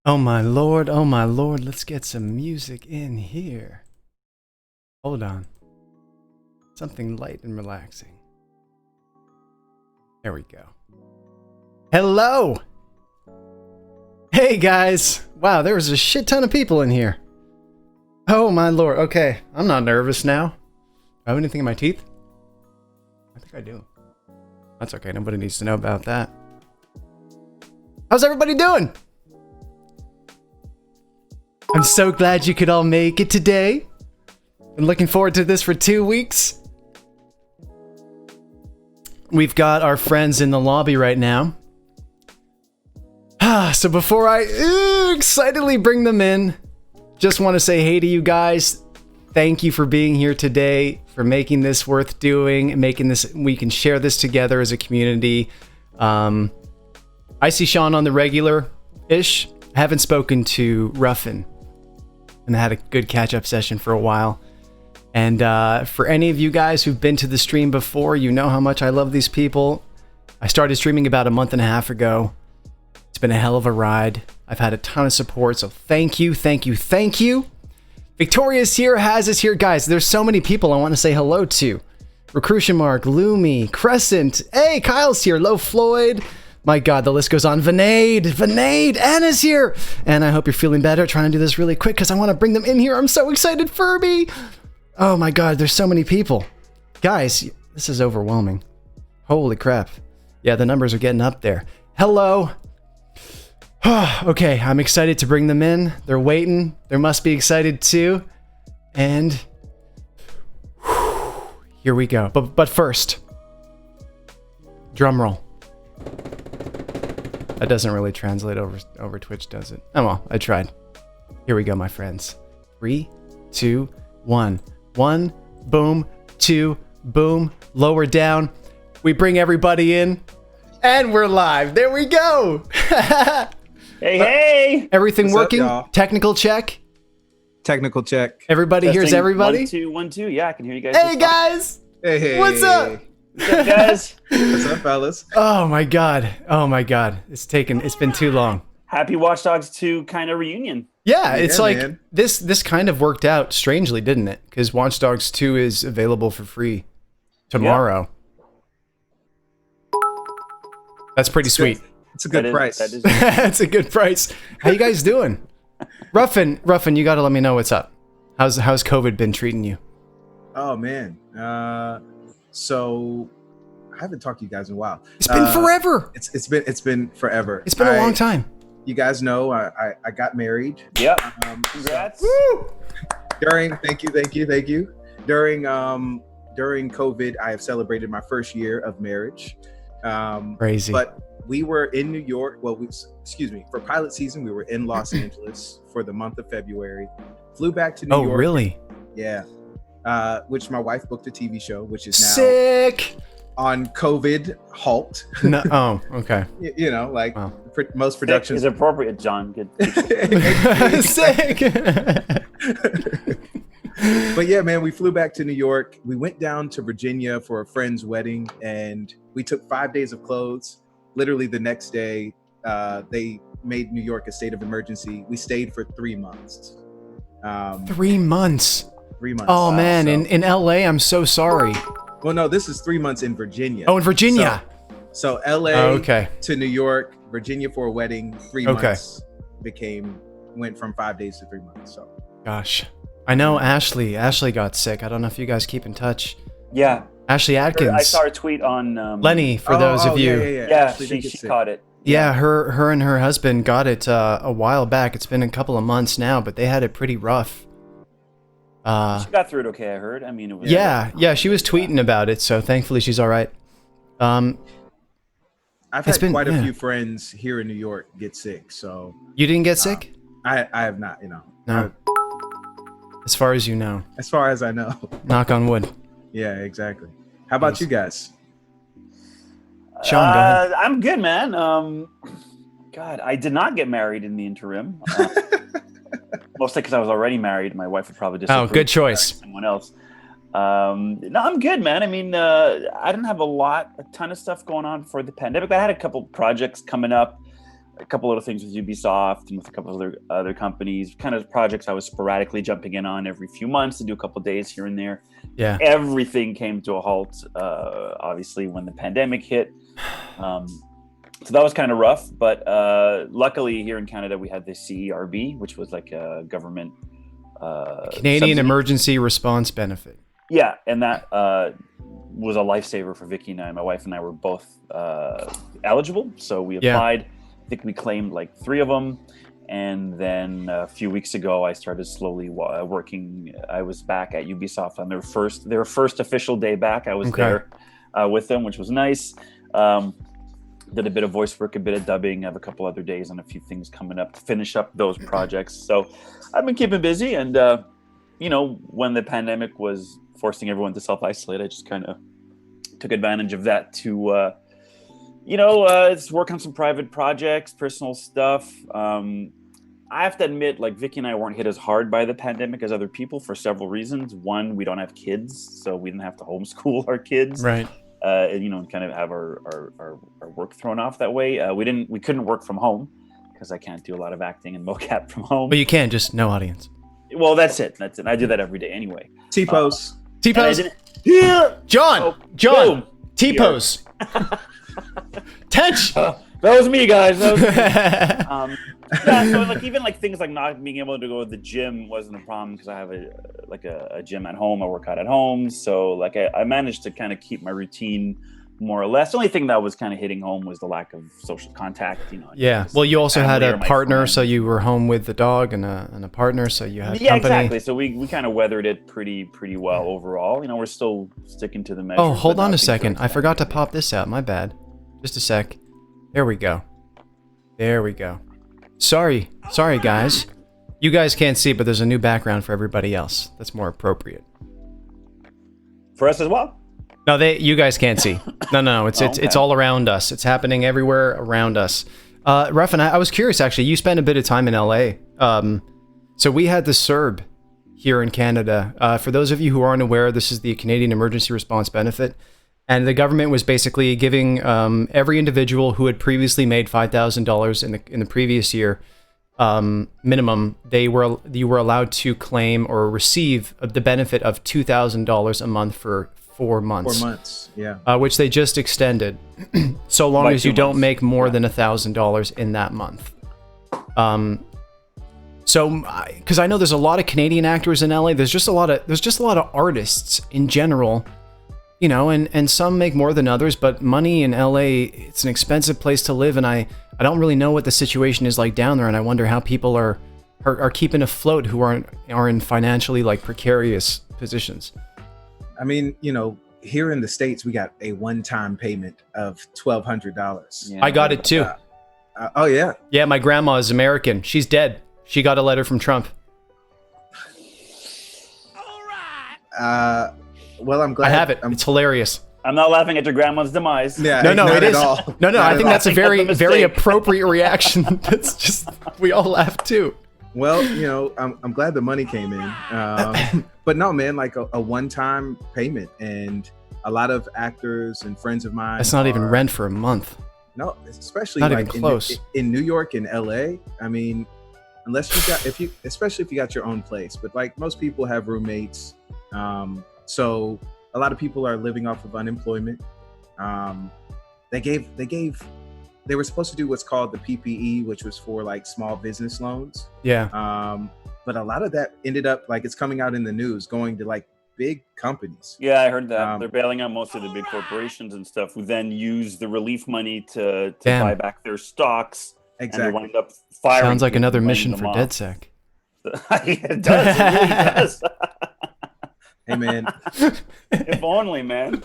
Oh my lord, let's get some music in here. Hold on. Something light and relaxing. There we go. Hello! Hey guys! Wow, there was a shit ton of people in here. Oh my lord, okay. I'm not nervous now. Do I have anything in my teeth? I think I do. That's okay, nobody needs to know about that. How's everybody doing? I'm so glad you could all make it today. Been looking forward to this for 2 weeks. We've got our friends in the lobby right now. So before I excitedly bring them in, just want to say hey to you guys. Thank you for being here today, for making this worth doing, making this, we can share this together as a community. I see Shawn on the regular-ish. I haven't spoken to Ruffin, and I had a good catch-up session for a while. And for any of you guys who've been to the stream before, you know how much I love these people. I started streaming about a month and a half ago. It's been a hell of a ride. I've had a ton of support, so thank you, thank you, thank you. Victoria's here, Haz is here. Guys, there's so many people I want to say hello to. Recrution Mark, Lumi, Crescent. Hey, Kyle's here. Low Floyd. My God, the list goes on. Vinade, Anna's here. And I hope you're feeling better. Trying to do this really quick because I want to bring them in here. I'm so excited. Furby. Oh my God, there's so many people. Guys, this is overwhelming. Holy crap. Yeah, the numbers are getting up there. Hello. Okay, I'm excited to bring them in. They're waiting. They must be excited too. And here we go. But first, drum roll. That doesn't really translate over Twitch, does it? Oh well, I tried. Here we go, my friends. 3, 2, 1. 1, boom, 2, boom, lower down. We bring everybody in, and we're live. There we go. Hey. Everything What's working? up, y'all? Technical check. Technical check. Everybody hears Testing. everybody? 1 2 1 2. Yeah, I can hear you guys. Hey guys. Hey. What's up? What's up, guys? What's up, fellas? Oh my God. Oh my God. It's been too long. Happy Watch Dogs 2 kind of reunion. Yeah, it's Yeah, like man. this kind of worked out strangely, didn't it? Because Watch Dogs 2 is available for free tomorrow. That's pretty sweet. It's a good price. That is, That's a good price. How you guys doing? Ruffin, you gotta let me know what's up. How's COVID been treating you? Oh man. So I haven't talked to you guys in a while. It's been forever. It's been forever. It's been a long time. You guys know I got married. yep. Congrats. Woo! Thank you. During COVID, I have celebrated my first year of marriage. Crazy. But we were in New York. Well, for pilot season, we were in Los Angeles for the month of February. Flew back to New York. Oh, really? Yeah. Which my wife booked a TV show, which is now Sick. on COVID halt. No. Oh, okay. You know, like Wow. most Sick productions. is appropriate, John. Good. Sick. But yeah, man, we flew back to New York. We went down to Virginia for a friend's wedding, and we took 5 days of clothes. Literally the next day, they made New York a state of emergency. We stayed for 3 months. 3 months. 3 months. Oh man, So- in LA, I'm so sorry. well, no, this is 3 months in Virginia. Oh, in Virginia. So LA Oh, okay. to New York, Virginia for a wedding. 3 Okay. months went from 5 days to 3 months. So Gosh. I know Ashley. Ashley got sick. I don't know if you guys keep in touch. Yeah. Ashley Atkins. I saw her tweet on Lenny, for those of you. Yeah, Ashley she did get caught it. Yeah, her and her husband got it a while back. It's been a couple of months now, but they had it pretty rough. She got through it okay, I heard. I mean, it was yeah, she was tweeting about it, so thankfully she's all right. I've had quite a yeah. few friends here in New York get sick, so You didn't get sick? I have not, No. As far as you know. as far as I know. Knock on wood. Yeah, exactly. How about you guys? Shawn, go ahead. I'm good, man. God, I did not get married in the interim. Mostly because I was already married. My wife would probably just Good choice. Someone else. No, I'm good, man. I mean, I didn't have a ton of stuff going on for the pandemic. I had a couple projects coming up, a couple other things with Ubisoft and with a couple of other companies. Kind of projects I was sporadically jumping in on every few months to do a couple of days here and there. Yeah. Everything came to a halt, obviously, when the pandemic hit. So that was kind of rough, but luckily here in Canada we had the CERB, which was like a government Canadian subsidy. Emergency Response Benefit. Yeah, and that was a lifesaver for Vicky and I. My wife and I were both eligible, so we applied. I think we claimed like 3 of them, and then a few weeks ago I started slowly working. I was back at Ubisoft on their first official day back. I was there with them, which was nice. Did a bit of voice work, a bit of dubbing. I have a couple other days and a few things coming up to finish up those projects. So I've been keeping busy. And, when the pandemic was forcing everyone to self-isolate, I just kind of took advantage of that to, work on some private projects, personal stuff. I have to admit, like Vicky and I weren't hit as hard by the pandemic as other people for several reasons. One, we don't have kids, so we didn't have to homeschool our kids. Right. And kind of have our work thrown off that way. We couldn't work from home because I can't do a lot of acting and mocap from home. But you can, just no audience. Well, that's it. I do that every day anyway. T-pose. T-pose. Yeah. John. Boom. T-pose. Tench. That was me, guys. That was me. So like even like things like not being able to go to the gym wasn't a problem because I have a gym at home. I work out at home, so like I managed to kind of keep my routine more or less. The only thing that was kind of hitting home was the lack of social contact. Yeah. Well, you also had a partner, friend. so you were home with the dog and a partner, so you had company. Exactly. So we kind of weathered it pretty well overall. We're still sticking to the measures. Oh, hold on a second. I forgot to pop this out. My bad. Just a sec. There we go. Sorry, guys. You guys can't see, but there's a new background for everybody else. That's more appropriate. For us as well? No, you guys can't see. No. It's all around us. It's happening everywhere around us. Ruffin, I was curious actually. You spent a bit of time in LA. So we had the CERB here in Canada. For those of you who aren't aware, this is the Canadian Emergency Response Benefit. And the government was basically giving every individual who had previously made $5,000 in the previous year minimum, you were allowed to claim or receive the benefit of $2,000 a month for 4 months. 4 months, yeah. Which they just extended, so long as you don't make more than $1,000 in that month. So, because I know there's a lot of Canadian actors in LA, there's just a lot of artists in general. And some make more than others, but money in LA, it's an expensive place to live, and I don't really know what the situation is like down there, and I wonder how people are keeping afloat who are in financially like precarious positions. I mean, here in the States, we got a one-time payment of $1,200. Yeah. I got it too. Oh yeah. Yeah, my grandma is American. She's dead. She got a letter from Trump. Well, I'm glad. I have it. It's hilarious. I'm not laughing at your grandma's demise. Yeah, no, it is. No, I think that's a very mistake. appropriate reaction. That's just, we all laugh too. Well, I'm glad the money came in. But no, man, like a one-time payment, and a lot of actors and friends of mine. That's not even rent for a month. No, especially not like even close. In New York and LA. I mean, unless especially if you got your own place, but like most people have roommates. So a lot of people are living off of unemployment. They were supposed to do what's called the PPE, which was for like small business loans. Yeah. but a lot of that ended up like it's coming out in the news, going to like big companies. Yeah, I heard that. They're bailing out most of the big corporations and stuff who then use the relief money to buy back their stocks. Exactly. And they wind up firing. Sounds like another mission for DedSec. It does. It really does. Hey, man. If only, man.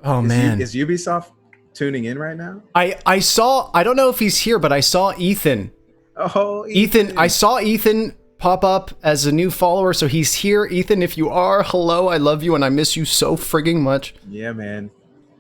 Oh, man. Is Ubisoft tuning in right now? I saw, I don't know if he's here, but I saw Ethan. Oh, Ethan. I saw Ethan pop up as a new follower, so he's here. Ethan, if you are, hello, I love you and I miss you so frigging much. Yeah, man.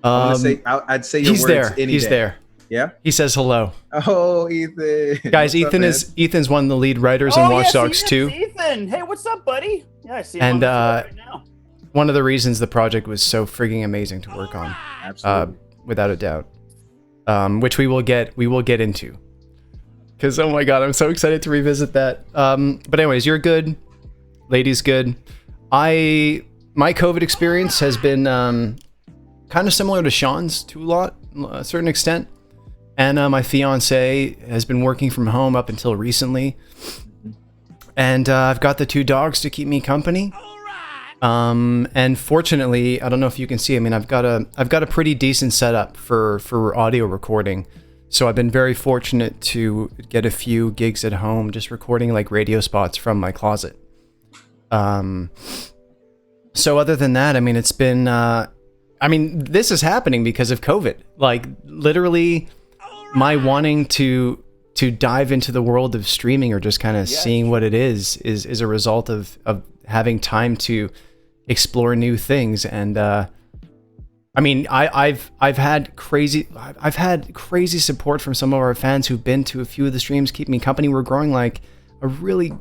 I'd say your he's words there. any He's day. there. Yeah. He says hello. Oh, Ethan. Guys, What's Ethan's one of the lead writers in Watch Dogs 2. Ethan. Hey, what's up, buddy? Yeah, I see him And right now. one of the reasons the project was so frigging amazing to work on. Absolutely. Without a doubt. Which we will get into. Because, oh my god, I'm so excited to revisit that. But anyways, you're good. Lady's good. My COVID experience has been kind of similar to Shawn's to a certain extent. And my fiance has been working from home up until recently. And I've got the 2 dogs to keep me company. And fortunately, I don't know if you can see, I mean, I've got a pretty decent setup for audio recording. So I've been very fortunate to get a few gigs at home, just recording like radio spots from my closet. So other than that, I mean, it's been, this is happening because of COVID. Like literally my wanting to dive into the world of streaming or just kind of seeing what it is a result of having time to explore new things. And, I've had crazy support from some of our fans who've been to a few of the streams, keep me company. We're growing like a really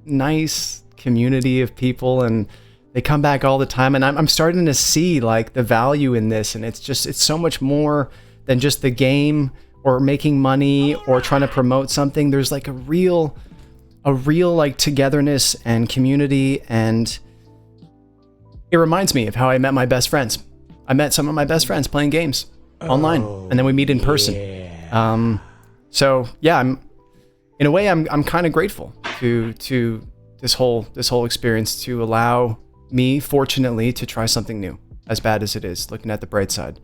nice community of people, and they come back all the time. And I'm starting to see like the value in this, and it's so much more than just the game or making money or trying to promote something. There's like a real like togetherness and community, and it reminds me of how I met my best friends. I met some of my best friends playing games online, and then we meet in person. So yeah, I'm kind of grateful to this whole experience to allow me, fortunately, to try something new, as bad as it is, looking at the bright side.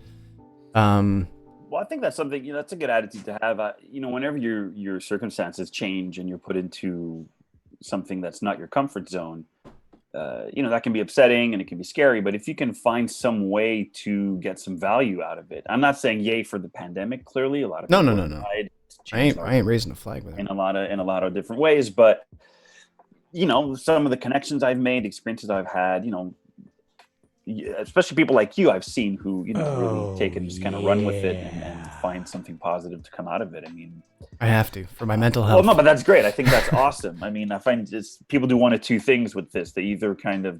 Well, I think that's something, that's a good attitude to have. Whenever your circumstances change and you're put into something that's not your comfort zone, that can be upsetting and it can be scary, but if you can find some way to get some value out of it. I'm not saying yay for the pandemic, clearly. A lot of people No. I ain't raising a flag with it. In a lot of different ways, but some of the connections I've made, experiences I've had, especially people like you I've seen who, really take it and just kind of run with it and find something positive to come out of it. I mean, I have to for my mental health. Well, no, but that's great. I think that's awesome. I mean, I find people do one of two things with this. They either kind of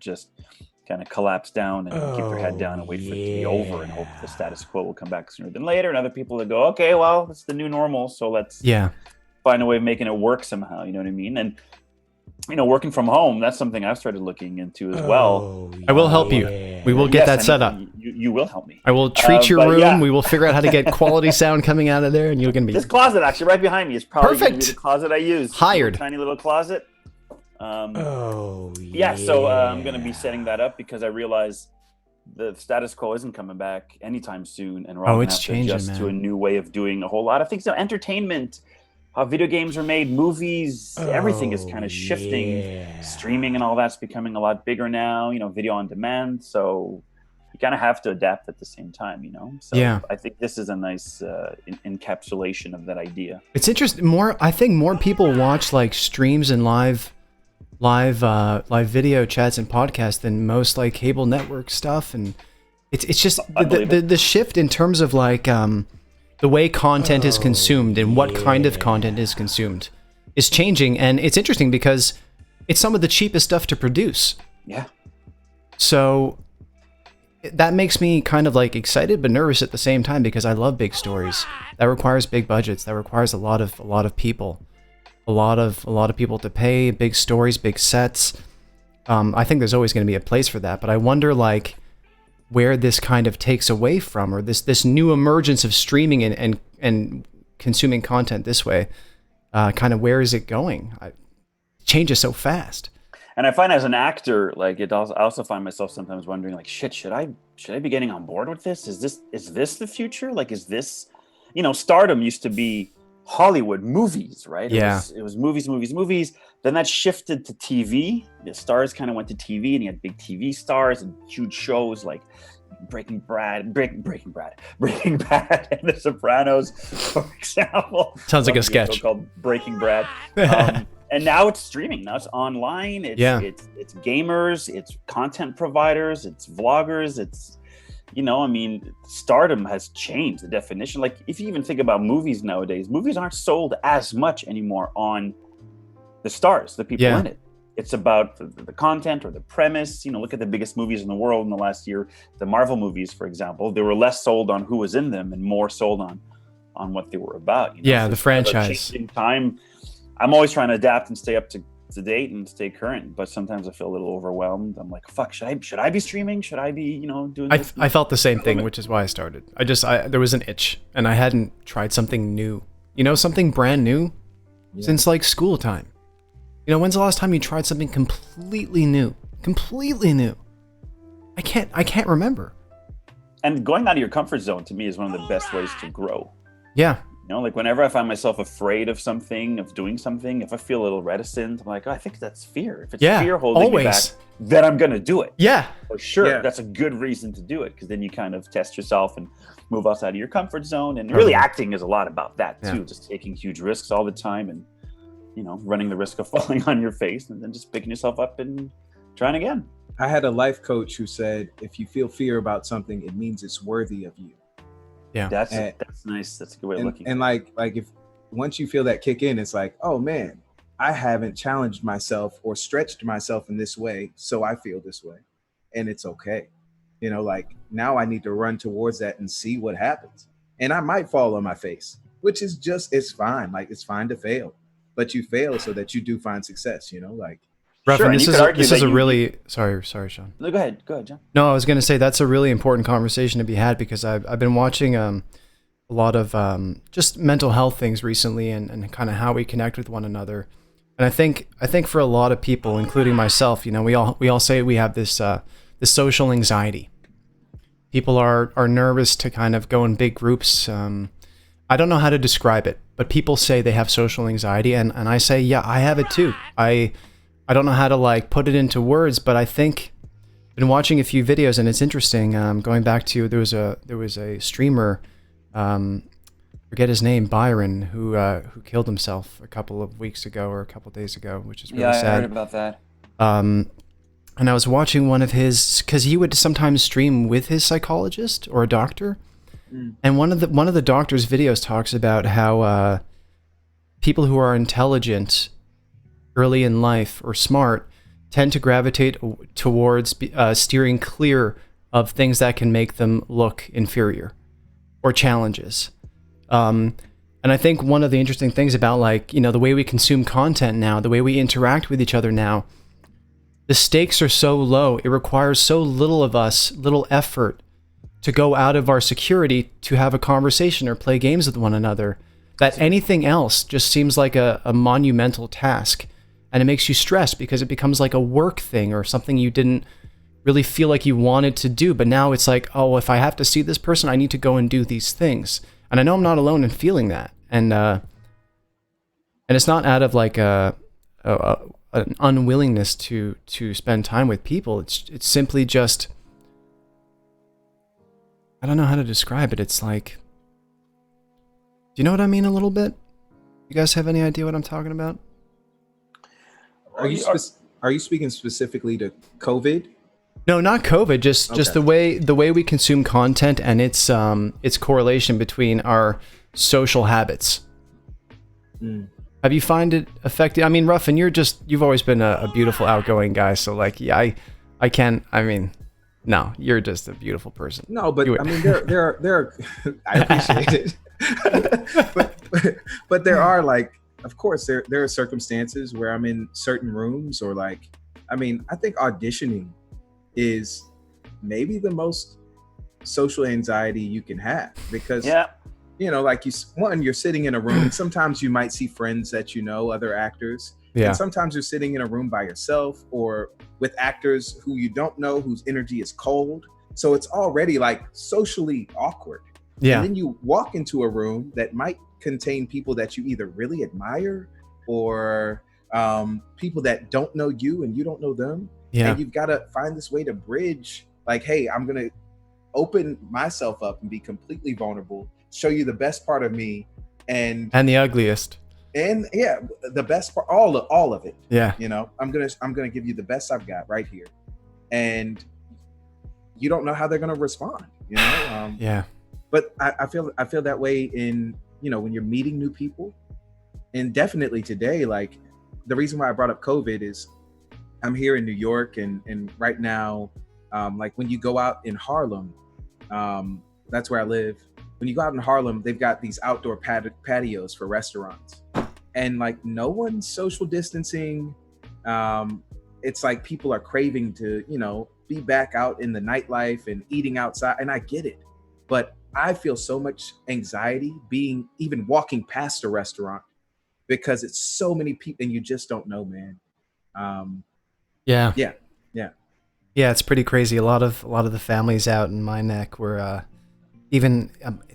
collapse down and keep their head down and wait for it to be over and hope the status quo will come back sooner than later. And other people that go, okay, well, it's the new normal, so let's find a way of making it work somehow. You know what I mean? And working from home, that's something I've started looking into as well. I will help you. We will get that set up. You will help me. I will treat your room. Yeah. We will figure out how to get quality sound coming out of there, and you're going to be... This closet, actually, right behind me is probably going to be the closet I use. Hired. Tiny little closet. So I'm going to be setting that up because I realize the status quo isn't coming back anytime soon, and we're all going to have to adjust to a new way of doing a whole lot of things. Entertainment, how video games are made, movies, everything is kind of shifting. Streaming and all that's becoming a lot bigger now, video on demand. So you kind of have to adapt at the same time, So I think this is a nice encapsulation of that idea. It's interesting. I think more people watch like streams and live video chats and podcasts than most like cable network stuff. And it's just the shift in terms of like, the way content is consumed and what kind of content is consumed is changing. And it's interesting because it's some of the cheapest stuff to produce. Yeah. So that makes me kind of like excited but nervous at the same time because I love big stories. That requires big budgets. That requires a lot of people. A lot of people to pay, big stories, big sets. I think there's always going to be a place for that, but I wonder like where this kind of takes away from, or this new emergence of streaming and consuming content this way, kind of where is it going? changes so fast. And I find as an actor, like I also find myself sometimes wondering, like, shit, should I be getting on board with this? Is this the future? Like, is this, stardom used to be Hollywood movies, right? Yeah. It was movies. Then that shifted to TV. The stars kind of went to TV, and you had big TV stars and huge shows like Breaking Bad, and The Sopranos, for example. Sounds like a sketch called Breaking Bad. And now it's streaming. Now it's online. It's gamers. It's content providers. It's vloggers. It's, stardom has changed the definition. Like, if you even think about movies nowadays, movies aren't sold as much anymore on the stars, the people in it. It's about the content or the premise. Look at the biggest movies in the world in the last year. The Marvel movies, for example, they were less sold on who was in them and more sold on what they were about. So the franchise. Changing time. I'm always trying to adapt and stay up to date and stay current, but sometimes I feel a little overwhelmed. I'm like, fuck, should I be streaming? Should I be, doing this? I felt the same thing, which is why I started. There was an itch, and I hadn't tried something new. Something brand new since like school time. When's the last time you tried something completely new? Completely new. I can't remember. And going out of your comfort zone to me is one of the best ways to grow. Yeah. Like whenever I find myself afraid of something, of doing something, if I feel a little reticent, I'm like, I think that's fear. If it's fear holding me back, then I'm going to do it. Yeah. For sure. Yeah. That's a good reason to do it, because then you kind of test yourself and move outside of your comfort zone. And really acting is a lot about that too. Just taking huge risks all the time and, running the risk of falling on your face and then just picking yourself up and trying again. I had a life coach who said, if you feel fear about something, it means it's worthy of you. Yeah, that's nice. That's a good way of looking. And like if once you feel that kick in, it's like, oh man, I haven't challenged myself or stretched myself in this way, so I feel this way, and it's okay. Like now I need to run towards that and see what happens. And I might fall on my face, which is it's fine. Like it's fine to fail, but you fail so that you do find success. Like. Ruffin, this is a really sorry, Shawn. No, go ahead, John. No, I was going to say that's a really important conversation to be had, because I've been watching a lot of just mental health things recently and kind of how we connect with one another. And I think for a lot of people, including myself, we all say we have this social anxiety. People are nervous to kind of go in big groups. I don't know how to describe it, but people say they have social anxiety, and I say, yeah, I have it too. I don't know how to like put it into words, but I think I've been watching a few videos, and it's interesting. Going back to there was a streamer, forget his name, Byron, who killed himself a couple of weeks ago or a couple of days ago, which is really sad. I heard about that. And I was watching one of his, because he would sometimes stream with his psychologist or a doctor, and one of the doctor's videos talks about how people who are intelligent early in life or smart tend to gravitate towards steering clear of things that can make them look inferior or challenges. And I think one of the interesting things about the way we consume content now, the way we interact with each other now, the stakes are so low. It requires so little of us, little effort to go out of our security to have a conversation or play games with one another, that anything else just seems like a monumental task. And it makes you stressed because it becomes like a work thing or something you didn't really feel like you wanted to do. But now it's like, oh, if I have to see this person, I need to go and do these things. And I know I'm not alone in feeling that. And it's not out of like an unwillingness to spend time with people. It's simply just, I don't know how to describe it. It's like, do you know what I mean a little bit? You guys have any idea what I'm talking about? Are you speaking specifically to COVID? No, not COVID. Just the way we consume content and its correlation between our social habits. Have you find it affected? I mean, Ruffin, you've always been a beautiful, outgoing guy. So like, yeah, I can't. I mean, no, you're just a beautiful person. No, but I mean, there are. I appreciate it, but there are like. Of course, there are circumstances where I'm in certain rooms or I think auditioning is maybe the most social anxiety you can have because, you're sitting in a room and sometimes you might see friends that other actors, Yeah. And sometimes you're sitting in a room by yourself or with actors who you don't know, whose energy is cold. So it's already like socially awkward. Yeah. And then you walk into a room that might contain people that you either really admire or people that don't know you and you don't know them. Yeah. And you've got to find this way to bridge, like, hey, I'm going to open myself up and be completely vulnerable, show you the best part of me and the ugliest. And yeah, the best part, all of it. Yeah. You know, I'm gonna give you the best I've got right here. And you don't know how they're gonna respond, you know? Yeah. But I feel that way in, you know, when you're meeting new people. And definitely today, like the reason why I brought up COVID is I'm here in New York and right now, like when you go out in Harlem, that's where I live. When you go out in Harlem, they've got these outdoor patios for restaurants and like no one's social distancing. It's like people are craving to, you know, be back out in the nightlife and eating outside. And I get it, but I feel so much anxiety even walking past a restaurant because it's so many people and you just don't know, man. Yeah. Yeah. It's pretty crazy. A lot of the families out in my neck were, even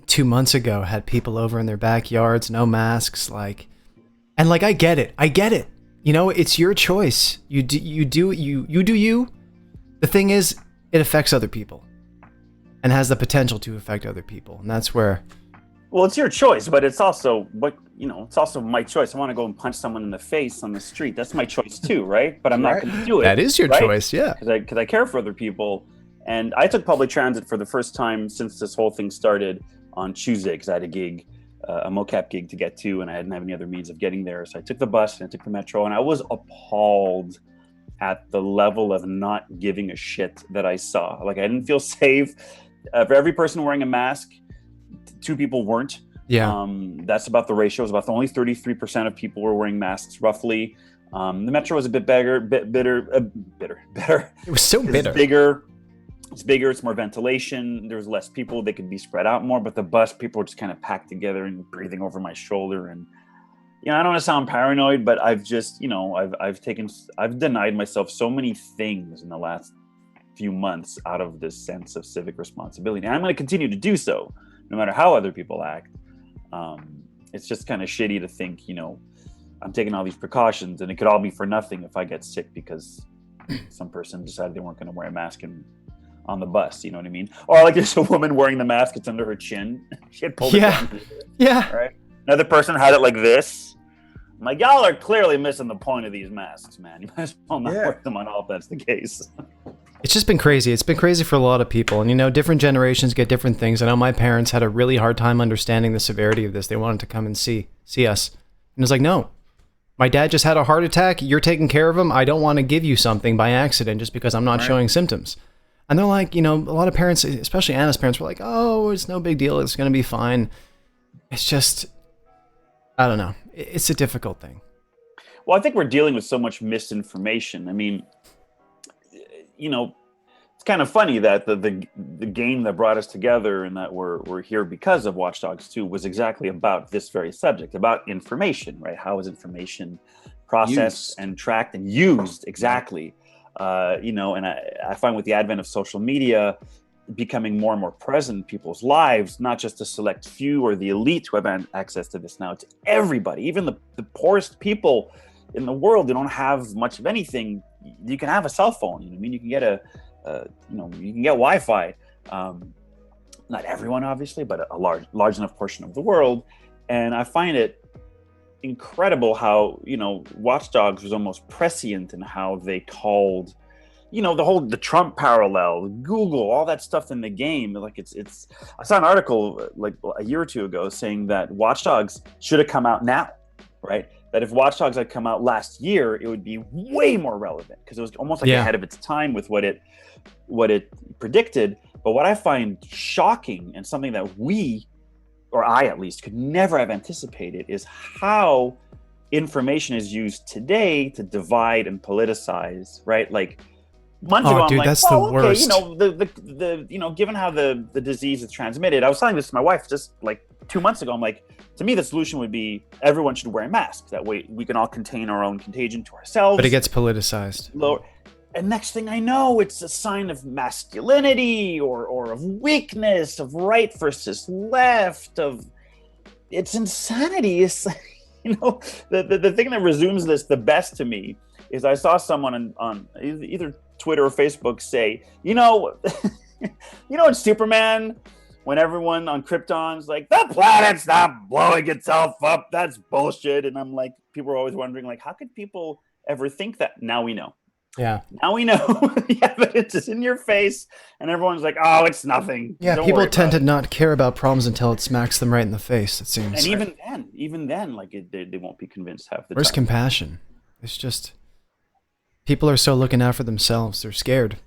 2 months ago had people over in their backyards, no masks, like, and like, I get it. You know, it's your choice. You do you. The thing is, it affects other people and has the potential to affect other people. And that's where. Well, it's your choice, but it's also it's also my choice. I want to go and punch someone in the face on the street. That's my choice too, right? But I'm not going to do it. That is your choice, yeah. Because I care for other people. And I took public transit for the first time since this whole thing started on Tuesday because I had a gig, a mocap gig to get to, and I didn't have any other means of getting there. So I took the bus and I took the metro, and I was appalled at the level of not giving a shit that I saw. Like, I didn't feel safe. For every person wearing a mask, 2 people weren't. Yeah. That's about the ratio. It was about only 33% of people were wearing masks, roughly. The metro was a bit bitter. It was so bitter. It's bigger, it's more ventilation, there's less people, they could be spread out more, but the bus, people were just kind of packed together and breathing over my shoulder. And, you know, I don't want to sound paranoid, but I've just, you know, I've denied myself so many things in the last few months out of this sense of civic responsibility. And I'm going to continue to do so, no matter how other people act. It's just kind of shitty to think, you know, I'm taking all these precautions and it could all be for nothing if I get sick because some person decided they weren't going to wear a mask on the bus, you know what I mean? Or like there's a woman wearing the mask, it's under her chin. She had pulled it down. Yeah. Right? Another person had it like this. I'm like, y'all are clearly missing the point of these masks, man. You might as well not wear them at all if that's the case. It's just been crazy. It's been crazy for a lot of people. And, you know, different generations get different things. I know my parents had a really hard time understanding the severity of this. They wanted to come and see us. And it's like, no, my dad just had a heart attack. You're taking care of him. I don't want to give you something by accident just because I'm not showing symptoms. And they're like, you know, a lot of parents, especially Anna's parents, were like, oh, it's no big deal. It's going to be fine. It's just, I don't know. It's a difficult thing. Well, I think we're dealing with so much misinformation. I mean, you know, it's kind of funny that the game that brought us together and that we're here because of Watch Dogs 2 was exactly about this very subject, about information, right? How is information processed and tracked and used exactly? You know, and I find with the advent of social media becoming more and more present in people's lives, not just a select few or the elite who have access to this now, it's everybody, even the poorest people in the world who don't have much of anything. You can have a cell phone. You know what I mean? You can get you can get Wi-Fi. Not everyone, obviously, but a large enough portion of the world. And I find it incredible how, you know, Watch Dogs was almost prescient in how they called, you know, the Trump parallel, Google, all that stuff in the game. Like it's I saw an article like a year or two ago saying that Watch Dogs should have come out now, right? That if Watch Dogs had come out last year, it would be way more relevant because it was almost like ahead of its time with what it predicted. But what I find shocking and something that we, or I at least, could never have anticipated is how information is used today to divide and politicize, right? Like months ago, I'm like, that's well, the worst. you know, the you know, given how the disease is transmitted, I was telling this to my wife just like 2 months ago, I'm like, to me, the solution would be everyone should wear a mask. That way we can all contain our own contagion to ourselves. But it gets politicized. Lower. And next thing I know, it's a sign of masculinity or of weakness, of right versus left, it's insanity. It's the thing that resumes this the best to me is I saw someone on either Twitter or Facebook say, in Superman, when everyone on Krypton's like, the planet's not blowing itself up, that's bullshit. And I'm like, people are always wondering, like, how could people ever think that? Now we know. Yeah. Now we know. The evidence is in your face, and everyone's like, oh, it's nothing. Yeah, people tend to not care about problems until it smacks them right in the face, it seems. And even then, like, they won't be convinced half the time. Where's compassion? It's just, people are so looking out for themselves. They're scared.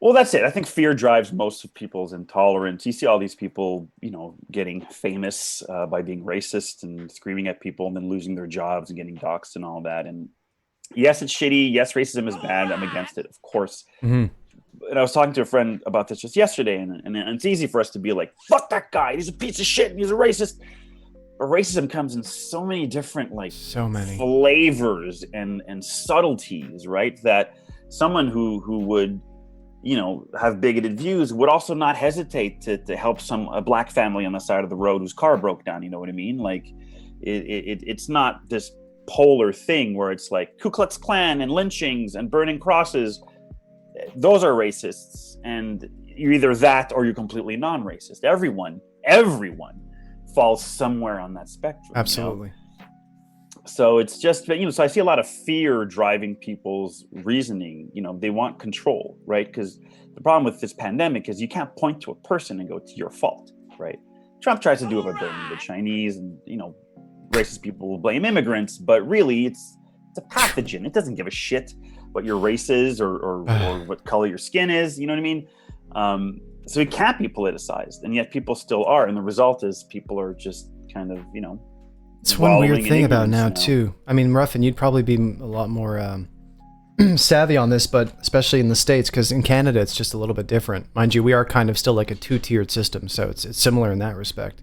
Well, that's it. I think fear drives most of people's intolerance. You see all these people, getting famous by being racist and screaming at people and then losing their jobs and getting doxxed and all that. And yes, it's shitty. Yes, racism is bad. I'm against it, of course. Mm-hmm. And I was talking to a friend about this just yesterday, and it's easy for us to be like, fuck that guy. He's a piece of shit and he's a racist. But racism comes in so many different, flavors and subtleties, right? That someone who would have bigoted views would also not hesitate to help a black family on the side of the road whose car broke down. You know what I mean? Like it's not this polar thing where it's like Ku Klux Klan and lynchings and burning crosses. Those are racists, and you're either that or you're completely non-racist. Everyone falls somewhere on that spectrum. Absolutely. So it's just, so I see a lot of fear driving people's reasoning. They want control, right? Because the problem with this pandemic is you can't point to a person and go, it's your fault, right? Trump tries to do it by blaming the Chinese, and, racist people will blame immigrants, but really it's a pathogen. It doesn't give a shit what your race is or what color your skin is. You know what I mean? So it can't be politicized, and yet people still are. And the result is people are just kind of, it's one weird thing about now too. I mean, Ruffin, you'd probably be a lot more savvy on this, but especially in the States, because in Canada it's just a little bit different. Mind you, we are kind of still like a two-tiered system, so it's similar in that respect.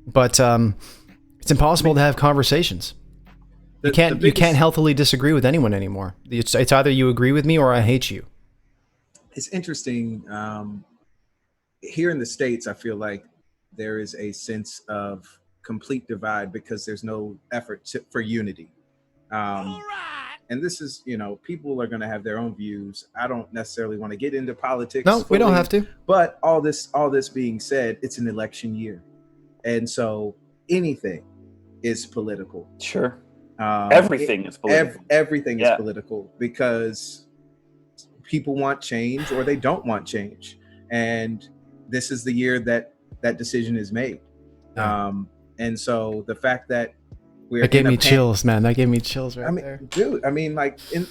But it's impossible to have conversations. You can't healthily disagree with anyone anymore. It's either you agree with me or I hate you. It's interesting. Here in the States, I feel like there is a sense of complete divide because there's no effort for unity. And this is, people are going to have their own views. I don't necessarily want to get into politics. No, we don't have to. But all this being said, it's an election year. And so anything is political. Sure. Everything is political. Everything is political because people want change or they don't want change. And this is the year that decision is made. And so the fact that that gave me chills, man. That gave me chills there. Dude,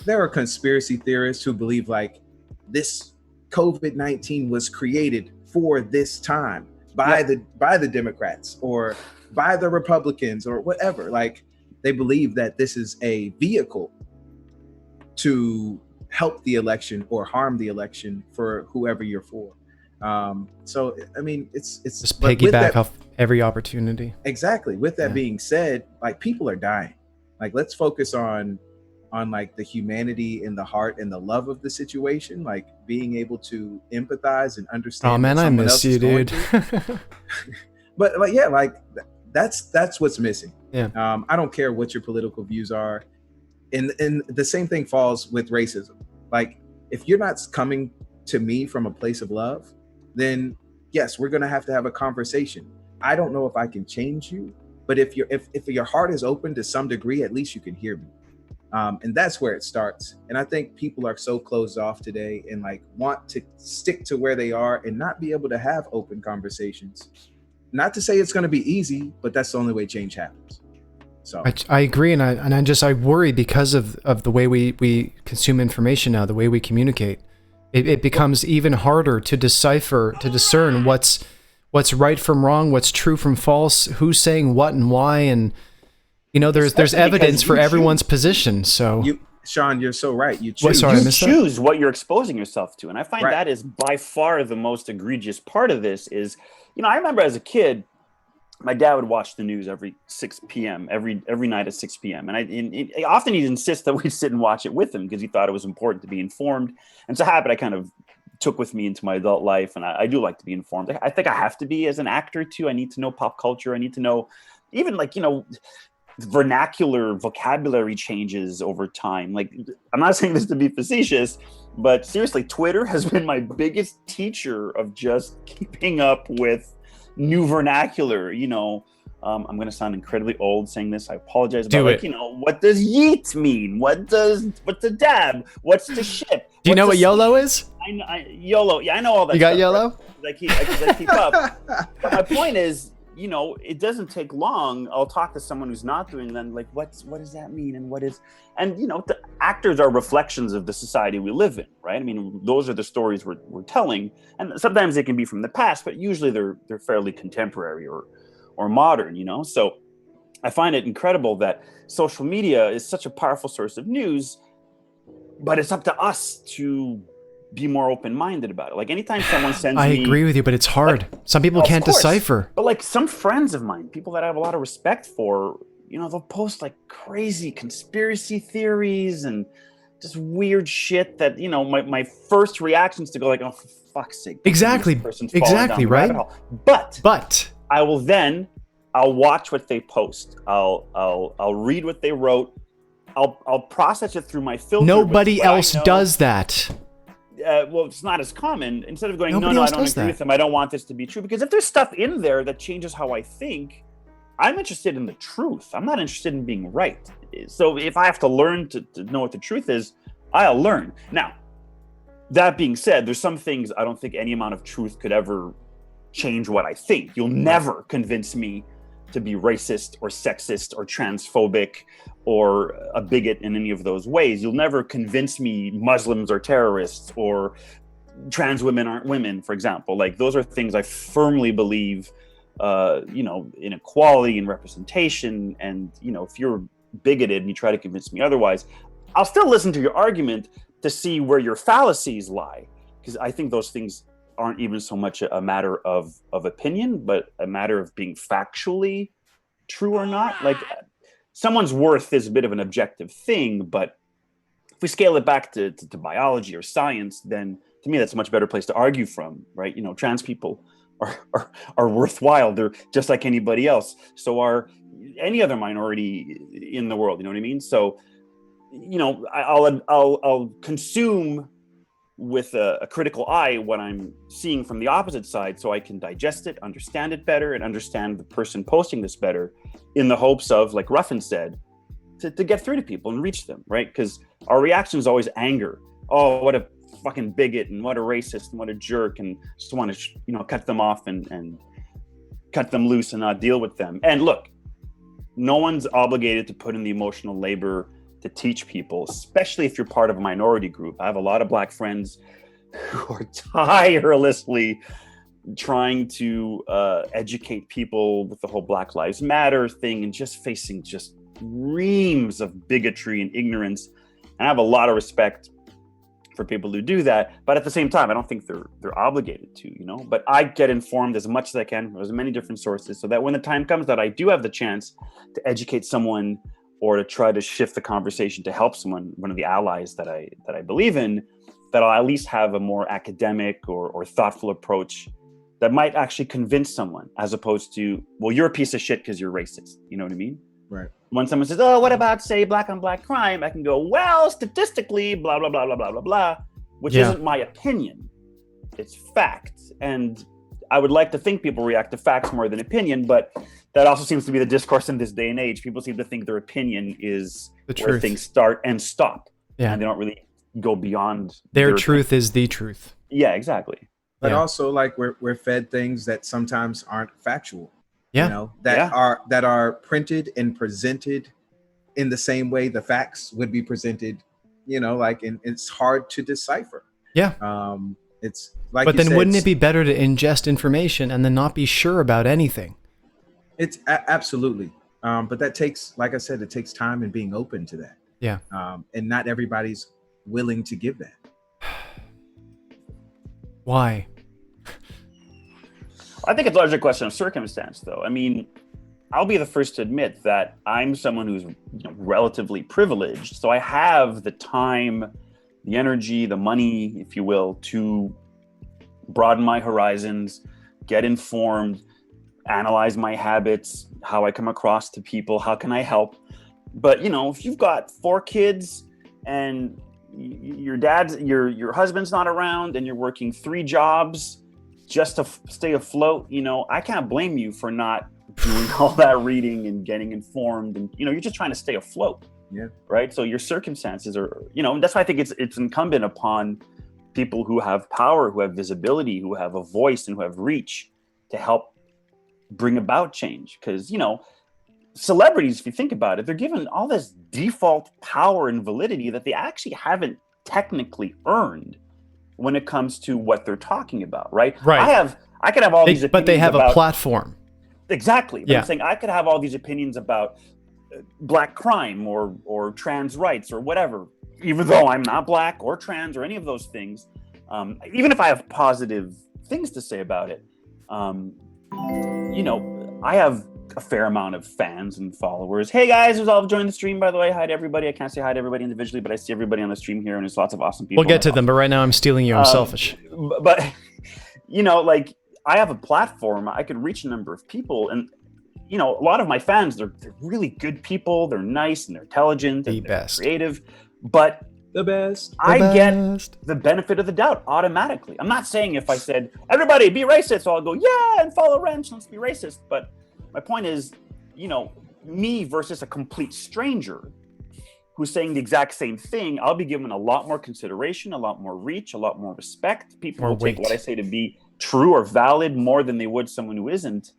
there are conspiracy theorists who believe like this COVID-19 was created for this time by the Democrats or by the Republicans or whatever. Like they believe that this is a vehicle to help the election or harm the election for whoever you're for. So I mean, it's just piggyback off every opportunity. Exactly. With that being said, like people are dying. Like let's focus on like the humanity and the heart and the love of the situation, like being able to empathize and understand. Oh man, I miss you, dude. But that's what's missing. Yeah. I don't care what your political views are. And the same thing falls with racism. Like if you're not coming to me from a place of love, then yes, we're going to have a conversation. I don't know if I can change you, but if your heart is open to some degree, at least you can hear me. And that's where it starts. And I think people are so closed off today and like want to stick to where they are and not be able to have open conversations. Not to say it's going to be easy, but that's the only way change happens. So I agree. And I worry because of the way we consume information now, the way we communicate. It becomes even harder to discern what's right from wrong, what's true from false, who's saying what and why, and there's evidence for everyone's position. So Shawn, you're so right. You choose. Choose what you're exposing yourself to, and I find that is by far the most egregious part of this. Is I remember as a kid, my dad would watch the news every 6 p.m. every night at 6 p.m. And often he'd insist that we sit and watch it with him because he thought it was important to be informed. And it's a habit I kind of took with me into my adult life. And I do like to be informed. I think I have to be as an actor too. I need to know pop culture. I need to know even vernacular vocabulary changes over time. Like, I'm not saying this to be facetious, but seriously, Twitter has been my biggest teacher of just keeping up with new vernacular. I'm going to sound incredibly old saying this. I apologize. Do but it. What does yeet mean? What's a dab? What's the ship? Do you know what YOLO is? YOLO. Yeah, I know all that. You got stuff, YOLO? right? I keep up. But my point is, it doesn't take long. I'll talk to someone who's not doing them. Like, what does that mean? And the actors are reflections of the society we live in, right? I mean, those are the stories we're telling. And sometimes they can be from the past, but usually they're fairly contemporary or modern, So I find it incredible that social media is such a powerful source of news, but it's up to us to be more open-minded about it. Like, anytime someone sends I me... agree with you, but it's hard. Some people can't decipher. But like some friends of mine, people that I have a lot of respect for, they'll post like crazy conspiracy theories and just weird shit that, my first reaction is to go like, oh, for fuck's sake. Exactly, right? But I will I'll watch what they post. I'll read what they wrote. I'll process it through my filter. Nobody else does that. Well, it's not as common. Instead of going, no, I don't agree with them. I don't want this to be true. Because if there's stuff in there that changes how I think, I'm interested in the truth. I'm not interested in being right. So if I have to learn to know what the truth is, I'll learn. Now, that being said, there's some things I don't think any amount of truth could ever change what I think. You'll never convince me to be racist or sexist or transphobic or a bigot in any of those ways. You'll never convince me Muslims are terrorists or trans women aren't women, for example. Like, those are things I firmly believe, in equality and representation. And, if you're bigoted and you try to convince me otherwise, I'll still listen to your argument to see where your fallacies lie. Because I think those things aren't even so much a matter of opinion, but a matter of being factually true or not. Like, someone's worth is a bit of an objective thing, but if we scale it back to biology or science, then to me, that's a much better place to argue from, right? Trans people are worthwhile. They're just like anybody else. So are any other minority in the world, you know what I mean? So, I'll consume with a critical eye what I'm seeing from the opposite side, so I can digest it, understand it better, and understand the person posting this better, in the hopes of, like Ruffin said, to get through to people and reach them, right? Because our reaction is always anger. Oh, what a fucking bigot, and what a racist, and what a jerk, and just want to cut them off and cut them loose and not deal with them. And look, no one's obligated to put in the emotional labor to teach people, especially if you're part of a minority group. I have a lot of Black friends who are tirelessly trying to educate people with the whole Black Lives Matter thing, and just facing just reams of bigotry and ignorance. And I have a lot of respect for people who do that, but at the same time, I don't think they're obligated to, But I get informed as much as I can from as many different sources, so that when the time comes that I do have the chance to educate someone or to try to shift the conversation to help someone, one of the allies that I believe in, that I'll at least have a more academic or thoughtful approach that might actually convince someone, as opposed to, well, you're a piece of shit because you're racist. You know what I mean? Right. When someone says, oh, what about, say, black on black crime? I can go, well, statistically, blah, blah, blah, blah, blah, blah, blah, which isn't my opinion. It's fact. And I would like to think people react to facts more than opinion, but that also seems to be the discourse in this day and age. People seem to think their opinion is where things start and stop. Yeah. And they don't really go beyond their truth is the truth. Yeah, exactly. But also, like, we're fed things that sometimes aren't factual. Yeah. That are printed and presented in the same way the facts would be presented, and it's hard to decipher. Yeah. It's like, but then wouldn't it be better to ingest information and then not be sure about anything? It's absolutely. But that takes, like I said, it takes time and being open to that. Yeah. And not everybody's willing to give that. Why? I think it's largely a question of circumstance, though. I mean, I'll be the first to admit that I'm someone who's relatively privileged. So I have the time, the energy, the money, if you will, to broaden my horizons, get informed, analyze my habits, how I come across to people, how can I help? But, if you've got 4 kids and your husband's not around and you're working 3 jobs just to stay afloat, I can't blame you for not doing all that reading and getting informed, and you're just trying to stay afloat. Yeah. Right. So your circumstances are, that's why I think it's incumbent upon people who have power, who have visibility, who have a voice, and who have reach to help bring about change. Because celebrities, if you think about it, they're given all this default power and validity that they actually haven't technically earned when it comes to what they're talking about. Right. I could have all these opinions, but they have a platform. Exactly. But I'm saying I could have all these opinions about black crime or trans rights or whatever, even though I'm not black or trans or any of those things. Even if I have positive things to say about it, I have a fair amount of fans and followers. Hey guys, who's all joined the stream, by the way. Hi to everybody. I can't say hi to everybody individually, but I see everybody on the stream here, and there's lots of awesome people. We'll get to them, but right now I'm stealing you. I'm selfish. But I have a platform. I can reach a number of people, and a lot of my fans, they're really good people. They're nice and they're intelligent and they're creative. But the best. I get the benefit of the doubt automatically. I'm not saying if I said everybody be racist, so I'll go and follow Wrench, let's be racist. But my point is, me versus a complete stranger who's saying the exact same thing, I'll be given a lot more consideration, a lot more reach, a lot more respect. People will take what I say to be true or valid more than they would someone who isn't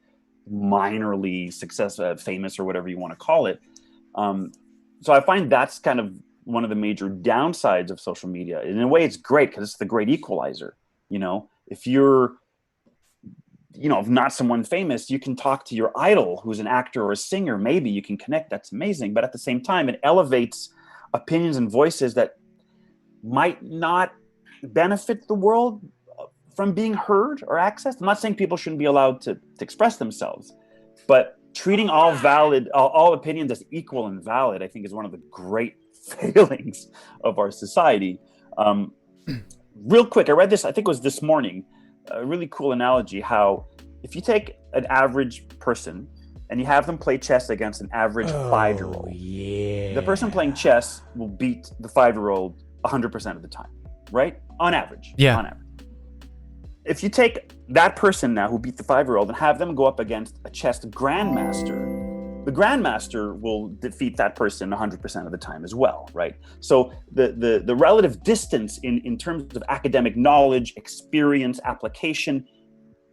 minorly famous or whatever you want to call it. So I find that's kind of one of the major downsides of social media. In a way, it's great because it's the great equalizer. If you're not someone famous, you can talk to your idol who's an actor or a singer. Maybe you can connect. That's amazing. But at the same time, it elevates opinions and voices that might not benefit the world from being heard or accessed. I'm not saying people shouldn't be allowed to express themselves, but treating all opinions as equal and valid, I think, is one of the great failings of our society. Real quick, I read this, I think it was this morning, a really cool analogy, how if you take an average person and you have them play chess against an average 5-year-old, the person playing chess will beat the 5-year-old 100% of the time, right? On average. Yeah. On average. If you take that person now who beat the 5-year-old and have them go up against a chess grandmaster, the grandmaster will defeat that person 100% of the time as well, right? So the relative distance in terms of academic knowledge, experience, application,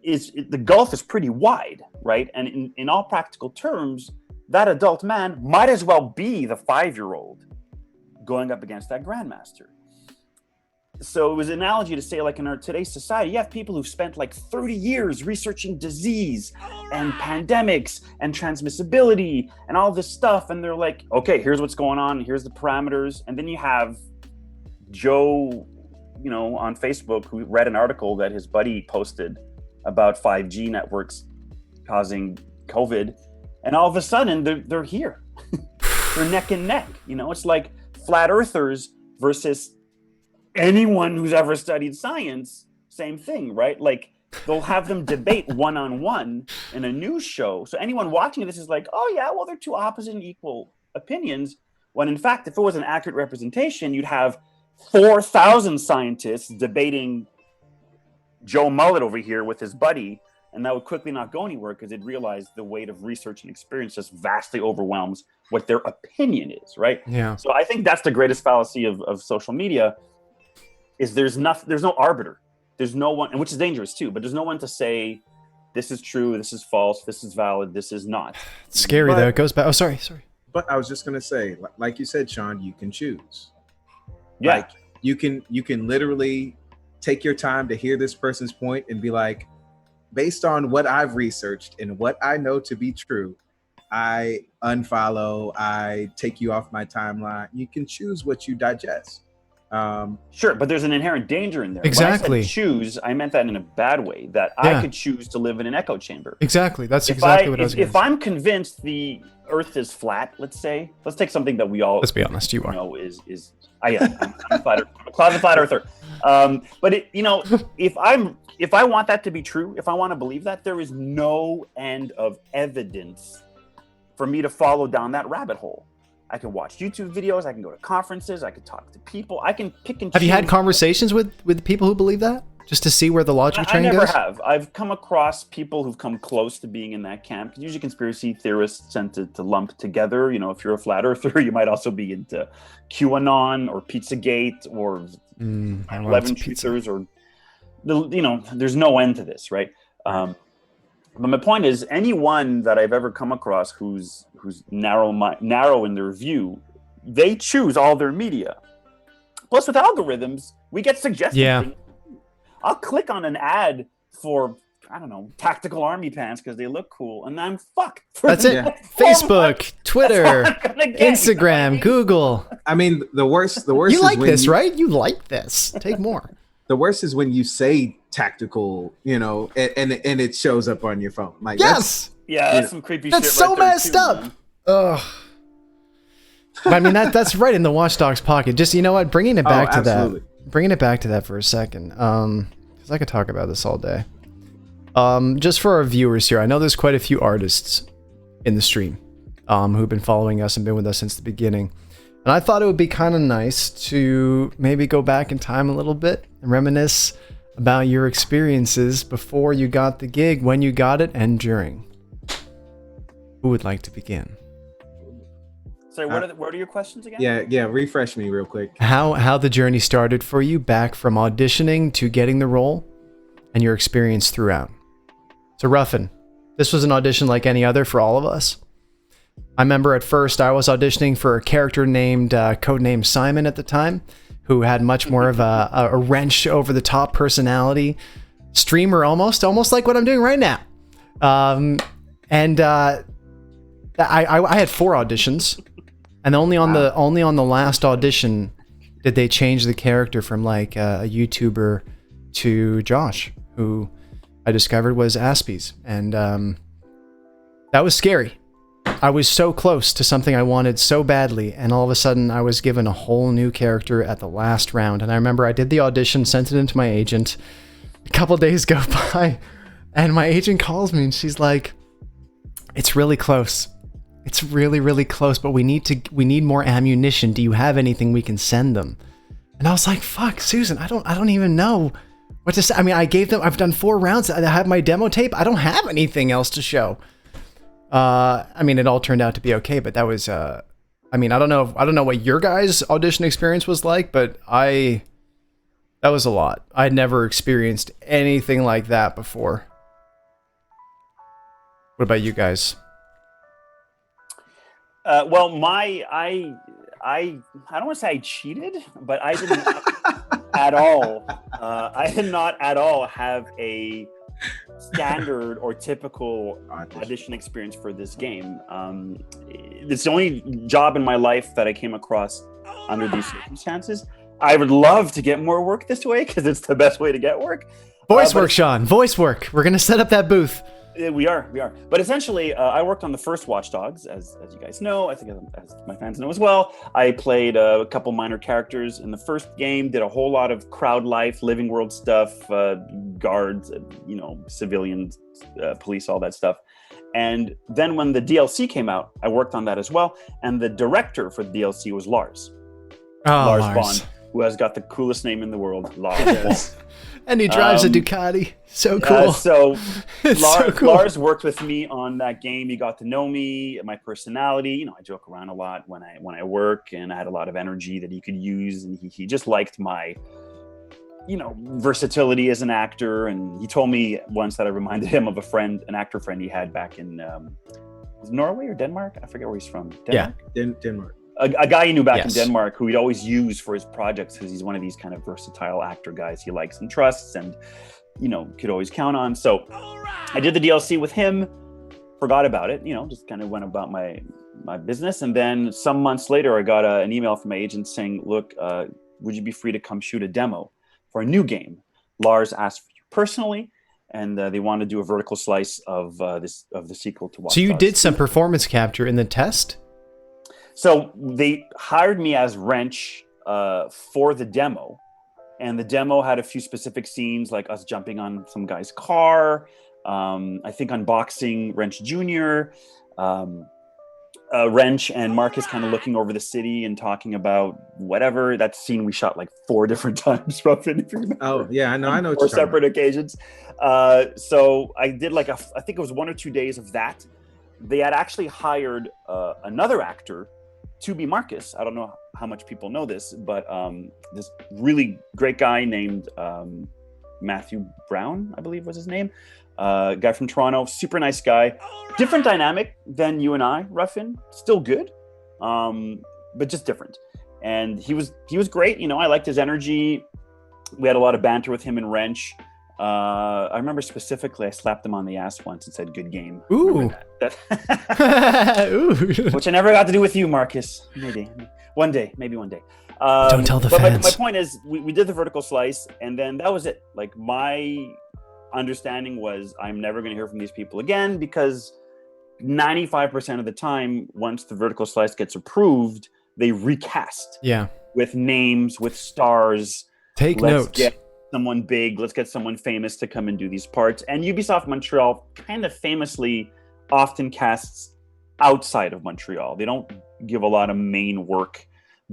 the gulf is pretty wide, right? And in all practical terms, that adult man might as well be the 5-year-old going up against that grandmaster. So it was an analogy to say, like, in our today's society, you have people who've spent like 30 years researching disease and pandemics and transmissibility and all this stuff. And they're like, okay, here's what's going on. Here's the parameters. And then you have Joe, on Facebook, who read an article that his buddy posted about 5G networks causing COVID. And all of a sudden they're here. They're neck and neck. It's like flat earthers versus anyone who's ever studied science. Same thing, right? Like, they'll have them debate one-on-one in a news show. So anyone watching this is like, oh yeah, well, they're two opposite and equal opinions. When in fact, if it was an accurate representation, you'd have 4,000 scientists debating Joe Mullet over here with his buddy, and that would quickly not go anywhere because they'd realize the weight of research and experience just vastly overwhelms what their opinion is, right? Yeah. So I think that's the greatest fallacy of social media, is there's no arbiter. There's no one, and which is dangerous too, but there's no one to say this is true, this is false, this is valid, this is not. It's scary though. It goes back. Oh, sorry. But I was just gonna say, like you said, Shawn, you can choose. Yeah. Like, you can literally take your time to hear this person's point and be like, based on what I've researched and what I know to be true, I unfollow, I take you off my timeline. You can choose what you digest. Sure, but there's an inherent danger in there. Exactly. When I said choose, I meant that in a bad way, that I could choose to live in an echo chamber. Exactly. That's exactly what I was going to say. If I'm convinced the Earth is flat, let's take something that we all, let's be honest, you are. Know is I'm a closet flat earther. But if I want that to be true, if I want to believe that, there is no end of evidence for me to follow down that rabbit hole. I can watch YouTube videos. I can go to conferences. I can talk to people. I can pick and choose. Have you had conversations with people who believe that, just to see where the logic train goes? I never have. I've come across people who've come close to being in that camp. Usually conspiracy theorists tend to lump together. If you're a flat earther, you might also be into QAnon or Pizzagate or 11 truthers, or there's no end to this, right? But my point is, anyone that I've ever come across who's narrow in their view, they choose all their media. Plus, with algorithms, we get suggested things. I'll click on an ad for, I don't know, tactical army pants because they look cool, and I'm fucked. That's it. Facebook, Twitter, Instagram, Google. I mean, the worst. You is like this, right? You like this. Take more. The worst is when you say tactical, and it shows up on your phone. Like, yes. That's some creepy shit. That's so messed up. Man. Ugh. But I mean, that's right in the watchdog's pocket. Just, you know what? Bringing it back to that. Bringing it back to that for a second. Because I could talk about this all day. Just for our viewers here, I know there's quite a few artists in the stream who've been following us and been with us since the beginning. And I thought it would be kind of nice to maybe go back in time a little bit and reminisce about your experiences before you got the gig, when you got it, and during. Who would like to begin? Sorry, what are your questions again? Yeah. Refresh me real quick. How the journey started for you, back from auditioning to getting the role, and your experience throughout. So Ruffin, this was an audition like any other for all of us. I remember at first I was auditioning for a character named codename Simon at the time, who had much more of a wrench over the top personality, streamer almost like what I'm doing right now. I had 4 auditions, and only on the last audition did they change the character from like a YouTuber to Josh, who I discovered was Aspies, and that was scary. I was so close to something I wanted so badly, and all of a sudden I was given a whole new character at the last round. And I remember I did the audition, sent it into my agent. A couple days go by, and my agent calls me, and she's like, "It's really close. It's really, really close, but we need more ammunition. Do you have anything we can send them?" And I was like, "Fuck, Susan, I don't even know what to say." I mean, I've done 4 rounds. I have my demo tape. I don't have anything else to show. I mean, it all turned out to be okay, but that was, I don't know what your guys' audition experience was like, but that was a lot. I'd never experienced anything like that before. What about you guys? Well, I don't want to say I cheated, but I did not at all. I did not at all have a standard or typical audition experience for this game. It's the only job in my life that I came across under these circumstances. I would love to get more work this way because it's the best way to get work. Voice work, Shawn. Voice work. We're gonna set up that booth. We are. But essentially, I worked on the first Watch Dogs, as you guys know. I think as my fans know as well. I played a couple minor characters in the first game. Did a whole lot of crowd life, living world stuff, guards, civilians, police, all that stuff. And then when the DLC came out, I worked on that as well. And the director for the DLC was Lars. Lars Bond, who has got the coolest name in the world, Lars. And he drives a Ducati. So cool. So Lars worked with me on that game. He got to know me, my personality. I joke around a lot when I work, and I had a lot of energy that he could use. And he just liked my, versatility as an actor. And he told me once that I reminded him of an actor friend he had back in was it Norway or Denmark? I forget where he's from. Denmark? Yeah, Denmark. A guy he knew back in Denmark who he'd always use for his projects because he's one of these kind of versatile actor guys he likes and trusts and, could always count on. So I did the DLC with him, forgot about it, just kind of went about my business. And then some months later, I got an email from my agent saying, look, would you be free to come shoot a demo for a new game? Lars asked for you personally, and they want to do a vertical slice of the sequel to Watch So you Dogs did 2. some performance capture in the test? So they hired me as Wrench for the demo, and the demo had a few specific scenes, like us jumping on some guy's car, I think unboxing Wrench Jr., Wrench and Marcus kind of looking over the city and talking about whatever. That scene we shot like 4 different times, Ruffin, if you remember. Oh, yeah, I know. 4 separate occasions. So I did I think it was 1 or 2 days of that. They had actually hired another actor to be Marcus. I don't know how much people know this, but this really great guy named Matthew Brown, I believe was his name. Guy from Toronto, super nice guy. Different dynamic than you and I, Ruffin. Still good, but just different. And he was great. You know, I liked his energy. We had a lot of banter with him and Wrench. I remember specifically I slapped him on the ass once and said, "Good game." Ooh. Ooh. Which I never got to do with you, Marcus. Maybe one day. Don't tell the but fans. My point is, we did the vertical slice, and then that was it. Like, my understanding was I'm never going to hear from these people again, because 95% of the time, once the vertical slice gets approved, they recast. Yeah. With names, with stars. Take Let's notes. get someone big. Let's get someone famous to come and do these parts. And Ubisoft Montreal kind of famously often casts outside of Montreal. They don't give a lot of main work,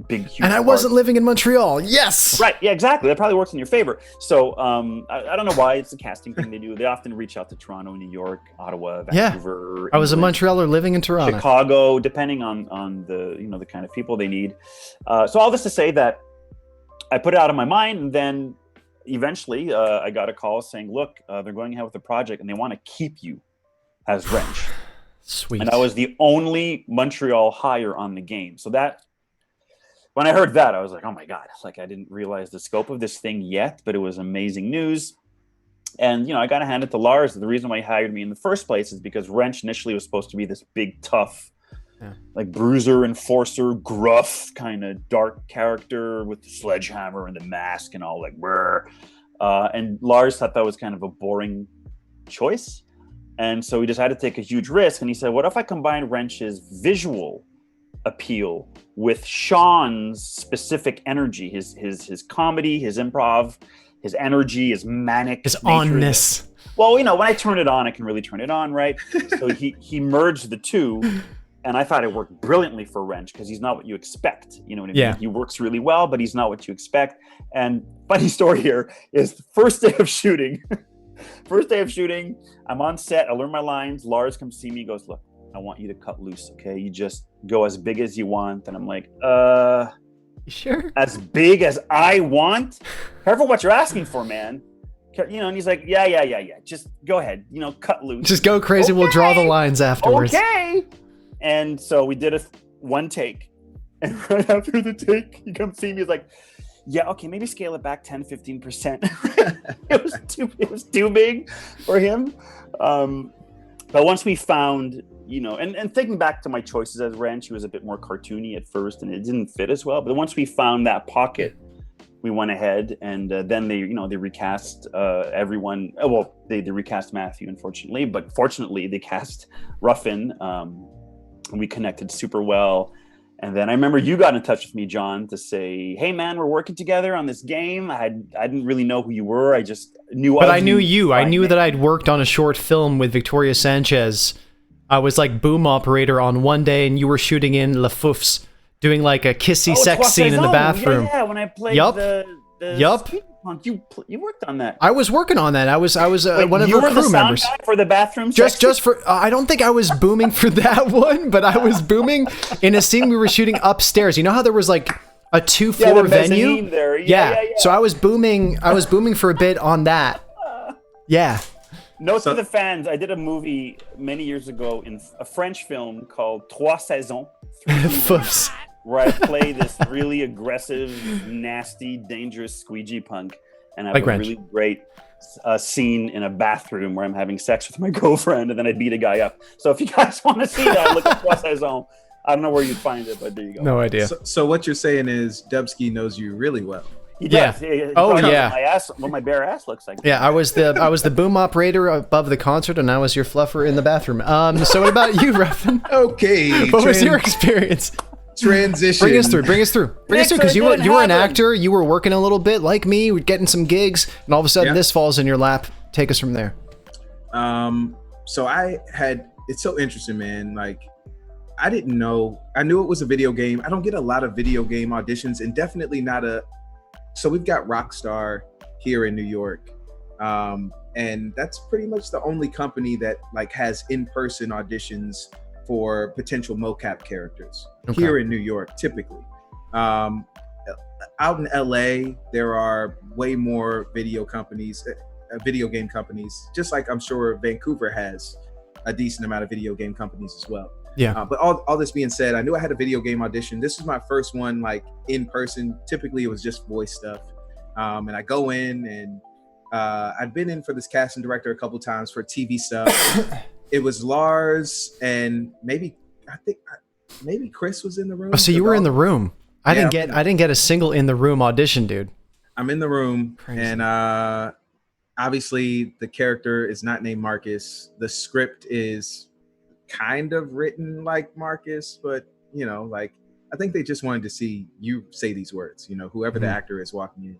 big, huge And I wasn't living in Montreal. Yes. Right. Yeah, exactly. That probably works in your favor. So I don't know why. It's a casting thing they do. They often reach out to Toronto, New York, Ottawa, Vancouver. I was a England, Montrealer living in Toronto. Chicago, depending on the the kind of people they need. So all this to say that I put it out of my mind, and then eventually I got a call saying, "Look, they're going ahead with the project, and they want to keep you as Wrench." Sweet. And I was the only Montreal hire on the game. So that, when I heard that, I was like, oh my God, like, I didn't realize the scope of this thing yet, but it was amazing news. And, I got to hand it to Lars. The reason why he hired me in the first place is because Wrench initially was supposed to be this big, tough, like bruiser, enforcer, gruff, kind of dark character with the sledgehammer and the mask and all, like, brr. And Lars thought that was kind of a boring choice. And so he decided to take a huge risk. And he said, what if I combine Wrench's visual appeal with Shawn's specific energy, his comedy, his improv, his energy, his manic, his onness. Well, when I turn it on, I can really turn it on, right? So he merged the two, and I thought it worked brilliantly for Wrench, because he's not what you expect. You know what I mean? Yeah. He works really well, but he's not what you expect. And funny story here is the first day of shooting. I'm on set. I learn my lines. Lars comes see me. Goes, look, I want you to cut loose. Okay, you just go as big as you want. And I'm like, sure? As big as I want? Careful what you're asking for, man. And he's like, yeah. Just go ahead. Cut loose. Just go crazy. Okay. We'll draw the lines afterwards. Okay. And so we did one take. And right after the take, he comes see me. He's like, yeah, okay, maybe scale it back 10-15%. It was too big for him. But once we found, and thinking back to my choices as Wrench, he was a bit more cartoony at first, and it didn't fit as well. But once we found that pocket, we went ahead, and then they recast everyone. Well, they recast Matthew, unfortunately, but fortunately they cast Ruffin. And we connected super well. And then I remember you got in touch with me, John, to say, hey, man, we're working together on this game. I didn't really know who you were. I just knew But I knew you. I knew that I'd worked on a short film with Victoria Sanchez. I was like boom operator on one day, and you were shooting in La Foufs, doing like a kissy sex scene in the bathroom. Yeah, when I played the punk, you worked on that. I was working on that. I was Wait, one of her crew members. Guy for the bathroom. Just for I don't think I was booming for that one, but I was booming in a scene we were shooting upstairs. You know how there was like a 2-floor venue there. Yeah. So I was booming for a bit on that. Yeah. Note to the fans, I did a movie many years ago in a French film called Trois Saisons. Where I play this really aggressive, nasty, dangerous squeegee punk, and I have a really great scene in a bathroom where I'm having sex with my girlfriend, and then I beat a guy up. So if you guys want to see that, look at Trois Saisons. I don't know where you'd find it, but there you go. No idea. So what you're saying is Dubsky knows you really well. He does. He Oh, probably knows yeah. what my bare ass looks like. Yeah, I was the boom operator above the concert, and I was your fluffer in the bathroom. So what about you, Ruffin? Okay. What was your experience? Transition. Bring us through, because you were an actor, you were working a little bit like me, getting some gigs, and all of a sudden this falls in your lap. Take us from there. So it's so interesting, man. Like, I didn't know. I knew it was a video game. I don't get a lot of video game auditions, and definitely not so we've got Rockstar here in New York. And that's pretty much the only company that like has in-person auditions for potential mocap characters here in New York, typically. Out in LA, there are way more video game companies, just like I'm sure Vancouver has a decent amount of video game companies as well. Yeah. But all this being said, I knew I had a video game audition. This was my first one, like in person. Typically, it was just voice stuff. And I go in, and I'd been in for this casting director a couple times for TV stuff. It was Lars, and maybe Chris was in the room. Oh, so you were in the room. I didn't get a single in the room audition, dude. I'm in the room. Crazy. And obviously the character is not named Marcus. The script is kind of written like Marcus, but you know, like I think they just wanted to see you say these words, you know, whoever the actor is walking in.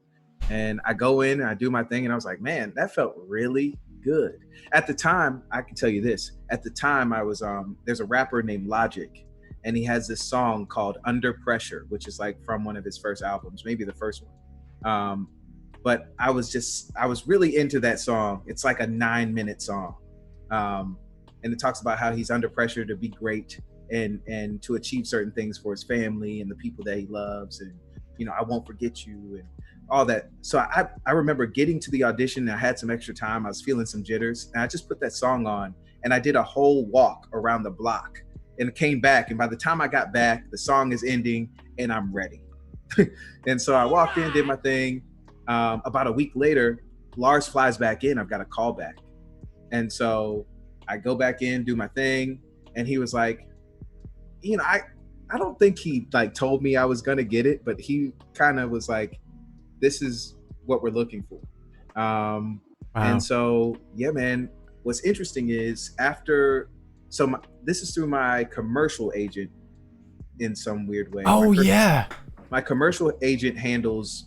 And I go in and I do my thing, and I was like, man, that felt really good. At the time, I can tell you this. At the time, I was there's a rapper named Logic, and he has this song called Under Pressure, which is like from one of his first albums, maybe the first one. But I was really into that song. It's like a 9-minute song. And it talks about how he's under pressure to be great and to achieve certain things for his family and the people that he loves. And, you know, I won't forget you and all that. So I remember getting to the audition, and I had some extra time. I was feeling some jitters, and I just put that song on, and I did a whole walk around the block and came back. And by the time I got back, the song is ending and I'm ready. And so I walked in, did my thing. About a week later, Lars flies back in. I've got a call back. And so I go back in, do my thing. And he was like, you know, I don't think he like told me I was going to get it, but he kind of was like, this is what we're looking for. Wow. And so, yeah, man, what's interesting is this is through my commercial agent in some weird way. Oh, yeah. My commercial agent handles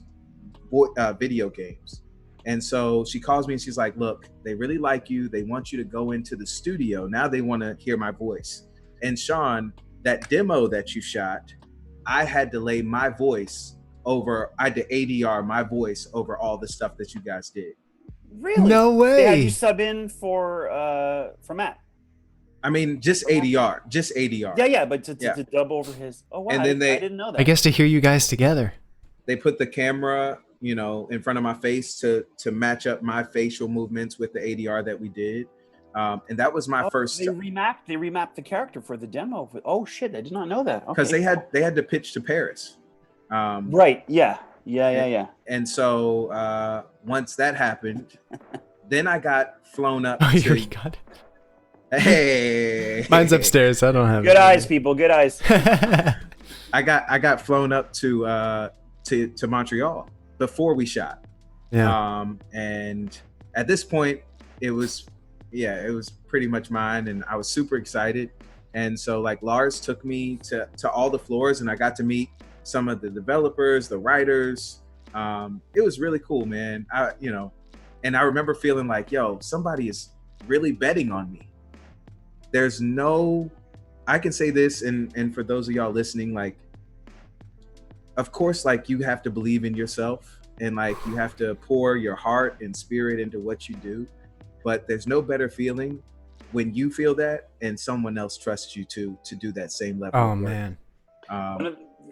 video games. And so she calls me and she's like, look, they really like you. They want you to go into the studio. Now they want to hear my voice. And Shawn, that demo that you shot, I had to lay my voice over, I had to ADR my voice over all the stuff that you guys did. Really? No way. They had you sub in for Matt. I mean, just ADR. Yeah, but to dub over his. Oh wow! And then I didn't know that. I guess to hear you guys together. They put the camera, you know, in front of my face to match up my facial movements with the ADR that we did, and that was my first. They remapped the character for the demo. Oh shit! I did not know that. Because they had to pitch to Paris. Right. Yeah. And so once that happened, then I got flown up. Oh, you already got it. Hey, mine's upstairs. I don't have good eyes, people. Good eyes. I got flown up to Montreal before we shot. Yeah. And at this point, it was pretty much mine, and I was super excited. And so like Lars took me to all the floors, and I got to meet some of the developers, the writers. It was really cool, man. And I remember feeling like, yo, somebody is really betting on me. I can say this, and for those of y'all listening, like, of course, like you have to believe in yourself, and like you have to pour your heart and spirit into what you do. But there's no better feeling when you feel that and someone else trusts you to do that same level. Oh of work. Man.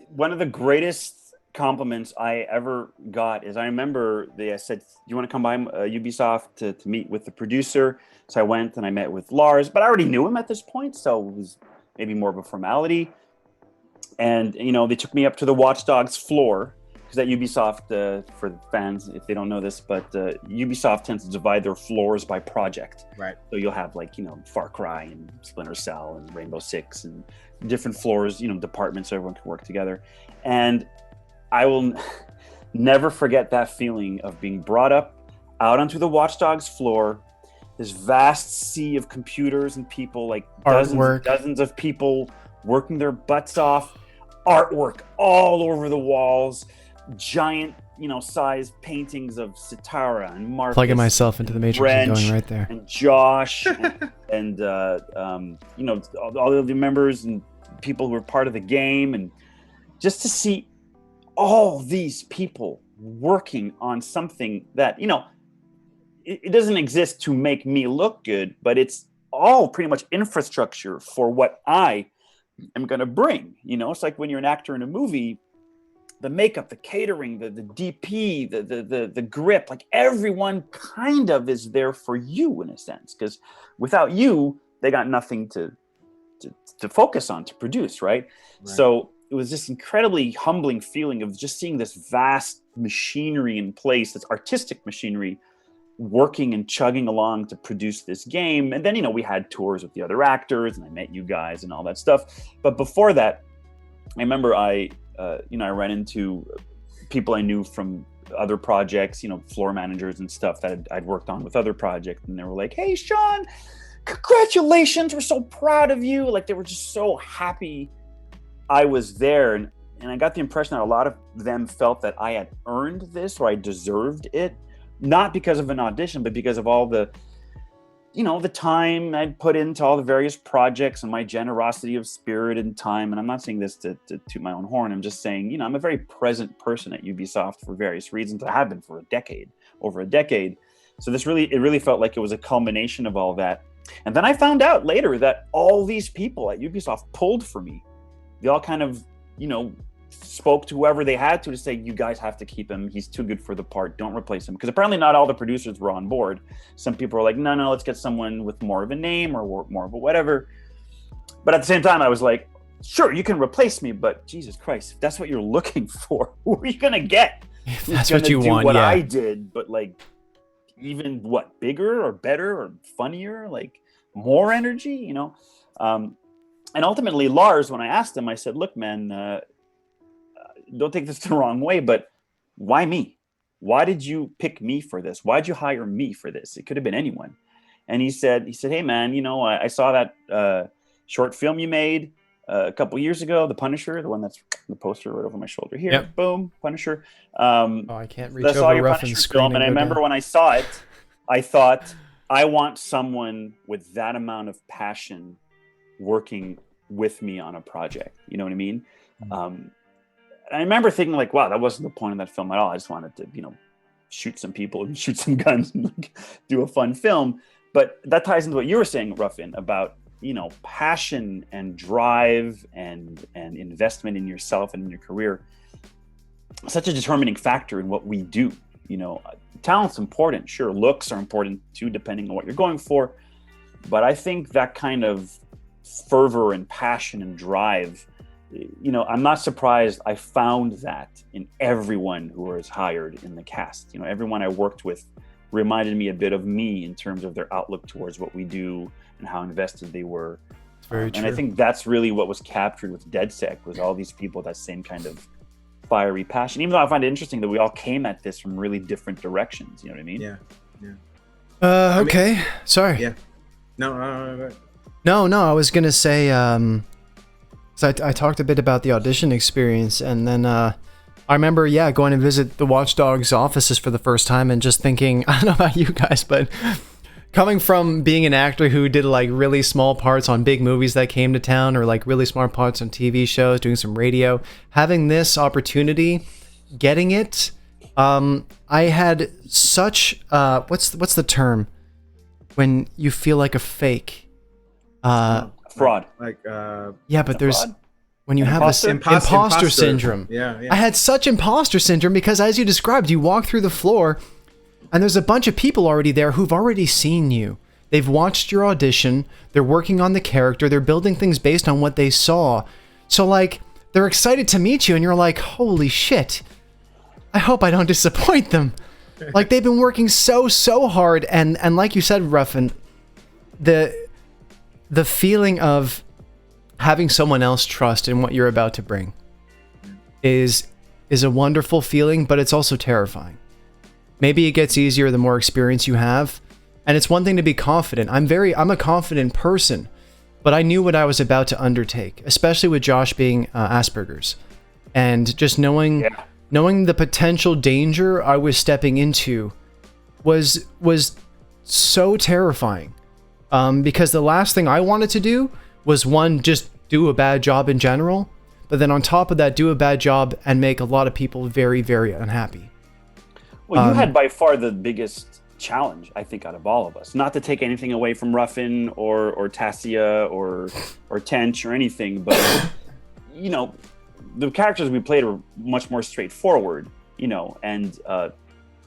One of the greatest compliments I ever got is I remember they said, do you want to come by Ubisoft to meet with the producer? So I went and I met with Lars, but I already knew him at this point, so it was maybe more of a formality. And, you know, they took me up to the Watch Dogs floor because at Ubisoft, for fans, if they don't know this, but Ubisoft tends to divide their floors by project. Right. So you'll have like, Far Cry and Splinter Cell and Rainbow Six and different floors, departments, so everyone can work together. And I will never forget that feeling of being brought up out onto the Watch Dogs floor, this vast sea of computers and people, like dozens of people working their butts off, artwork all over the walls, giant, size paintings of Sitara and Marcus. Plugging myself into the Matrix and going right there. And Josh and all of the members and people who were part of the game, and just to see all these people working on something that, it doesn't exist to make me look good, but it's all pretty much infrastructure for what I am going to bring. It's like when you're an actor in a movie, the makeup, the catering, the DP, the grip, like everyone kind of is there for you in a sense, because without you, they got nothing to focus on, to produce, right? So it was this incredibly humbling feeling of just seeing this vast machinery in place, this artistic machinery working and chugging along to produce this game. And then, we had tours with the other actors, and I met you guys and all that stuff. But before that, I remember I ran into people I knew from other projects, floor managers and stuff that I'd worked on with other projects. And they were like, "Hey, Shawn, congratulations. We're so proud of you." Like, they were just so happy I was there. And I got the impression that a lot of them felt that I had earned this, or I deserved it. Not because of an audition, but because of all the time I'd put into all the various projects and my generosity of spirit and time. And I'm not saying this to toot my own horn. I'm just saying, I'm a very present person at Ubisoft for various reasons. I have been for over a decade. So it really felt like it was a culmination of all that. And then I found out later that all these people at Ubisoft pulled for me. They all kind of, spoke to whoever they had to say, "You guys have to keep him. He's too good for the part. Don't replace him." Because apparently not all the producers were on board. Some people were like, no, let's get someone with more of a name or more of a whatever. But at the same time, I was like, sure, you can replace me, but Jesus Christ, if that's what you're looking for, who are you going to get? If that's what you want, what I did, but like, even what, bigger or better or funnier, like more energy, And ultimately, Lars, when I asked him, I said, "Look, man, don't take this the wrong way, but why me? Why did you pick me for this? Why'd you hire me for this? It could have been anyone." And he said, "Hey, man, I saw that short film you made a couple years ago, The Punisher, the one that's the poster right over my shoulder here. Yep. Boom, Punisher. I can't reach over Ruffin's screen. And I remember when I saw it, I thought, I want someone with that amount of passion working with me on a project. You know what I mean?" Mm-hmm. I remember thinking like, wow, that wasn't the point of that film at all. I just wanted to, shoot some people and shoot some guns and do a fun film. But that ties into what you were saying, Ruffin, about, passion and drive and investment in yourself and in your career. Such a determining factor in what we do. Talent's important. Sure, looks are important too, depending on what you're going for. But I think that kind of fervor and passion and drive, I'm not surprised I found that in everyone who was hired in the cast. Everyone I worked with reminded me a bit of me in terms of their outlook towards what we do and how invested they were. Very true. And I think that's really what was captured with DedSec, was all these people, that same kind of fiery passion. Even though I find it interesting that we all came at this from really different directions. You know what I mean? Yeah. Okay. Sorry. Yeah. No. I was going to say, so I talked a bit about the audition experience, and then I remember, going to visit the Watch Dogs offices for the first time and just thinking, I don't know about you guys, but coming from being an actor who did like really small parts on big movies that came to town, or like really small parts on TV shows, doing some radio, having this opportunity, getting it, I had such, what's the term when you feel like a fake? Fraud. But there's fraud? When you have this imposter syndrome. Yeah. I had such imposter syndrome because, as you described, you walk through the floor and there's a bunch of people already there who've already seen you. They've watched your audition. They're working on the character. They're building things based on what they saw. So like, they're excited to meet you and you're like, holy shit. I hope I don't disappoint them. Like, they've been working so hard, and like you said, Ruffin, the feeling of having someone else trust in what you're about to bring is a wonderful feeling, but it's also terrifying. Maybe it gets easier the more experience you have, and it's one thing to be confident. I'm a confident person, but I knew what I was about to undertake, especially with Josh being Asperger's, and just knowing the potential danger I was stepping into was so terrifying. Because the last thing I wanted to do was, one, just do a bad job in general, but then on top of that, do a bad job and make a lot of people very, very unhappy. Well, you had by far the biggest challenge, I think, out of all of us. Not to take anything away from Ruffin or Tassia or Tench or anything, but you know, the characters we played were much more straightforward, you know, and at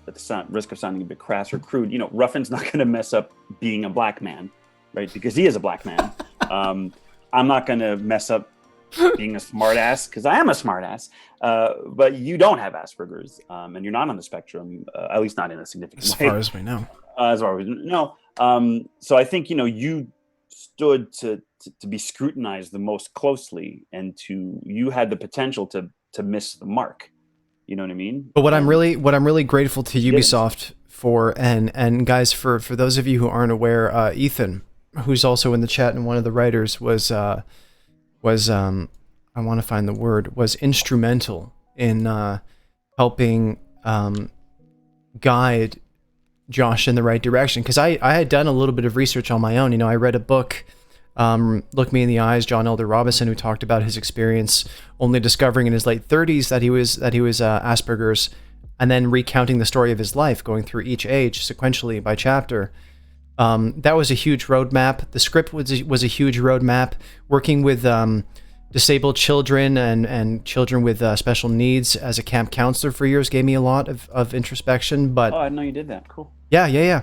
the risk of sounding a bit crass or crude, you know, Ruffin's not going to mess up being a black man, right? Because he is a black man. I'm not going to mess up being a smartass, because I am a smartass. But you don't have Asperger's, and you're not on the spectrum, at least not in a significant way. As far as we know. As far as we know. So I think, you know, you stood to be scrutinized the most closely, and you had the potential to miss the mark. You know what I mean? But what I'm really grateful to Ubisoft for, and guys, for those of you who aren't aware, Ethan, who's also in the chat and one of the writers, was I want to find the word, was instrumental in helping guide Josh in the right direction. Because I had done a little bit of research on my own. You know, I read a book, Look Me in the Eyes, John Elder Robinson, who talked about his experience only discovering in his late 30s that he was Asperger's, and then recounting the story of his life, going through each age sequentially by chapter. That was a huge roadmap. The script was a huge roadmap. Working with disabled children and children with special needs as a camp counselor for years gave me a lot of introspection. But I didn't know you did that. Cool. Yeah.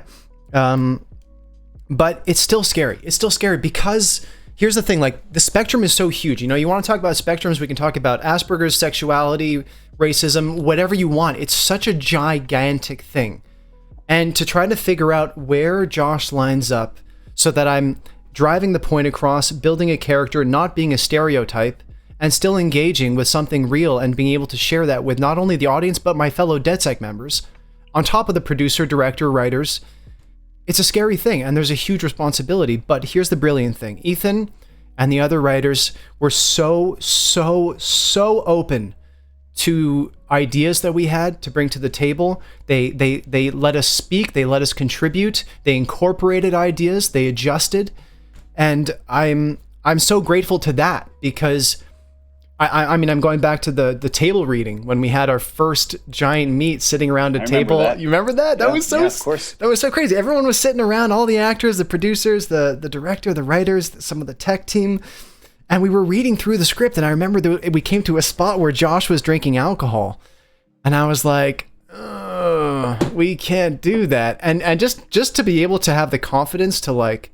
But it's still scary. It's still scary because here's the thing, like, the spectrum is so huge. You know, you want to talk about spectrums, we can talk about Asperger's, sexuality, racism, whatever you want. It's such a gigantic thing. And to try to figure out where Josh lines up so that I'm driving the point across, building a character, not being a stereotype, and still engaging with something real and being able to share that with not only the audience, but my fellow DedSec members, on top of the producer, director, writers. It's a scary thing, and there's a huge responsibility. But here's the brilliant thing. Ethan and the other writers were so open to ideas that we had to bring to the table. They let us speak, they let us contribute, they incorporated ideas, they adjusted. And I'm so grateful to that, because I mean, I'm going back to the table reading when we had our first giant meet sitting around a table. That. You remember that? That was so, of course. That was so crazy. Everyone was sitting around, all the actors, the producers, the director, the writers, some of the tech team, and we were reading through the script. And I remember we came to a spot where Josh was drinking alcohol, and I was like, we can't do that. And just to be able to have the confidence to, like,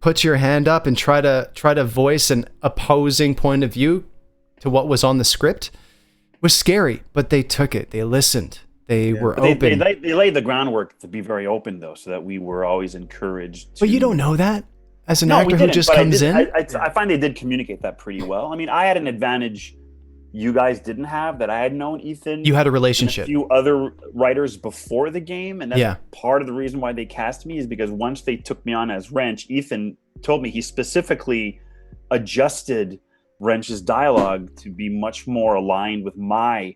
put your hand up and try to voice an opposing point of view to what was on the script was scary, but they took it. They listened. They were open. They laid the groundwork to be very open, though, so that we were always encouraged to... But you don't know that as an actor who just comes in? I find they did communicate that pretty well. I mean, I had an advantage you guys didn't have, that I had known Ethan. You had a relationship. And a few other writers before the game, and that's part of the reason why they cast me, is because once they took me on as Wrench, Ethan told me he specifically adjusted Wrench's dialogue to be much more aligned with my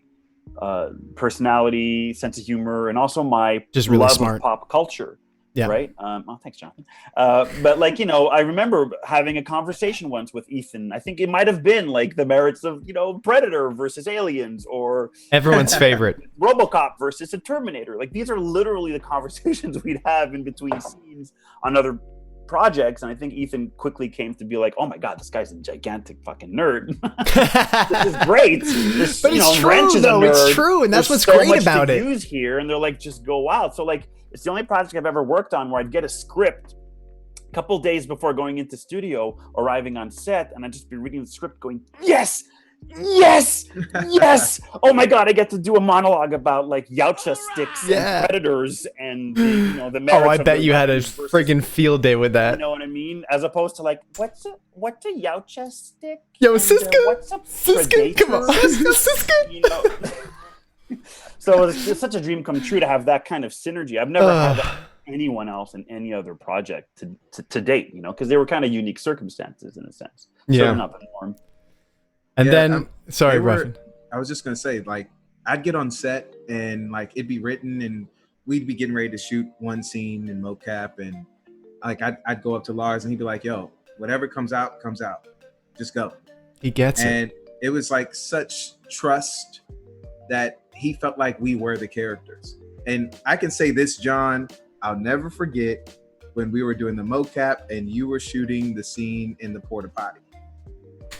personality, sense of humor, and also my just really love smart of pop culture. Yeah. Right. Thanks, Jonathan. But, like, you know, I remember having a conversation once with Ethan. I think it might have been like the merits of, you know, Predator versus Aliens, or everyone's favorite RoboCop versus a Terminator. Like, these are literally the conversations we'd have in between scenes on other projects. And I think Ethan quickly came to be like, oh my God, this guy's a gigantic fucking nerd. This is great. But it's true, though. It's true. And that's what's great about it. Use here, and they're like, just go out. So, like, it's the only project I've ever worked on where I'd get a script a couple days before going into studio, arriving on set, and I'd just be reading the script going, yes, yes, yes. Oh my god, I get to do a monologue about like Yautja sticks and predators and the merits. Oh, I bet you had a friggin' field day with that. You know what I mean? As opposed to like, what's a Yautja stick? Yo, Siska, what's a predator? Come on, Siska. So it's such a dream come true to have that kind of synergy. I've never had that with anyone else in any other project to date, because they were kind of unique circumstances in a sense. Certainly not the norm. And then, sorry, Ruffin. I was just gonna say, like, I'd get on set and like it'd be written, and we'd be getting ready to shoot one scene in mocap, and like I'd go up to Lars, and he'd be like, "Yo, whatever comes out, just go." He gets it, and it was like such trust that he felt like we were the characters. And I can say this, John, I'll never forget when we were doing the mocap and you were shooting the scene in the porta potty.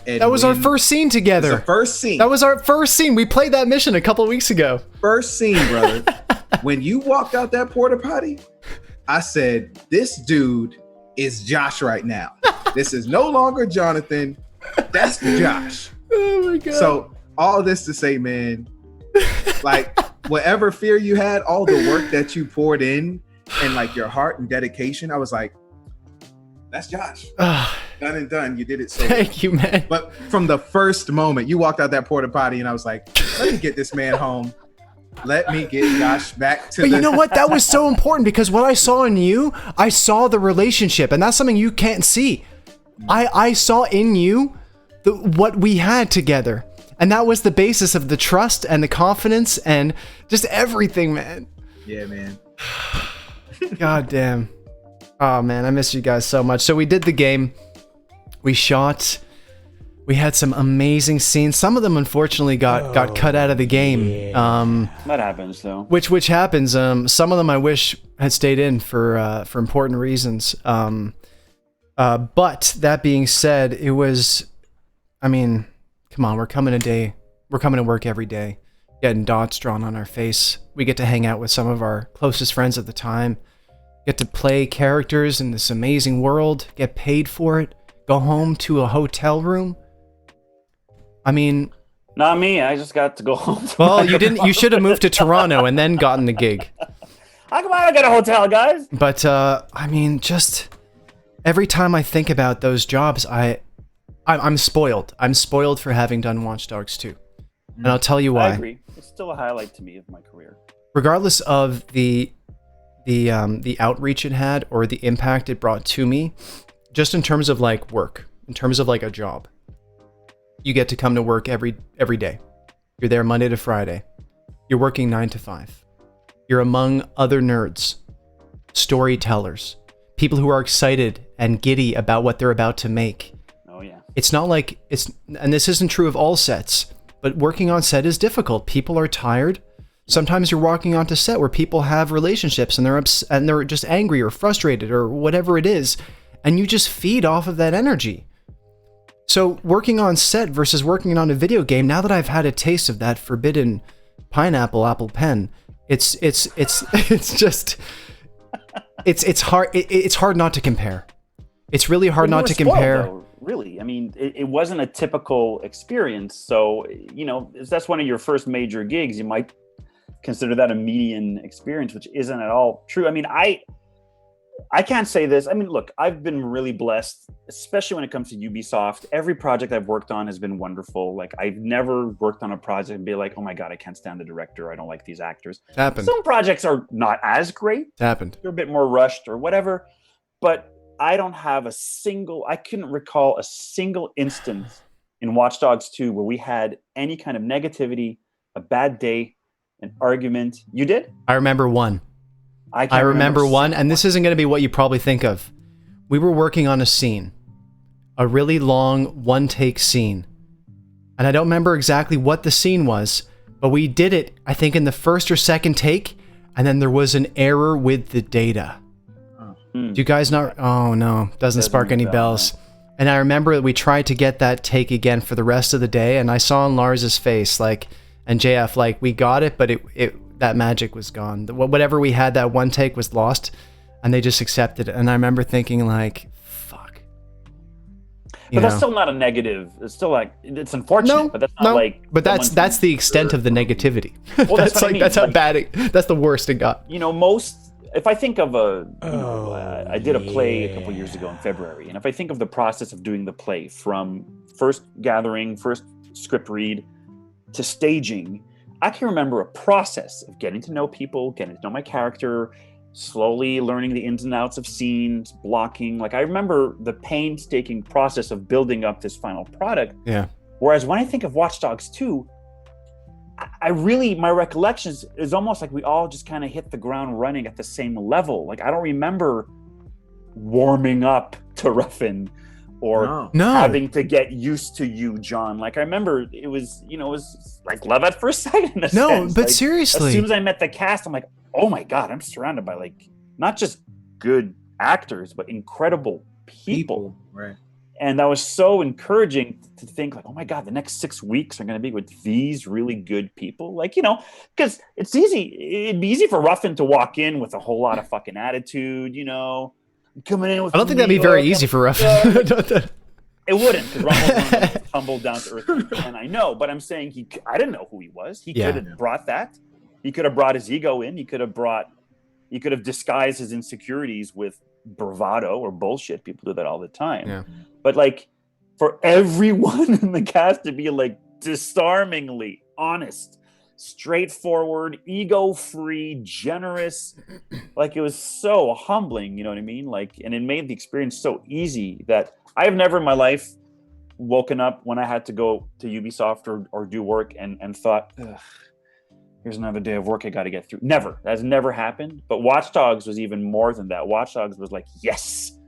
And that was our first scene together. The first scene. That was our first scene. We played that mission a couple of weeks ago. First scene, brother. When you walked out that porta potty, I said, this dude is Josh right now. This is no longer Jonathan. That's Josh. Oh my God. So all this to say, man, like whatever fear you had, all the work that you poured in and like your heart and dedication, I was like, that's Josh. Done and done. You did it so Thank you, man. But from the first moment you walked out that porta potty and I was like, let me get this man home. Let me get Josh back to you know what? That was so important because what I saw in you, I saw the relationship, and that's something you can't see. I saw in you what we had together. And that was the basis of the trust and the confidence and just everything, man. Yeah, man. God damn. Oh, man, I miss you guys so much. So we did the game. We shot. We had some amazing scenes. Some of them, unfortunately, got cut out of the game. Yeah. That happens, though. Which happens. Some of them I wish had stayed in for important reasons. But that being said, it was, I mean, come on, we're coming to work every day, getting dots drawn on our face. We get to hang out with some of our closest friends at the time, get to play characters in this amazing world, get paid for it, go home to a hotel room. I mean, not me. I just got to go home. Well, you didn't. You should have moved to Toronto and then gotten the gig. How come I don't get a hotel, guys? But I mean, just every time I think about those jobs, I'm spoiled. I'm spoiled for having done Watch Dogs 2. And I'll tell you why. I agree. It's still a highlight to me of my career. Regardless of the outreach it had or the impact it brought to me, just in terms of like work, in terms of like a job, you get to come to work every day. You're there Monday to Friday. You're working 9 to 5. You're among other nerds, storytellers, people who are excited and giddy about what they're about to make. Oh yeah. It's not like and this isn't true of all sets, but working on set is difficult. People are tired. Sometimes you're walking onto set where people have relationships and they're just angry or frustrated or whatever it is, and you just feed off of that energy. So working on set versus working on a video game, now that I've had a taste of that forbidden pineapple apple pen, it's just it's hard not to compare. It's really hard not to compare. Though, really, I mean, it wasn't a typical experience. So if that's one of your first major gigs, you might consider that a median experience, which isn't at all true. I mean, I can't say this. I mean, look, I've been really blessed, especially when it comes to Ubisoft. Every project I've worked on has been wonderful. Like, I've never worked on a project and be like, oh my God, I can't stand the director. I don't like these actors. It's happened. Some projects are not as great. It's happened. They're a bit more rushed or whatever. But I couldn't recall a single instance in Watch Dogs 2 where we had any kind of negativity, a bad day, an argument. You did? I remember one. I remember one, and this isn't going to be what you probably think of. We were working on a scene, a really long one-take scene. And I don't remember exactly what the scene was, but we did it, I think, in the first or second take, and then there was an error with the data. Do you guys not? Oh no, doesn't spark any bells. And I remember that we tried to get that take again for the rest of the day, and I saw on Lars's face, like, and JF, like, we got it, but that magic was gone. Whatever we had, that one take was lost, and they just accepted it. And I remember thinking, like, fuck. But that's still not a negative. It's still like, it's unfortunate, but that's not like. But that's the extent of the negativity. Well, that's like, I mean. That's how bad that's the worst it got. If I think of I did a play a couple years ago in February, and if I think of the process of doing the play from first gathering, first script read to staging, I can remember a process of getting to know people, getting to know my character, slowly learning the ins and outs of scenes, blocking. Like, I remember the painstaking process of building up this final product. Yeah. Whereas when I think of Watch Dogs 2, my recollection is almost like we all just kind of hit the ground running at the same level. Like, I don't remember warming up to Ruffin or having to get used to you, John. Like, I remember it was like love at first sight in a sense. But like, seriously. As soon as I met the cast, I'm like, oh my God, I'm surrounded by like, not just good actors, but incredible people. Right. And that was so encouraging to think like, oh my God, the next 6 weeks are going to be with these really good people. Like, because it'd be easy for Ruffin to walk in with a whole lot of fucking attitude, coming in with. I don't think that'd be very easy for Ruffin. It wouldn't, because Ruffin tumbled down to earth. And I know, but I'm saying I didn't know who he was. He could have brought that. He could have brought his ego in. He could have disguised his insecurities with bravado or bullshit. People do that all the time. Yeah. But like, for everyone in the cast to be like disarmingly honest, straightforward, ego-free, generous, like, it was so humbling, you know what I mean? Like, and it made the experience so easy that I have never in my life woken up when I had to go to Ubisoft or do work and thought, ugh, here's another day of work I got to get through. Never. That's never happened. But Watch Dogs was even more than that. Watch Dogs was like, yes,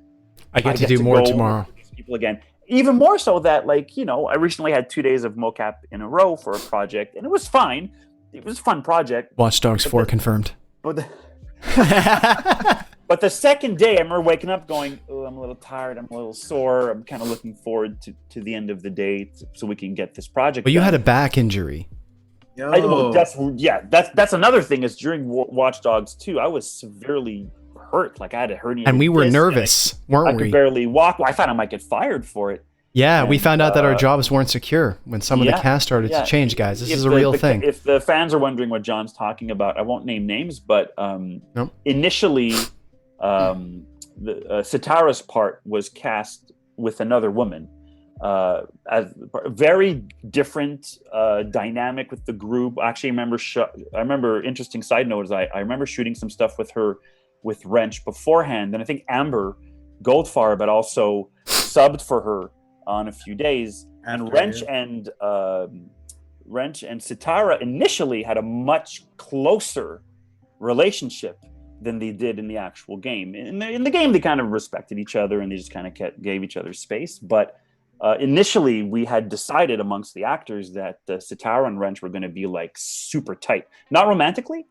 I get to do more tomorrow. People again. Even more so that, like, I recently had 2 days of mocap in a row for a project, and it was fine. It was a fun project. Watch Dogs 4 confirmed. But the second day, I remember waking up going, oh, I'm a little tired. I'm a little sore. I'm kind of looking forward to the end of the day so we can get this project But you done. had a back injury. That's another thing is during Watch Dogs 2, I was severely hurt. Like, I had a hernia. And we were nervous, weren't we? I could barely walk. Well, I thought I might get fired for it. Yeah, we found out that our jobs weren't secure when some of the cast started to change, guys. This is a real thing. If the fans are wondering what John's talking about, I won't name names, but initially, Sitara's part was cast with another woman. As a very different dynamic with the group. Actually, I remember interesting side note is I remember shooting some stuff with her with Wrench beforehand, and I think Amber Goldfarb had also subbed for her on a few days. And Wrench and Sitara initially had a much closer relationship than they did in the actual game. In the game, they kind of respected each other and they just kind of gave each other space. But initially, we had decided amongst the actors that Sitara and Wrench were going to be like super tight, not romantically,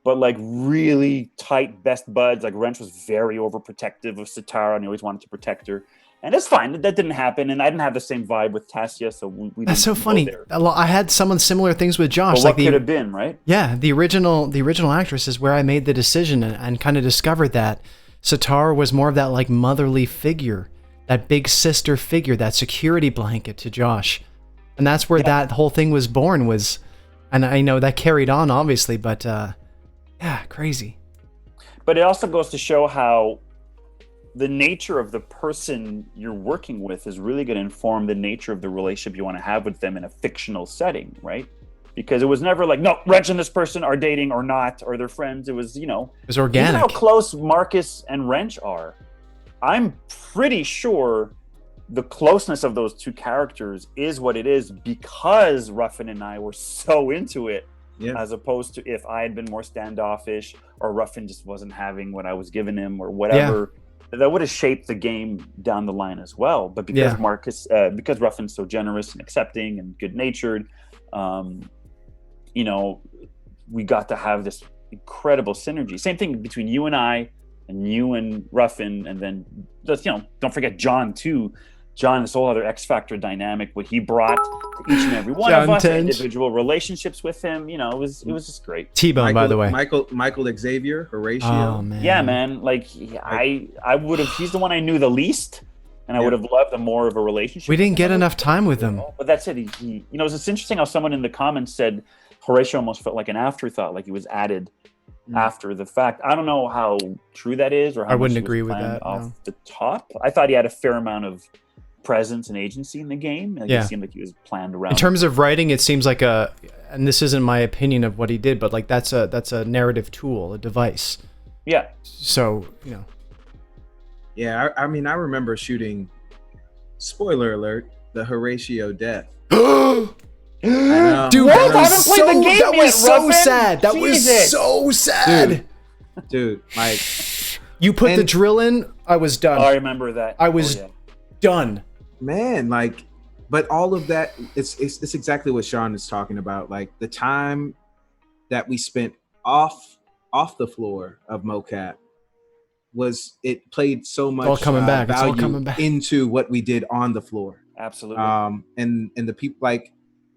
but like really tight best buds. Like, Wrench was very overprotective of Sitara and he always wanted to protect her. And it's fine. That didn't happen. And I didn't have the same vibe with Tassia, so we didn't. That's so funny. There. I had some of the similar things with Josh. But what could have been, right? Yeah, the original actress is where I made the decision and kind of discovered that Sitara was more of that like motherly figure, that big sister figure, that security blanket to Josh. And that's where that whole thing was born and I know that carried on obviously, but yeah, crazy. But it also goes to show how the nature of the person you're working with is really going to inform the nature of the relationship you want to have with them in a fictional setting, right? Because it was never like, no, Wrench and this person are dating or not, or they're friends. It was, it was organic. You know how close Marcus and Wrench are. I'm pretty sure the closeness of those two characters is what it is because Ruffin and I were so into it. Yeah. As opposed to if I had been more standoffish or Ruffin just wasn't having what I was giving him or whatever, that would have shaped the game down the line as well. But because because Ruffin's so generous and accepting and good-natured, we got to have this incredible synergy. Same thing between you and I and you and Ruffin, and then just, don't forget John too. John, this whole other X Factor dynamic, what he brought to each and every one of us, individual relationships with him, it was just great. T-Bone, by the way. Michael Xavier, Horatio. Oh, man. Yeah, man. Like, I would have, he's the one I knew the least, and I would have loved a more of a relationship. We didn't get enough time with him. But that's it. He it's interesting how someone in the comments said Horatio almost felt like an afterthought, like he was added after the fact. I don't know how true that is, or how I wouldn't much agree was with planned that. off the top. I thought he had a fair amount of presence and agency in the game. Like, it seemed like he was planned around. In terms of writing, it seems like and this isn't my opinion of what he did, but like that's a narrative tool, a device. Yeah. So, Yeah, I mean, I remember shooting, spoiler alert, the Horatio death. Dude, that was so sad. That was so sad. Dude, like, you put the drill in, I was done. I remember that. I was done. Man, like, but all of that, it's exactly what Shawn is talking about. Like, the time that we spent off the floor of mocap it played so much all coming back. value It's all coming back into what we did on the floor. Absolutely. And the people, like,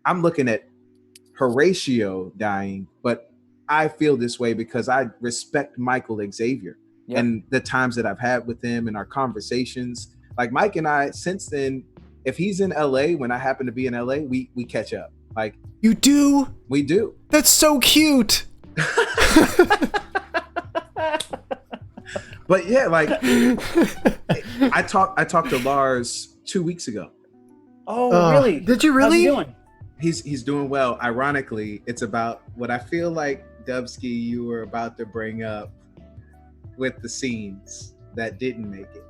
I'm looking at Horatio dying, but I feel this way because I respect Michael Xavier and the times that I've had with him and our conversations. Like, Mike and I, since then, if he's in LA, when I happen to be in LA, we catch up. Like, you do? We do. That's so cute. But yeah, like, I talked to Lars 2 weeks ago. Oh, really? Did you really? How's he doing? He's doing well. Ironically, it's about what I feel like, Dubsky, you were about to bring up with the scenes that didn't make it,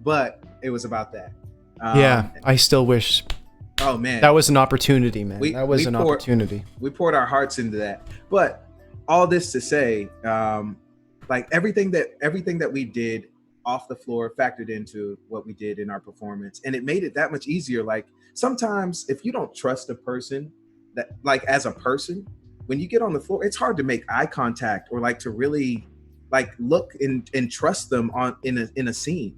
but it was about that. I still wish. Oh man, that was an opportunity, man. That was an opportunity. We poured our hearts into that. But all this to say, like, everything that we did off the floor factored into what we did in our performance, and it made it that much easier. Like, sometimes if you don't trust a person, that, like, as a person, when you get on the floor, it's hard to make eye contact or like to really like look and trust them in a scene.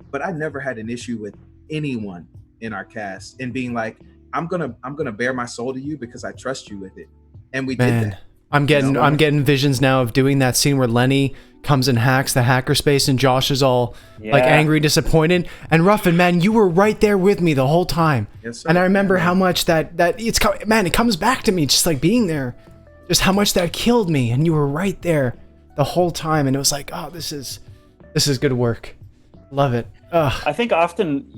But I never had an issue with anyone in our cast and being like, I'm gonna bare my soul to you because I trust you with it, and we did that. I'm getting visions now of doing that scene where Lenny comes and hacks the hackerspace and Josh is all like angry, disappointed. And Ruffin, man, you were right there with me the whole time. Yes, sir. And I remember how much that it comes back to me, just like being there, just how much that killed me. And you were right there the whole time. And it was like, oh, this is good work. Love it. Ugh. I think often,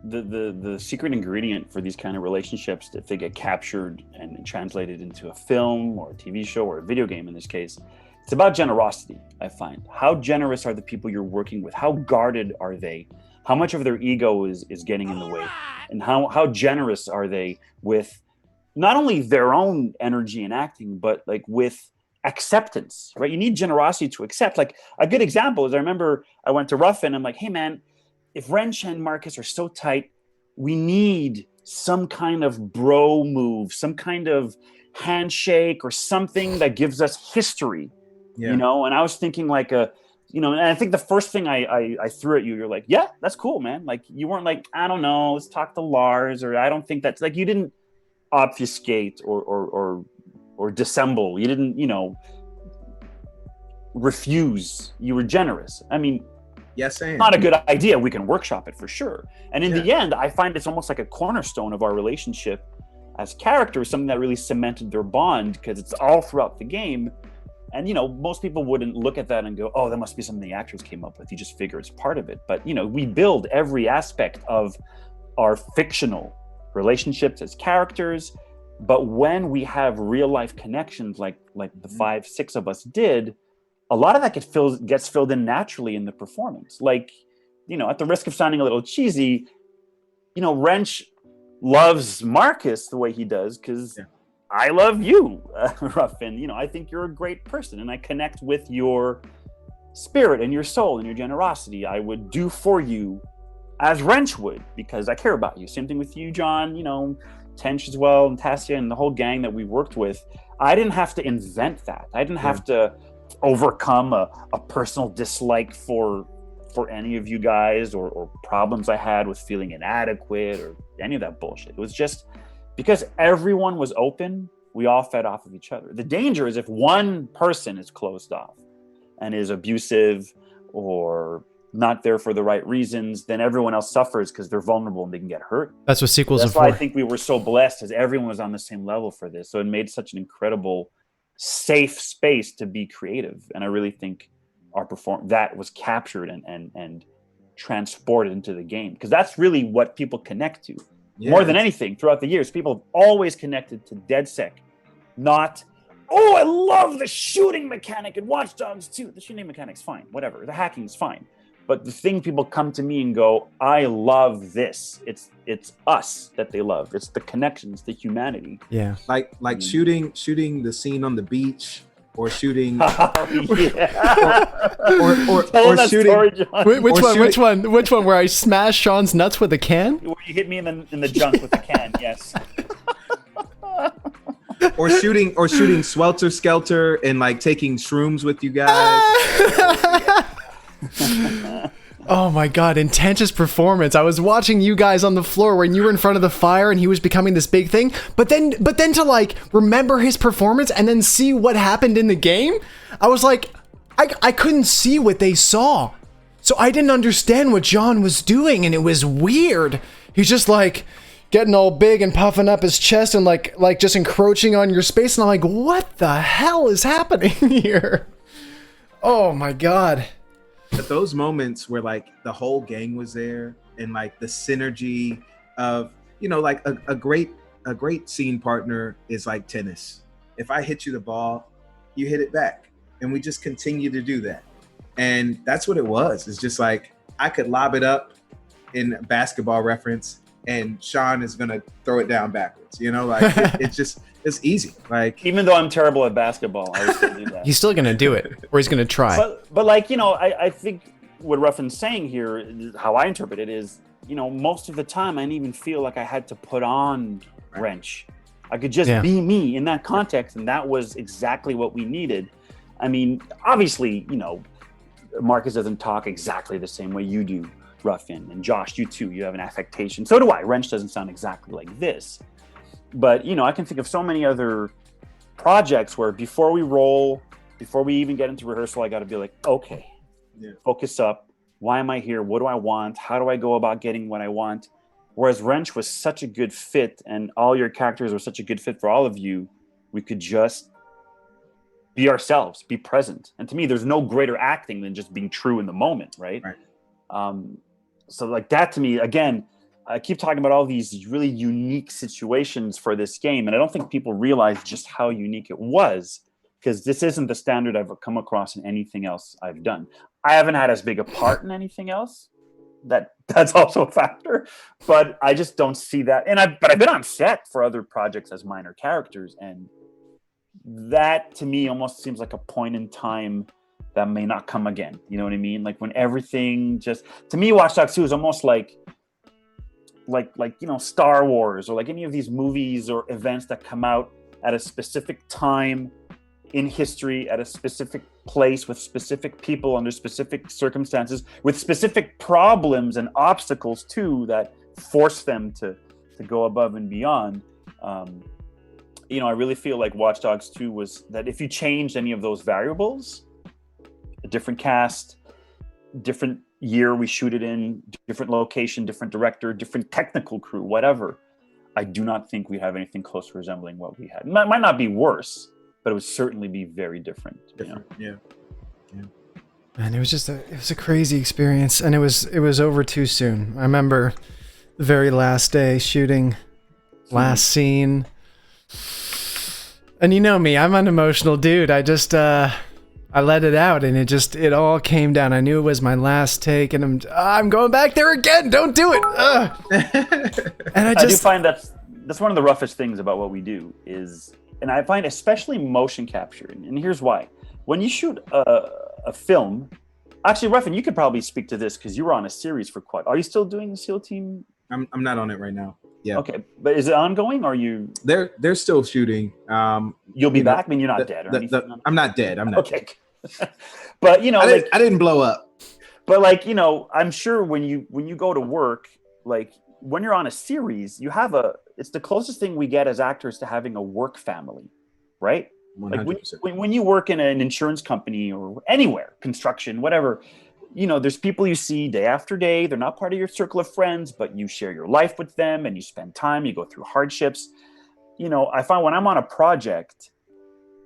the secret ingredient for these kind of relationships, if they get captured and translated into a film or a TV show or a video game in this case, it's about generosity. I find, how generous are the people you're working with? How guarded are they? How much of their ego is getting in the way? And how generous are they with not only their own energy and acting, but like with acceptance, right? You need generosity to accept. Like, a good example is, I remember I went to Ruffin. I'm like, hey man, if Wrench and Marcus are so tight, we need some kind of bro move, some kind of handshake or something that gives us history, And I was thinking like and I think the first thing I threw at you, you're like, yeah, that's cool, man. Like, you weren't like, I don't know, let's talk to Lars, or I don't think that's, like, you didn't obfuscate or dissemble. You didn't, refuse. You were generous. I mean, yes, not a good idea. We can workshop it for sure. And in the end, I find it's almost like a cornerstone of our relationship as characters, something that really cemented their bond, because it's all throughout the game. And, most people wouldn't look at that and go, oh, that must be something the actors came up with. You just figure it's part of it. But, we build every aspect of our fictional relationships as characters. But when we have real life connections, like the 5-6 of us did, a lot of that gets filled in naturally in the performance. Like, at the risk of sounding a little cheesy, Wrench loves Marcus the way he does because I love you, Ruffin. I think you're a great person, and I connect with your spirit and your soul and your generosity. I would do for you as Wrench would because I care about you. Same thing with you, John. Tench as well, and Tassia and the whole gang that we worked with. I didn't have to invent that. I didn't have to overcome a personal dislike for any of you guys or problems I had with feeling inadequate or any of that bullshit. It was just because everyone was open, we all fed off of each other. The danger is if one person is closed off and is abusive or not there for the right reasons, then everyone else suffers because they're vulnerable and they can get hurt. That's what sequels That's are why for. I think we were so blessed, as everyone was on the same level for this. So it made such an incredible, safe space to be creative. And I really think that was captured and transported into the game, because that's really what people connect to. More than anything throughout the years, people have always connected to DedSec, not, oh, I love the shooting mechanic in Watch Dogs 2. The shooting mechanic's fine, whatever. The hacking is fine. But the thing people come to me and go, I love this. It's us that they love. It's the connections, the humanity. Yeah. Like shooting the scene on the beach, or shooting or shooting. Which one? Where I smash Shawn's nuts with a can? Where you hit me in the junk with a can, yes. or shooting Swelter Skelter and like taking shrooms with you guys. Oh my God, intense performance. I was watching you guys on the floor when you were in front of the fire and he was becoming this big thing. But then to like remember his performance and then see what happened in the game, I was like, I couldn't see what they saw. So I didn't understand what John was doing, and it was weird. He's just like getting all big and puffing up his chest and like just encroaching on your space. And I'm like, what the hell is happening here? Oh my God. But those moments where like the whole gang was there, and like the synergy of, you know, like a great scene partner is like tennis. If I hit you the ball, you hit it back, and we just continue to do that. And that's what it was. It's just like I could lob it up in basketball reference, and Shawn is gonna throw it down backwards. You know, like it's easy. Like, even though I'm terrible at basketball, I would still do that. He's still gonna do it, or he's gonna try. But like, you know, I think what Ruffin's saying here, how I interpret it is, you know, most of the time I didn't even feel like I had to put on wrench. I could just be me in that context, and that was exactly what we needed. I mean, obviously, you know, Marcus doesn't talk exactly the same way you do, Ruffin, and Josh, you too. You have an affectation. So do I. Wrench doesn't sound exactly like this. But, you know, I can think of so many other projects where before we roll, before we even get into rehearsal, I got to be like, okay, focus up. Why am I here? What do I want? How do I go about getting what I want? Whereas Wrench was such a good fit, and all your characters were such a good fit for all of you, we could just be ourselves, be present. And to me, there's no greater acting than just being true in the moment, right? So like that to me, again, I keep talking about all these really unique situations for this game, and I don't think people realize just how unique it was, because this isn't the standard I've come across in anything else I've done. I haven't had as big a part in anything else. That's also a factor, but I just don't see that. But I've been on set for other projects as minor characters, and that to me almost seems like a point in time that may not come again. You know what I mean? Like when everything just, to me, Watch Dogs 2 is almost like you know, Star Wars, or like any of these movies or events that come out at a specific time in history, at a specific place, with specific people under specific circumstances, with specific problems and obstacles too, that force them to go above and beyond. You know, I really feel like Watch Dogs 2 was that if you changed any of those variables, a different cast, different year we shoot it in, different location, different director, different technical crew, whatever, I do not think we have anything close to resembling what we had. It might not be worse, but it would certainly be very different. You know? Yeah. And it was a crazy experience, and it was over too soon. I remember the very last day shooting, last scene, and you know me, I'm an emotional dude. I just I let it out, and it all came down. I knew it was my last take, and I'm going back there again. Don't do it. And I do find that's one of the roughest things about what we do is, and I find especially motion capture, and here's why. When you shoot a film, actually, Ruffin, you could probably speak to this because you were on a series for quite. Are you still doing the SEAL Team? I'm not on it right now. Yeah. Okay, but is it ongoing? Or are you? They're still shooting. You'll be back. I mean, you're not dead or anything. I'm not dead. I'm not. Okay. But you know, I didn't blow up. But like, you know, I'm sure when you go to work, like when you're on a series, you have it's the closest thing we get as actors to having a work family, right? 100%. Like when you work in an insurance company or anywhere, construction, whatever, there's people you see day after day. They're not part of your circle of friends, but you share your life with them and you spend time, you go through hardships. I find when I'm on a project,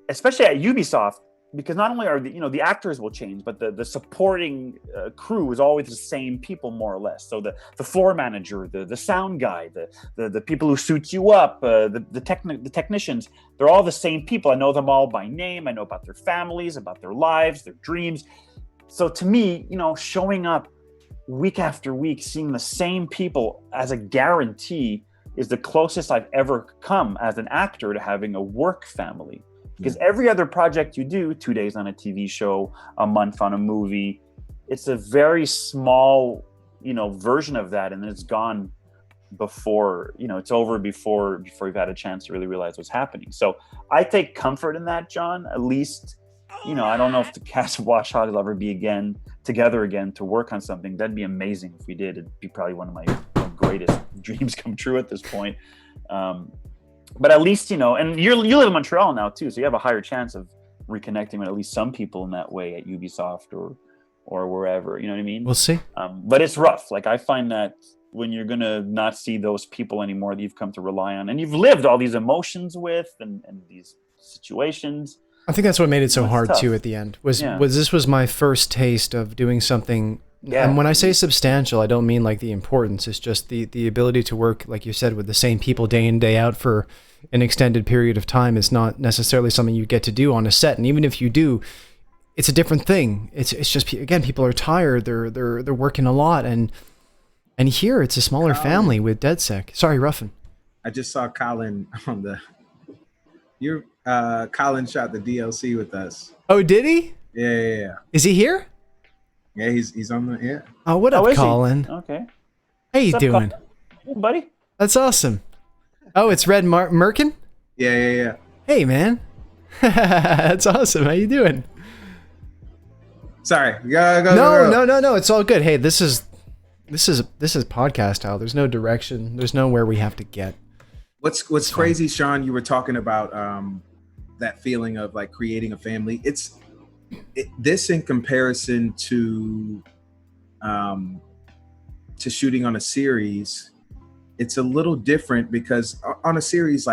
especially at Ubisoft, because not only are the actors will change, but the supporting crew is always the same people, more or less. So the floor manager, the sound guy, the people who suit you up, the technicians, they're all the same people. I know them all by name. I know about their families, about their lives, their dreams. So to me, showing up week after week, seeing the same people as a guarantee is the closest I've ever come as an actor to having a work family. Because every other project you do, 2 days on a TV show, a month on a movie, it's a very small, version of that. And then it's gone before, it's over before you've had a chance to really realize what's happening. So I take comfort in that, John. At least, I don't know if the cast of Watch Dogs will ever be together again to work on something. That'd be amazing if we did. It'd be probably one of my greatest dreams come true at this point. But at least, and you live in Montreal now too, so you have a higher chance of reconnecting with at least some people in that way at Ubisoft or wherever, you know what I mean? We'll see. But it's rough. Like, I find that when you're going to not see those people anymore that you've come to rely on and you've lived all these emotions with and these situations. I think that's what made it so hard too at the end was this was my first taste of doing something. Yeah. And when I say substantial, I don't mean like the importance. It's just the ability to work, like you said, with the same people day in, day out for an extended period of time is not necessarily something you get to do on a set. And even if you do, it's a different thing. It's just, again, people are tired. They're working a lot. And here it's a smaller family with DedSec. Sorry, Ruffin. I just saw Colin on Colin shot the DLC with us. Oh, did he? Yeah. Is he here? Yeah, he's on the, yeah. Oh, what up, Colin? Okay. How you doing? Hey, buddy. That's awesome. Oh, it's Red Merkin? Yeah. Hey, man. That's awesome. How you doing? Sorry. No. It's all good. Hey, this is podcast style. There's no direction. There's nowhere we have to get. What's crazy, Shawn, you were talking about that feeling of like creating a family. This in comparison to shooting on a series, it's a little different because on a series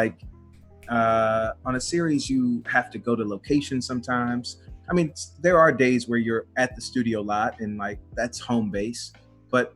you have to go to location sometimes. I mean, there are days where you're at the studio lot and like that's home base, but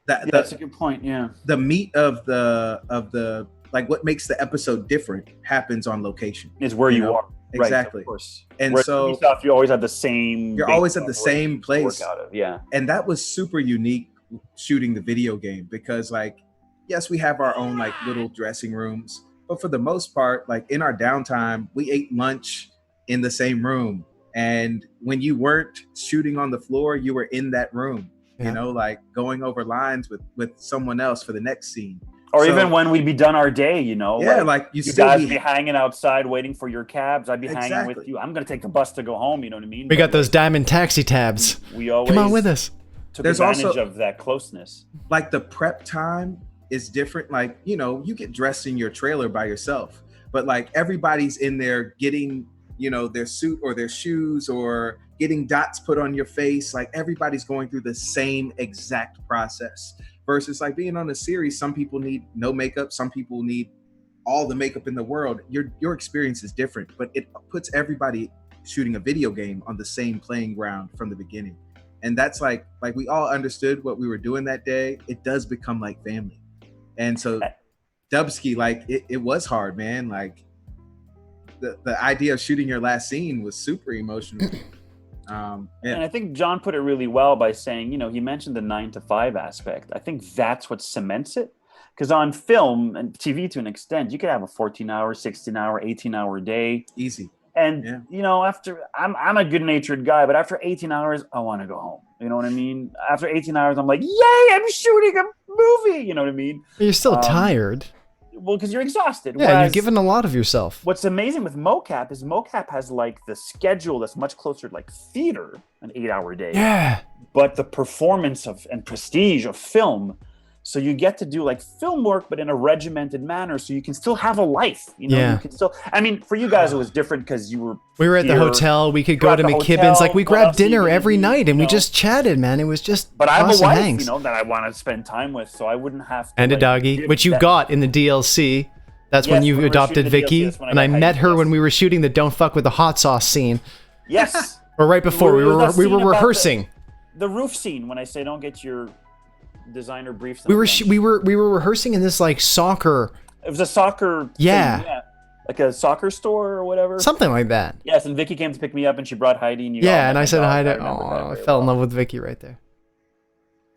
that's a good point. Yeah, the meat of the like what makes the episode different happens on location. Is where you are. Exactly. Right, of course. And where so stuff, you always have the same. You're always at the same place. Work out of. Yeah. And that was super unique shooting the video game because, like, yes, we have our own like little dressing rooms, but for the most part, like in our downtime, we ate lunch in the same room. And when you weren't shooting on the floor, you were in that room. Yeah. Like going over lines with someone else for the next scene. Or even when we'd be done our day, Yeah, like you still guys be hanging outside waiting for your cabs. I'd be hanging with you. I'm going to take the bus to go home, you know what I mean? We got those diamond taxi tabs. We always come on with us. Took advantage of that closeness. Like the prep time is different. Like, you get dressed in your trailer by yourself, but like everybody's in there getting, their suit or their shoes or getting dots put on your face. Like everybody's going through the same exact process. Versus like being on a series, some people need no makeup, some people need all the makeup in the world. Your experience is different, but it puts everybody shooting a video game on the same playing ground from the beginning. And that's like we all understood what we were doing that day. It does become like family. And so Dubsky, like it was hard, man. Like the idea of shooting your last scene was super emotional. And I think John put it really well by saying, he mentioned the 9 to 5 aspect. I think that's what cements it. Because on film and TV to an extent, you could have a 14-hour, 16-hour, 18-hour day. Easy. And, after I'm a good-natured guy, but after 18 hours, I want to go home. You know what I mean? After 18 hours, I'm like, yay, I'm shooting a movie. You know what I mean? You're still tired. Well, because you're exhausted. Yeah, you've given a lot of yourself. What's amazing with mocap is mocap has like the schedule that's much closer to like theater, an 8-hour day. Yeah. But the performance and prestige of film, So you get to do like film work, but in a regimented manner, so you can still have a life. You know, Yeah. you can still. I mean, for you guys, it was different because you were. We were at the here. hotel. We could You were go at to the McKibben's. hotel. Like we What grabbed else are you dinner gonna every do, night, and you we know? just chatted, man. It was just. But I have a awesome wife, hangs. you know, that I want to spend time with, so I wouldn't have to. And a like, doggy, give which you that- got in the DLC. That's when Yes, you when we were adopted shooting the Vicky, DLC, that's when I and I got met Heidi, her yes. when we were shooting the "Don't fuck with the hot sauce" scene, Yes. or right before. We It was were that scene about rehearsing. The roof scene when I say don't get your designer briefs. We were rehearsing in this like soccer, It was a soccer. Yeah. Thing, yeah. Like a soccer store or whatever. something like that. Yes, and Vicky came to pick me up, and she brought Heidi. And you Yeah, all and met I my said dog. hi to. remember that Oh, I very fell in well. love with Vicky right there.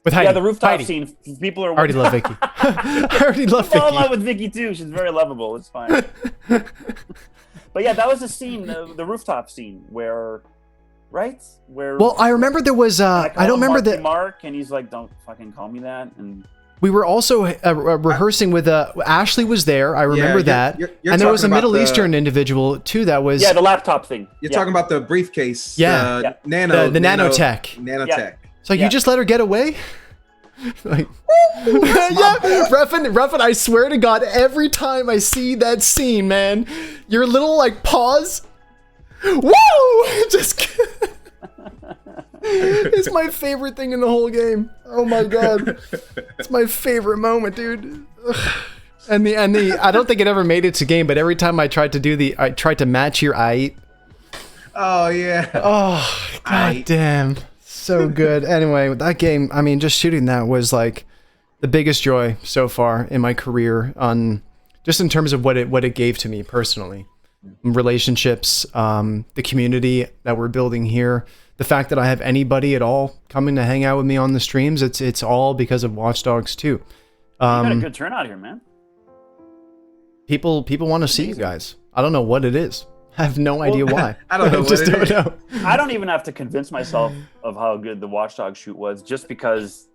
With Heidi. Yeah, the rooftop Heidi. scene. People are I already love Vicky. I already love fall in love Vicky. with Vicky too. She's very lovable. It's fine. But yeah, that was the scene, the rooftop scene where, right? Where. Well, I remember there was. I I don't remember Marky that. Mark, and he's like, "Don't fucking call me that." And We were also rehearsing with Ashley was there. I remember you're- that. you're And there was a talking about Middle the- Eastern individual too that was yeah, the laptop thing. You're Yeah. talking about the briefcase. Yeah. Yeah. The nanotech. Nanotech. So Yeah. you just let her get away? Like, yeah, Ruffin, I swear to God, every time I see that scene, man, your little like pause, woo, just it's my favorite thing in the whole game. Oh my God, it's my favorite moment, dude. Ugh. And the I don't think it ever made it to game, but every time I tried to match your eye. Oh yeah. Oh, God damn. So good. Anyway, that game, I mean, just shooting that was like the biggest joy so far in my career on just in terms of what it gave to me personally. Relationships, the community that we're building here, the fact that I have anybody at all coming to hang out with me on the streams, it's all because of Watch Dogs 2. You got a good turnout here, man. People want to see you guys. I don't know what it is. I have no idea why. I don't know what just it don't is. know. I don't even have to convince myself of how good the Watch Dogs shoot was, just because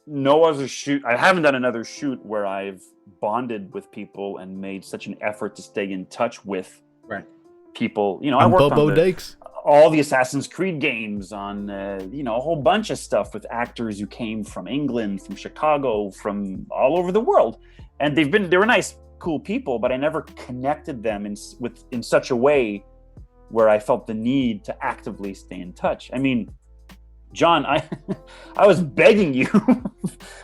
no other shoot. I haven't done another shoot where I've bonded with people and made such an effort to stay in touch with Right. people. You know, I I'm worked Bobo on Dakes. all the Assassin's Creed games, on you know, a whole bunch of stuff with actors who came from England, from Chicago, from all over the world, and they were nice, cool people, but I never connected them in such a way where I felt the need to actively stay in touch. I mean, John, I was begging you,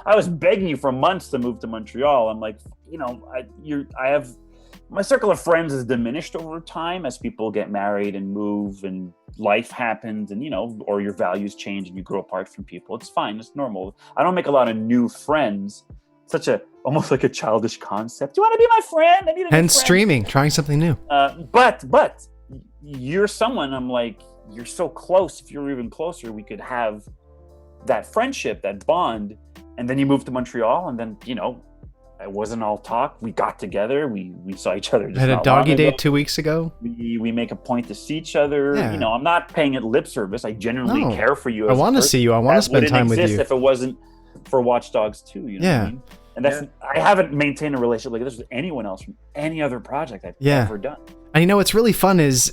I was begging you for months to move to Montreal. I'm like, you know, I have my circle of friends has diminished over time as people get married and move and life happens, and you know, or your values change and you grow apart from people. It's fine, it's normal. I don't make a lot of new friends. Such a almost like a childish concept. Do you want to be my friend? I need a new And friend. streaming, trying something new. But you're someone, I'm like, you're so close. If you're even closer, we could have that friendship, that bond. And then you moved to Montreal, and then, you know, it wasn't all talk. We got together. We saw each other. Just I had a not doggy long ago. date 2 weeks ago. We make a point to see each other. Yeah. You know, I'm not paying it lip service. I genuinely No. care for you. I as a want to person. see you. I want to That spend wouldn't time with exist you. if it wasn't for Watch Dogs 2. You know Yeah. what I mean? And that's I haven't maintained a relationship like this with anyone else from any other project I've ever done. And you know what's really fun is,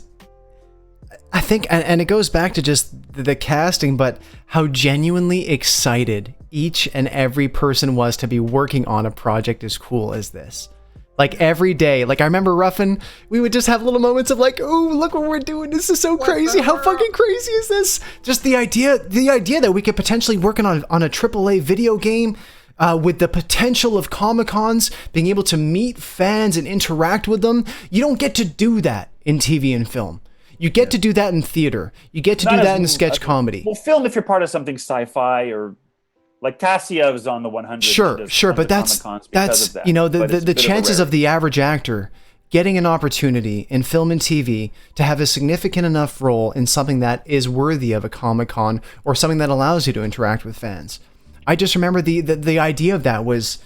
I think, and it goes back to just the casting, but how genuinely excited each and every person was to be working on a project as cool as this. Like every day, like I remember Ruffin, we would just have little moments of like, oh, look what we're doing. This is so crazy. How fucking crazy is this? Just the idea that we could potentially work on a AAA video game with the potential of Comic-Cons, being able to meet fans and interact with them. You don't get to do that in TV and film. You get to do that in theater. You get to do that in sketch comedy. Well, film if you're part of something sci-fi, or like Cassia was on the 100. Sure, but that's that. You know, But it's a the bit of a chances of rarity. the average actor getting an opportunity in film and TV to have a significant enough role in something that is worthy of a Comic-Con or something that allows you to interact with fans. I just remember the idea of that was,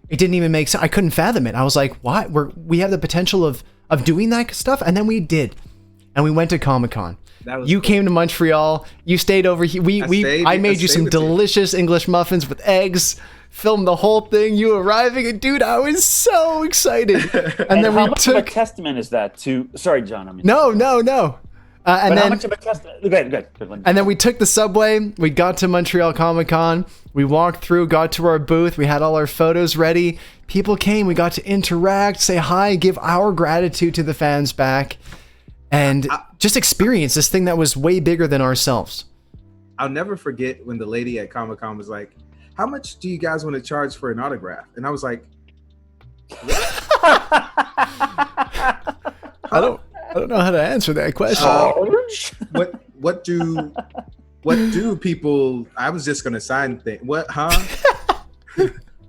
it didn't even make sense. I couldn't fathom it. I was like, why? We have the potential of doing that stuff, and then we did. And we went to Comic-Con. You came to Montreal. You stayed over here. I made you some delicious English muffins with eggs. Filmed the whole thing. You arriving, and dude, I was so excited. And then how we much of a took. testament is that to? Sorry, John. I mean, No. And then, how much of a test? Good. And then we took the subway. We got to Montreal Comic Con. We walked through, got to our booth. We had all our photos ready. People came. We got to interact, say hi, give our gratitude to the fans back, and just experience this thing that was way bigger than ourselves. I'll never forget when the lady at Comic Con was like, "How much do you guys want to charge for an autograph?" And I was like, I don't know how to answer that question. What do people? I was just gonna sign thing. What? Huh?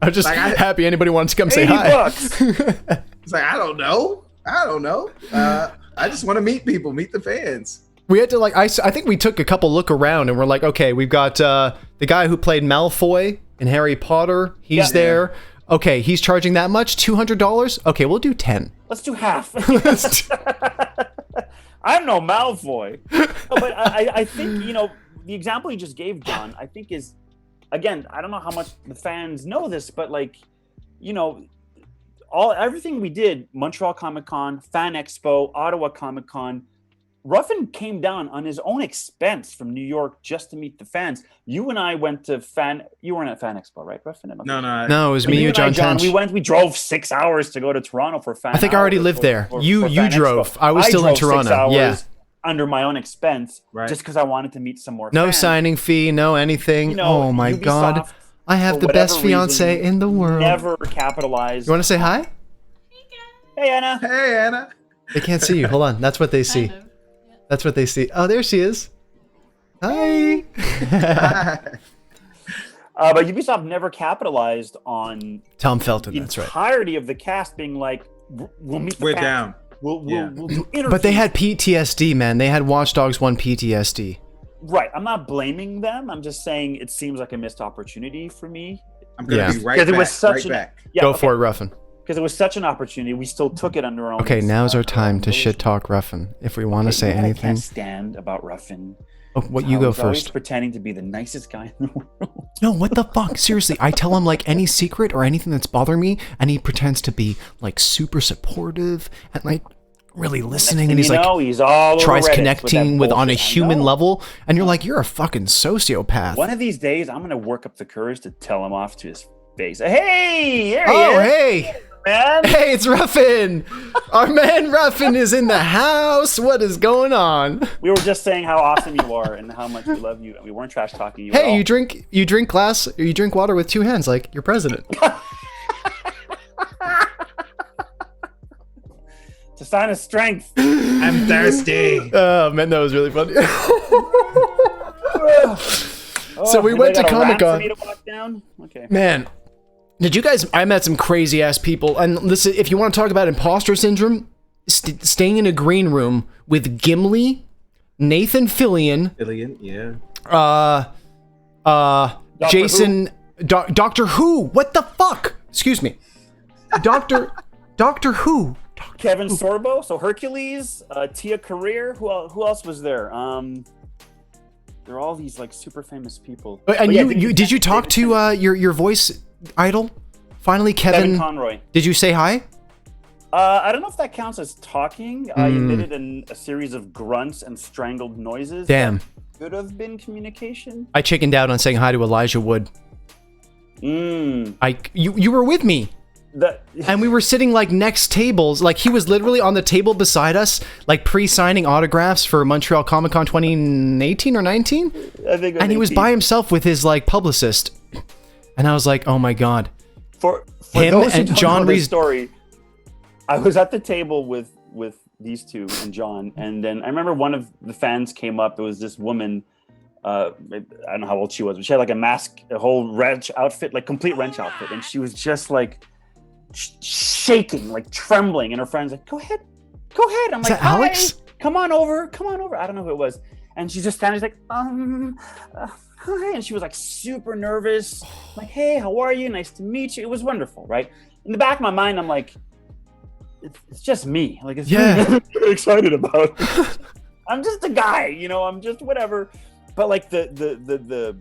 I'm just happy anybody wants to come say hi. It's like I don't know. I just want to meet people, meet the fans. We had to I think we took a couple look around and we're like, okay, we've got the guy who played Malfoy in Harry Potter. He's there. Okay, he's charging that much, $200. Okay, we'll do 10. Let's do half. I'm no Malfoy. No, but I think, the example you just gave, John, I think is, again, I don't know how much the fans know this, but everything we did, Montreal Comic Con, Fan Expo, Ottawa Comic Con, Ruffin came down on his own expense from New York just to meet the fans. You and I went to you weren't at Fan Expo, right, Ruffin? No, it was me, you, John Tench. We drove 6 hours to go to Toronto for Fan. I think I already lived there. You drove. Expo. I was still in Toronto. 6 hours under my own expense, just because I wanted to meet some more No fans. Signing fee, no anything. Oh my Ubisoft, God. I have the best fiance in the world. Never capitalized. You want to say hi? Hey, Anna. Hey, Anna. They can't see you. Hold on. That's what they see. That's what they see. Oh, there she is. Hi. But Ubisoft never capitalized on Tom Felton. The that's right. entirety of the cast being like, "We'll meet the We're fans. down. We'll do interviews." But they had PTSD, man. They had Watch Dogs 1 PTSD. Right. I'm not blaming them. I'm just saying it seems like a missed opportunity for me. I'm gonna be right back. It was such back. Go for it, Ruffin. Because it was such an opportunity, we still took it under our own. Okay, now's our time to shit talk Ruffin. If we want to say anything. I can't stand about Ruffin. Oh, what you go first? Always pretending to be the nicest guy in the world. No, what the fuck? Seriously, I tell him any secret or anything that's bothering me, and he pretends to be super supportive and really listening, and he's he's all tries connecting with on a human level, and you're like, you're a fucking sociopath. One of these days, I'm gonna work up the courage to tell him off to his face. Hey, there he is. Hey. Man. Hey, it's Ruffin. Our man Ruffin is in the house. What is going on? We were just saying how awesome you are and how much we love you, and we weren't trash talking you. Hey, at all. you drink water with 2 hands like your president. It's a sign of strength. I'm thirsty. Oh man, that was really funny. So we went to Comic Con. Okay. Man. Did you guys? I met some crazy ass people, and listen. If you want to talk about imposter syndrome, staying in a green room with Gimli, Nathan Fillion, Jason, Doctor Who. What the fuck? Excuse me, Doctor Who. Kevin Sorbo, so Hercules, Tia Carrere. Who else was there? There are all these super famous people. And did you talk to your voice idol? Finally, Kevin Conroy. Did you say hi? I don't know if that counts as talking. I emitted a series of grunts and strangled noises. Damn. Could have been communication. I chickened out on saying hi to Elijah Wood. You were with me. And we were sitting next tables. He was literally on the table beside us, pre-signing autographs for Montreal Comic Con 2018 or 19. I think. And he was by himself with his publicist. And I was like, oh my God. For him those and who don't John know this Reese. Story, I was at the table with these two and John, and then I remember one of the fans came up. It was this woman. I don't know how old she was, but she had a mask, a whole wrench outfit, complete wrench outfit, and she was just shaking, trembling, and her friend's like, "Go ahead." I'm Is like, that Alex? Come on over. I don't know who it was, and she's just standing, hi, and she was super nervous. I'm like, hey, how are you? Nice to meet you. It was wonderful, right? In the back of my mind, I'm like, it's just me. It's really excited about. I'm just a guy, I'm just whatever. But the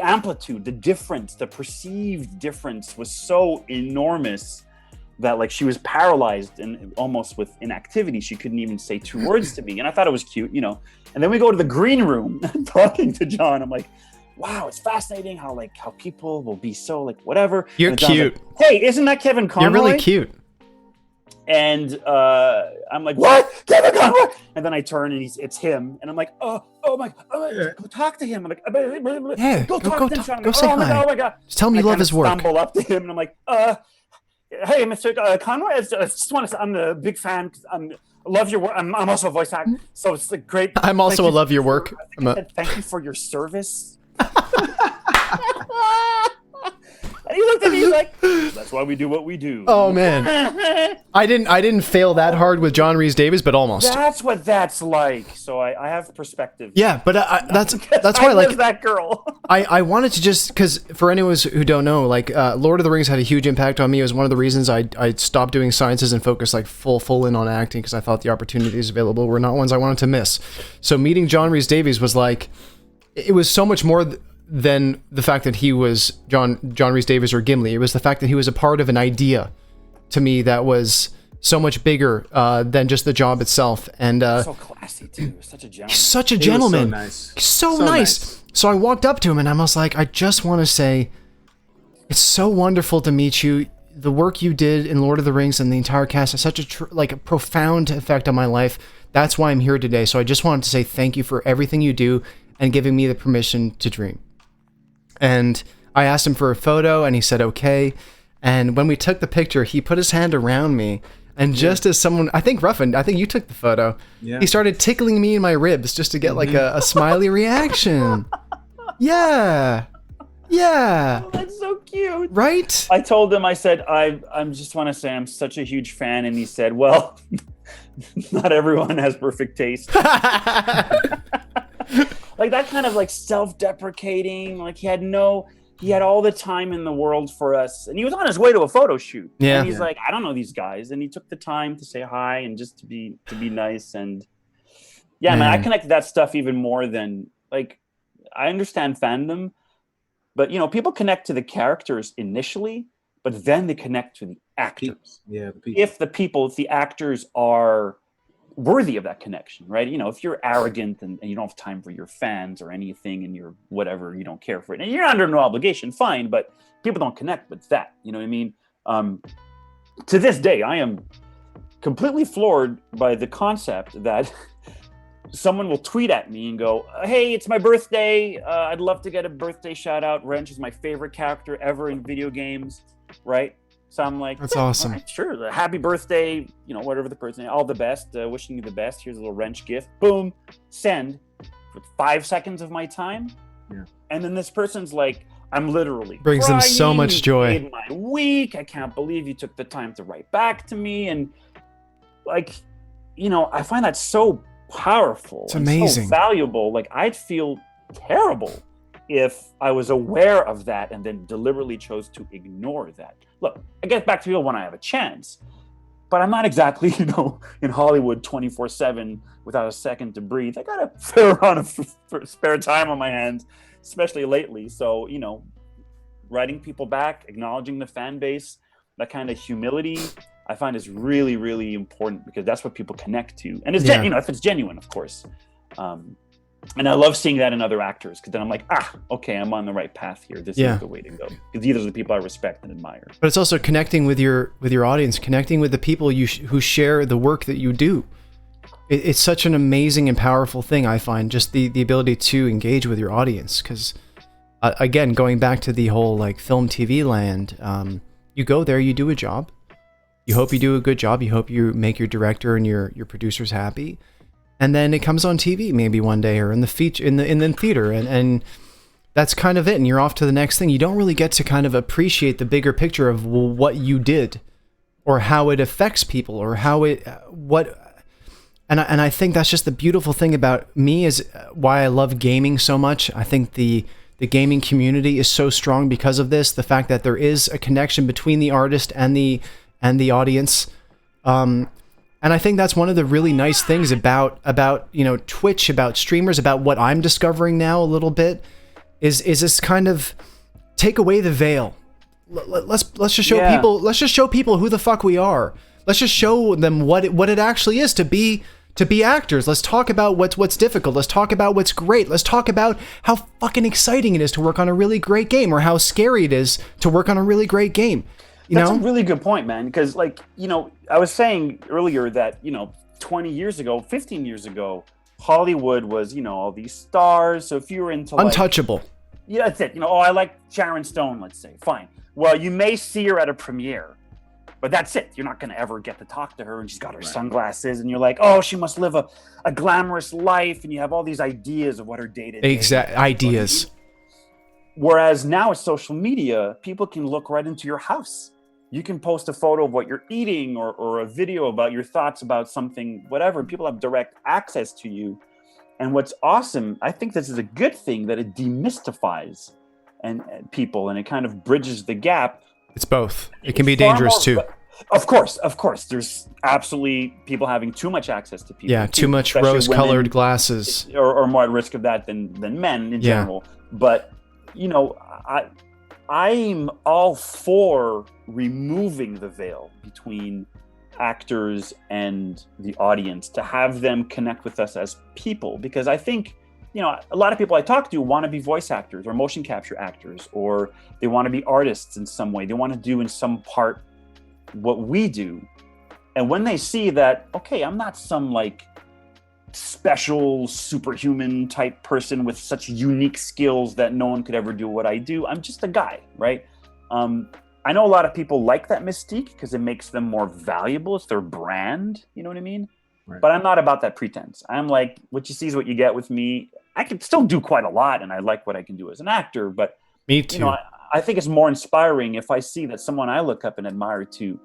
amplitude, the difference, the perceived difference was so enormous that like she was paralyzed and almost with inactivity. She couldn't even say 2 words to me. And I thought it was cute, you know. And then we go to the green room talking to John. I'm like, wow, it's fascinating how people will be so like whatever. You're cute. Like, hey, isn't that Kevin Conroy? You're really cute. And I'm like, what? Kevin Conroy? And then I turn and it's him. And I'm like, oh my God, go talk to him. I'm like, yeah, go talk to him. Go say hi. Oh my God. Just tell me you love his work. I stumble up to him and I'm like, hey, Mr. Conroy, I just want to say I'm a big fan. I love your work. I'm also a voice actor. So it's like great. I'm also a love your work. Thank you for your service. And he looked at me like, that's why we do what we do. Oh man. I didn't fail that hard with John Rhys Davies, but almost. That's what that's like. So I have perspective. Yeah, but that's why I like that girl. I wanted to just, because for anyone who don't know, like Lord of the Rings had a huge impact on me. It was one of the reasons I stopped doing sciences and focused like full in on acting, because I thought the opportunities available were not ones I wanted to miss. So meeting John Rhys Davies was like, it was so much more than the fact that he was John Rhys Davies or Gimli. It was the fact that he was a part of an idea to me that was so much bigger than just the job itself. And so classy too. Such a gentleman. He's such a gentleman. So nice. So nice. So I walked up to him and I was like, I just want to say, it's so wonderful to meet you. The work you did in Lord of the Rings and the entire cast has such a profound effect on my life. That's why I'm here today. So I just wanted to say thank you for everything you do and giving me the permission to dream. And I asked him for a photo and he said, okay. And when we took the picture, he put his hand around me. And just as someone, I think Ruffin, I think you took the photo. Yeah. He started tickling me in my ribs just to get like a smiley reaction. Yeah. Yeah. Oh, that's so cute. Right? I told him, I said, I just want to say I'm such a huge fan. And he said, well, not everyone has perfect taste. Like that kind of like self-deprecating, like he had all the time in the world for us. And he was on his way to a photo shoot. Yeah. And he's like, I don't know these guys. And he took the time to say hi and just to be nice. And yeah, man, I connected that stuff even more than like, I understand fandom, but you know, people connect to the characters initially, but then they connect to the actors. Yeah. If the actors are worthy of that connection, right? You know, if you're arrogant and you don't have time for your fans or anything and you're whatever, you don't care for it and you're under no obligation, fine, but people don't connect with that. You know what I mean? To this day, I am completely floored by the concept that someone will tweet at me and go, hey, it's my birthday. I'd love to get a birthday shout out. Wrench is my favorite character ever in video games, right? So I'm like, that's awesome. Right, sure. Happy birthday, you know, whatever the person, all the best, wishing you the best. Here's a little Wrench gift. Boom, send for 5 seconds of my time. Yeah. And then this person's like, I'm literally brings crying. them so much joy. You made my week. I can't believe you took the time to write back to me. And like, you know, I find that so powerful. It's amazing. So valuable. Like I'd feel terrible if I was aware of that and then deliberately chose to ignore that. Look, I get back to people when I have a chance, but I'm not exactly, you know, in Hollywood 24/7 without a second to breathe. I got a fair amount of spare time on my hands, especially lately. So, you know, writing people back, acknowledging the fan base, that kind of humility, I find is really, really important because that's what people connect to. And it's, you know, if it's genuine, of course. And I love seeing that in other actors because then I'm like, okay, I'm on the right path here. This is the way to go. Because these are the people I respect and admire. But it's also connecting with your audience, connecting with the people who share the work that you do. It's such an amazing and powerful thing, I find, just the ability to engage with your audience. Because, again, going back to the whole like film, TV land, you go there, you do a job. You hope you do a good job. You hope you make your director and your producers happy. And then it comes on TV maybe one day or in the feature in the theater, and that's kind of it. And you're off to the next thing. You don't really get to kind of appreciate the bigger picture of what you did, or how it affects people, or how it what. And I think that's just the beautiful thing about me, is why I love gaming so much. I think the gaming community is so strong because of this. The fact that there is a connection between the artist and the audience. And I think that's one of the really nice things about you know, Twitch, about streamers, about what I'm discovering now a little bit, is this kind of take away the veil. let's just show people. Let's just show people who the fuck we are. Let's just show them what it actually is to be actors. Let's talk about what's difficult. Let's talk about what's great. Let's talk about how fucking exciting it is to work on a really great game, or how scary it is to work on a really great game. That's a really good point, man. Because I was saying earlier that 20 years ago, 15 years ago, Hollywood was all these stars. So if you were into untouchable. Yeah, that's it. I like Sharon Stone, let's say. Fine. Well, you may see her at a premiere, but that's it. You're not going to ever get to talk to her, and she's got her sunglasses, and you're like, oh, she must live a glamorous life, and you have all these ideas of what her day-to-day exact ideas. Whereas now with social media, people can look right into your house. You can post a photo of what you're eating or a video about your thoughts about something, whatever. People have direct access to you. And what's awesome, I think this is a good thing, that it demystifies and people, and it kind of bridges the gap. It's both. It can be dangerous too. Of course. There's absolutely people having too much access to people. Yeah, too much rose-colored glasses. Or more at risk of that than men in general. But, I'm all for removing the veil between actors and the audience, to have them connect with us as people, because I think a lot of people I talk to want to be voice actors or motion capture actors, or they want to be artists in some way. They want to do in some part what we do. And when they see that, okay, I'm not some special superhuman type person with such unique skills that no one could ever do what I do. I'm just a guy, right? I know a lot of people like that mystique because it makes them more valuable. It's their brand. You know what I mean? Right. But I'm not about that pretense. I'm like, what you see is what you get with me. I can still do quite a lot, and I like what I can do as an actor. But me too. I think it's more inspiring if I see that someone I look up and admire too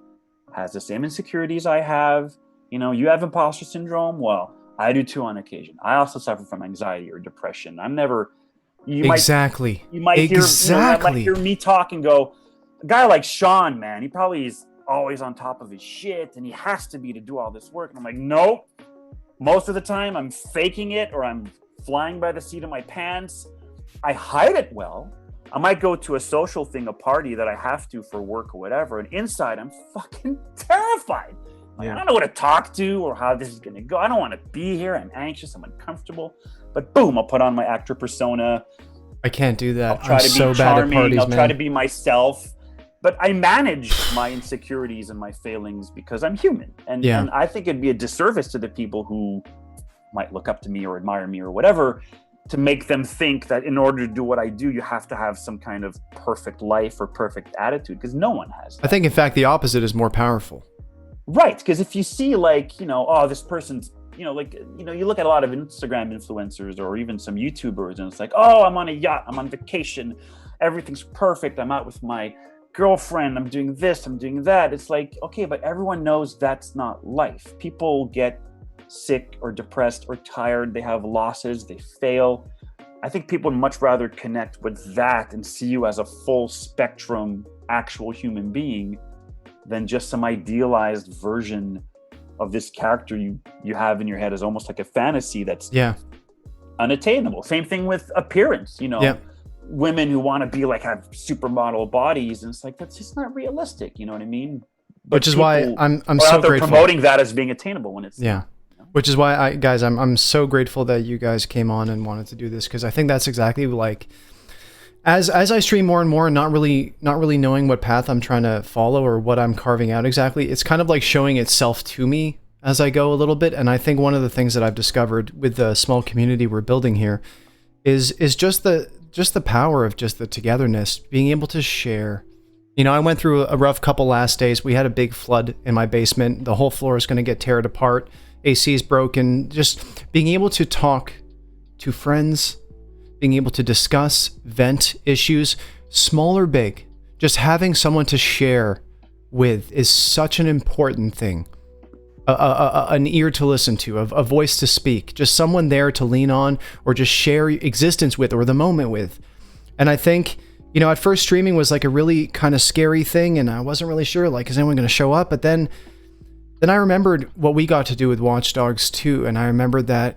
has the same insecurities I have. You have imposter syndrome. Well, I do too on occasion. I also suffer from anxiety or depression. I'm never. You might hear me talk and go, a guy like Shawn, man, he probably is always on top of his shit, and he has to be to do all this work. And I'm like, nope. Most of the time, I'm faking it, or I'm flying by the seat of my pants. I hide it well. I might go to a social thing, a party that I have to for work or whatever, and inside, I'm fucking terrified. I don't know what to talk to or how this is going to go. I don't want to be here. I'm anxious. I'm uncomfortable. But boom, I'll put on my actor persona. I can't do that. I'm so bad at parties, I'll try to be myself. But I manage my insecurities and my failings because I'm human. And I think it'd be a disservice to the people who might look up to me or admire me or whatever, to make them think that in order to do what I do, you have to have some kind of perfect life or perfect attitude, because no one has that. I think, in fact, the opposite is more powerful. Right, because if you see this person's, you look at a lot of Instagram influencers or even some YouTubers, and it's like, oh, I'm on a yacht, I'm on vacation, everything's perfect, I'm out with my girlfriend, I'm doing this, I'm doing that. It's like, okay, but everyone knows that's not life. People get sick or depressed or tired, they have losses, they fail. I think people would much rather connect with that and see you as a full spectrum actual human being than just some idealized version of this character you have in your head as almost like a fantasy that's unattainable. Same thing with appearance, women who want to be have supermodel bodies, and it's like, that's just not realistic, you know what I mean? But which is why I'm so grateful promoting that as being attainable when it's which is why I'm so grateful that you guys came on and wanted to do this, because I think that's exactly as I stream more and more and not really knowing what path I'm trying to follow or what I'm carving out exactly, it's kind of like showing itself to me as I go a little bit. And I think one of the things that I've discovered with the small community we're building here is just the power of just the togetherness, being able to share. I went through a rough couple last days. We had a big flood in my basement. The whole floor is going to get teared apart. AC is broken. Just being able to talk to friends, being able to discuss, vent issues, small or big, just having someone to share with is such an important thing. An ear to listen to, a voice to speak, just someone there to lean on or just share existence with or the moment with. And I think, at first streaming was a really kind of scary thing, and I wasn't really sure, is anyone going to show up? But then I remembered what we got to do with Watch Dogs 2, and I remembered that,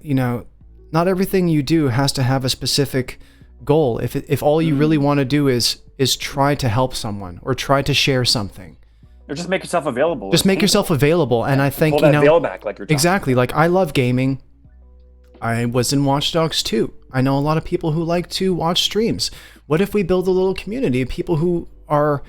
not everything you do has to have a specific goal, if all you really want to do is try to help someone or try to share something, or just make yourself available. Just make yourself available. And I think, pull that veil back, like you're talking exactly. about. Like, I love gaming. I was in Watch Dogs 2. I know a lot of people who like to watch streams. What if we build a little community of people who are,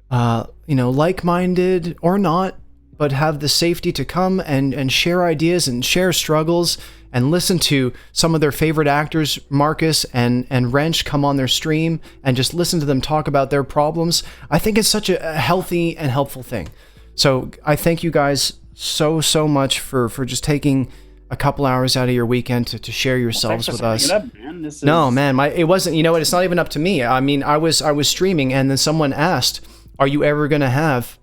like-minded or not, but have the safety to come and share ideas and share struggles and listen to some of their favorite actors, Marcus and Wrench, come on their stream and just listen to them talk about their problems. I think it's such a healthy and helpful thing. So I thank you guys so much for just taking a couple hours out of your weekend to share yourselves with us. No, man, it wasn't, you know what, it's not even up to me. I mean, I was streaming and then someone asked, are you ever going to have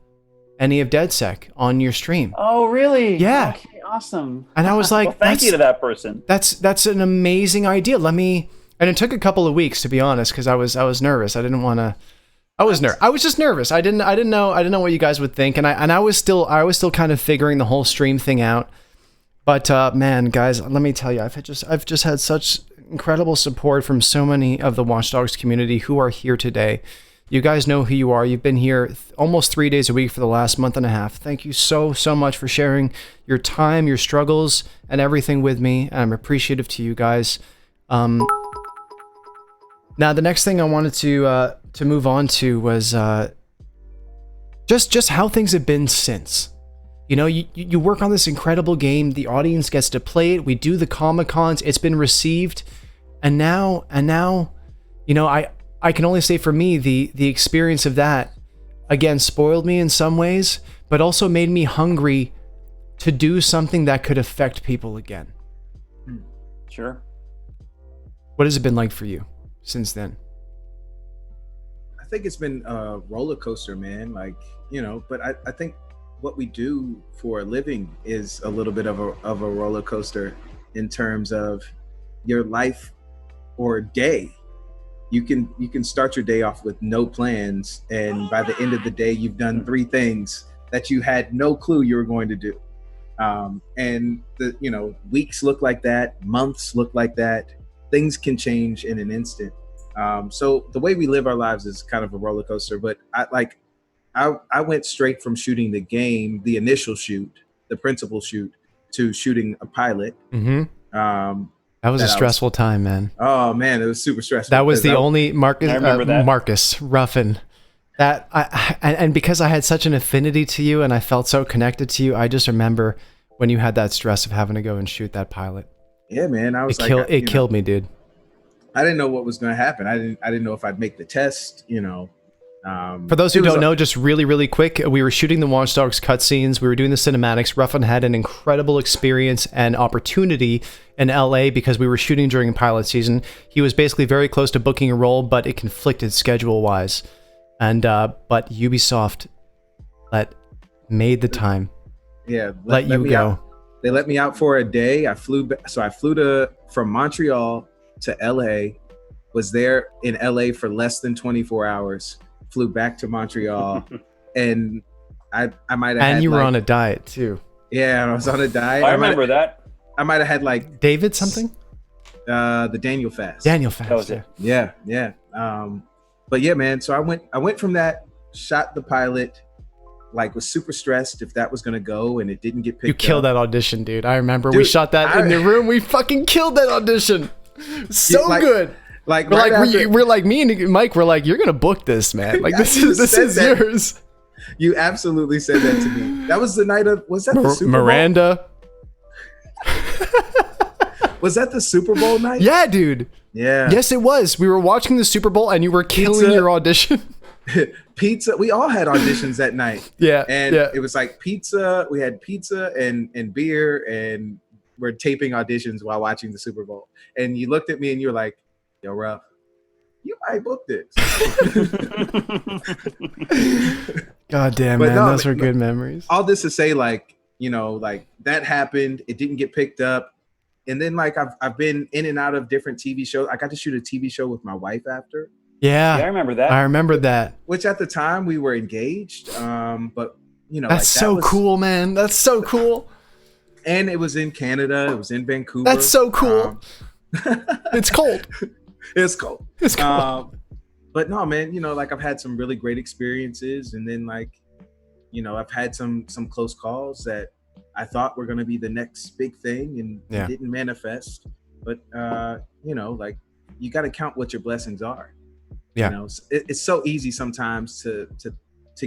any of DedSec on your stream? Oh, really? Yeah. Okay, awesome. And I was like, well, thank you to that person. That's an amazing idea. And it took a couple of weeks, to be honest, because I was nervous. I didn't want to. I was just nervous. I didn't know what you guys would think, and I was still kind of figuring the whole stream thing out. But man, guys, let me tell you, I've just had such incredible support from so many of the Watch Dogs community who are here today. You guys know who you are. You've been here almost 3 days a week for the last month and a half. Thank you so much for sharing your time, your struggles, and everything with me. I'm appreciative to you guys. Now, the next thing I wanted to move on to was just how things have been since. You know, you work on this incredible game. The audience gets to play it. We do the Comic-Cons. It's been received, and now, you know, I can only say for me, the experience of that, again, spoiled me in some ways, but also made me hungry to do something that could affect people again. Sure. What has it been like for you since then? I think it's been a roller coaster, man. Like, you know, but I think what we do for a living is a little bit of a roller coaster in terms of your life or day. You can start your day off with no plans, and by the end of the day, you've done 3 things that you had no clue you were going to do. And weeks look like that, months look like that. Things can change in an instant. So the way we live our lives is kind of a roller coaster. But I went straight from shooting the game, the initial shoot, the principal shoot, to shooting a pilot. Mm-hmm. That was a stressful time, man. Oh man, it was super stressful. That was the only Marcus Ruffin. And because I had such an affinity to you and I felt so connected to you, I just remember when you had that stress of having to go and shoot that pilot. Yeah, man, it killed me, dude. I didn't know what was going to happen. I didn't know if I'd make the test. You know. For those who don't know, just really quick, we were shooting the Watch Dogs cutscenes. We were doing the cinematics. Ruffin had an incredible experience and opportunity in LA because we were shooting during pilot season. He was basically very close to booking a role, but it conflicted schedule-wise. And but Ubisoft made the time. Yeah, let you go. Out. They let me out for a day. I flew from Montreal to LA. Was there in LA for less than 24 hours. Flew back to Montreal, and I might have. And you were on a diet too. Yeah, I was on a diet. I remember that. I might have had like David something. The Daniel fast. Daniel fast. That was it. Yeah. But yeah, man. So I went from that, shot the pilot, like was super stressed if that was gonna go, and it didn't get picked up. You killed that audition, dude. I remember we shot that in the room. We fucking killed that audition. So good. We're like me and Mike. We're like, you're gonna book this, man. Like this is yours. You absolutely said that to me. That was the night of. Was that the Super Bowl? Miranda? Was that the Super Bowl night? Yeah, dude. Yeah. Yes, it was. We were watching the Super Bowl, and you were killing your audition. Pizza. We all had auditions that night. Yeah. And it was like pizza. We had pizza and beer, and we're taping auditions while watching the Super Bowl. And you looked at me, and you were like, "Yo, Ruff, you might book this." God damn, man, those were good memories. All this to say, like, you know, like that happened. It didn't get picked up, and then like I've been in and out of different TV shows. I got to shoot a TV show with my wife after. Yeah, I remember that. I remember that. Which at the time we were engaged, but you know, that's so cool, man. That's so cool. And it was in Canada. It was in Vancouver. That's so cool. It's cold. It's cold. It's cold. But no, man, like I've had some really great experiences, and then like, I've had some close calls that I thought were going to be the next big thing, and it didn't manifest. But like you got to count what your blessings are. Yeah. It's so easy sometimes to